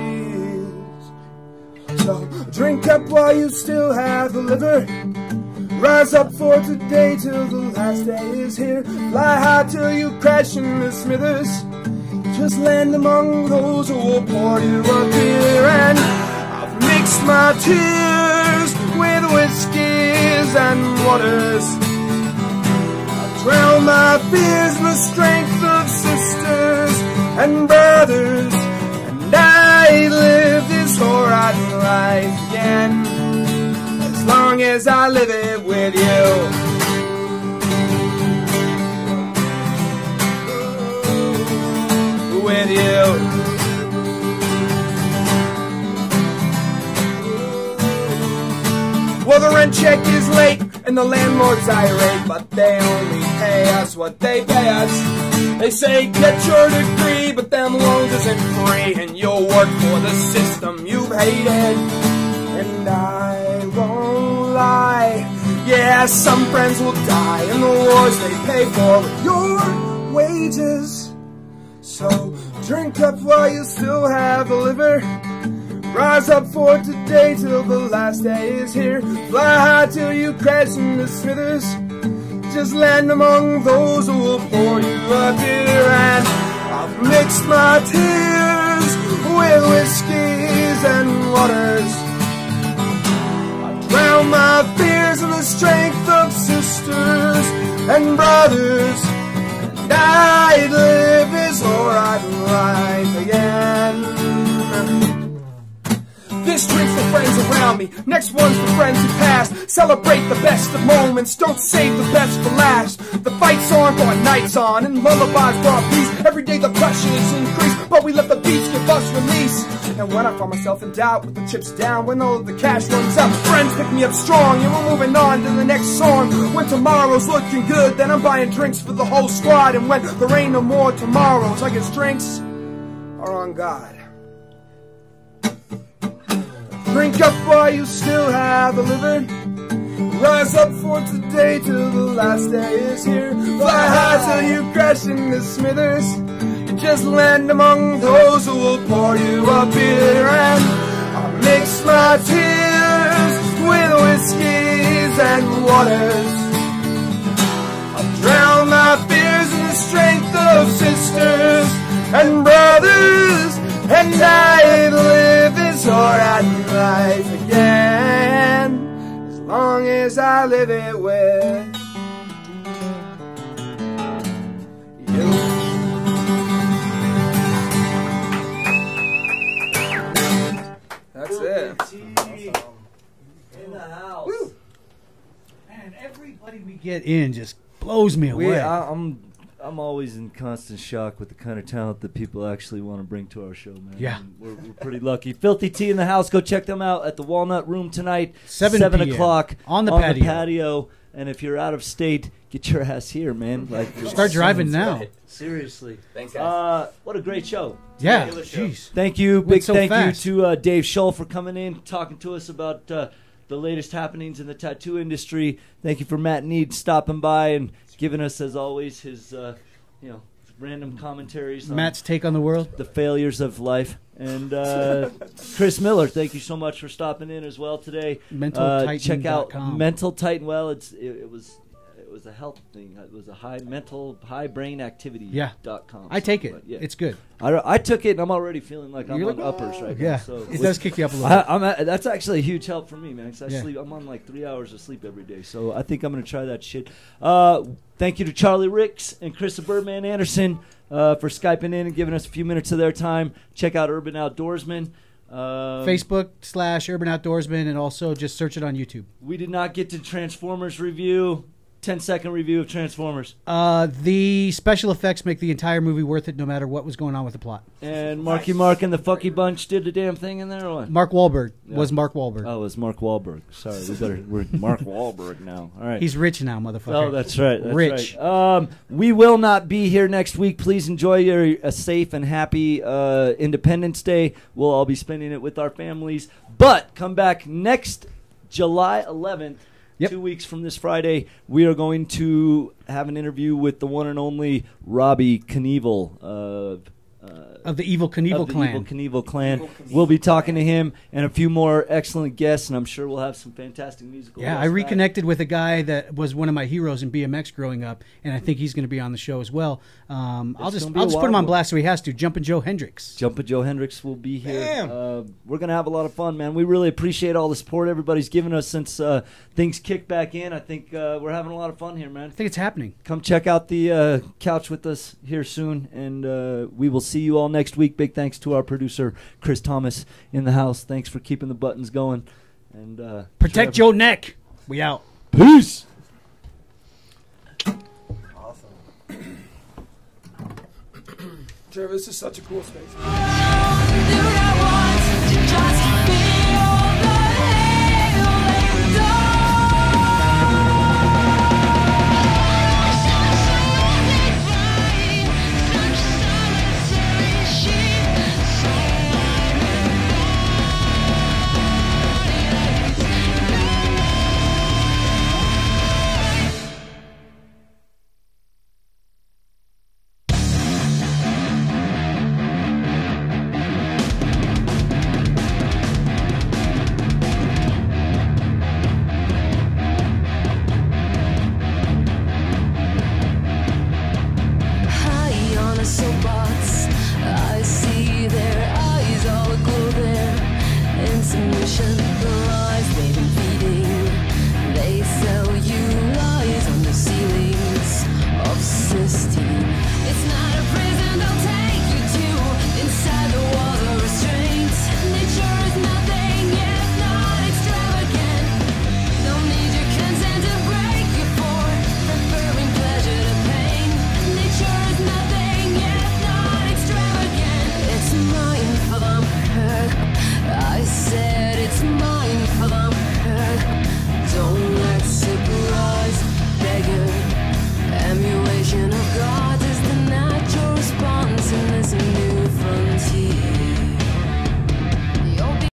So drink up while you still have the liver. Rise up for today till the last day is here. Fly high till you crash in the smithers. Just land among those who will pour you a beer. And I've mixed my tears with whiskeys and waters. I've drowned my fears in the strength of sisters and brothers. And I live this whore-rotten life again, as long as I live it with you. With you. Well, the rent check is late and the landlord's irate, but they only pay us what they pay us. They say get your degree, but them loans isn't free, and you'll work for the system you've hated. And I won't lie, yeah, some friends will die in the wars they pay for with your wages. So drink up while you still have the liver. Rise up for today till the last day is here. Fly high till you crash into smithers. Just land among those who will pour you a beer. And I've mixed my tears with whiskeys and waters. I've drowned my fears in the strength of sisters and brothers. And I'd live this alright life again. This drink's for friends around me, next one's for friends who passed. Celebrate the best of moments, don't save the best for last. The fights on brought nights on, and lullabies brought peace. Every day the pressures increase, but we let the beats give us release. And when I find myself in doubt, with the chips down, when all of the cash runs out, friends pick me up strong, and we're moving on to the next song. When tomorrow's looking good, then I'm buying drinks for the whole squad. And when there ain't no more tomorrows, I guess drinks are on God. Drink up while you still have a living. Rise up for today till the last day is here. Fly high till you crash into smithers. You just land among those who will pour you a beer. And I mix my tears with whiskeys and waters. I drown my fears in the strength of sisters and brothers. And I live this alright life again, as long as I live it with you. That's it. In the house. Woo. Man, everybody we get in just blows me away. I'm always in constant shock with the kind of talent that people actually want to bring to our show, man. Yeah. We're pretty lucky. Filthy Tea in the house. Go check them out at the Walnut Room tonight. 7 o'clock on the patio. And if you're out of state, get your ass here, man. Like, start driving now. Right. Seriously. Thanks, guys. What a great show. Yeah. Jeez. Thank you. Went Big so thank fast. you to Dave Shull for coming in, talking to us about the latest happenings in the tattoo industry. Thank you for Matt Need stopping by and giving us, as always, his random commentaries on Matt's take on the world, the failures of life. And Chris Miller, thank you so much for stopping in as well today. Check out Mental Titan. Well, it was a health thing. It was a high brain activity.com. I take it. Yeah. It's good. I took it, and I'm already feeling like I'm You're on like, uppers right now. yeah. So It does kick you up a little bit. that's actually a huge help for me, man. 'Cause I Yeah. sleep. I'm on like 3 hours of sleep every day, so I think I'm gonna try that shit. Thank you to Charlie Ricks and Chris the Birdman Andersen for Skyping in and giving us a few minutes of their time. Check out Urban Outdoorsman. Facebook/Urban Outdoorsman, and also just search it on YouTube. We did not get to Transformers review. 10-second review of Transformers. The special effects make the entire movie worth it, no matter what was going on with the plot. And Marky Mark and the Fucky Bunch did the damn thing in there, or what? Mark Wahlberg was Mark Wahlberg. Oh, it was Mark Wahlberg. Sorry, we're Mark Wahlberg now. All right. He's rich now, motherfucker. Oh, that's right. That's rich. Right. We will not be here next week. Please enjoy a safe and happy Independence Day. We'll all be spending it with our families. But come back next July 11th. Yep. 2 weeks from this Friday, we are going to have an interview with the one and only Robbie Knievel of the Evil Knievel Clan. Evil Knievel Clan. We'll be talking to him and a few more excellent guests, and I'm sure we'll have some fantastic musical Yeah, guests I reconnected with a guy that was one of my heroes in BMX growing up, and I think he's going to be on the show as well. I'll just put him on blast so he has to. Jumpin' Joe Hendricks. Jumpin' Joe Hendricks will be here. We're going to have a lot of fun, man. We really appreciate all the support everybody's given us since things kicked back in. I think we're having a lot of fun here, man. I think it's happening. Come check out the couch with us here soon, and we will see you all next week. Big thanks to our producer, Chris Thomas, in the house. Thanks for keeping the buttons going. And protect your neck. We out. Peace. Trevor, this is such a cool space.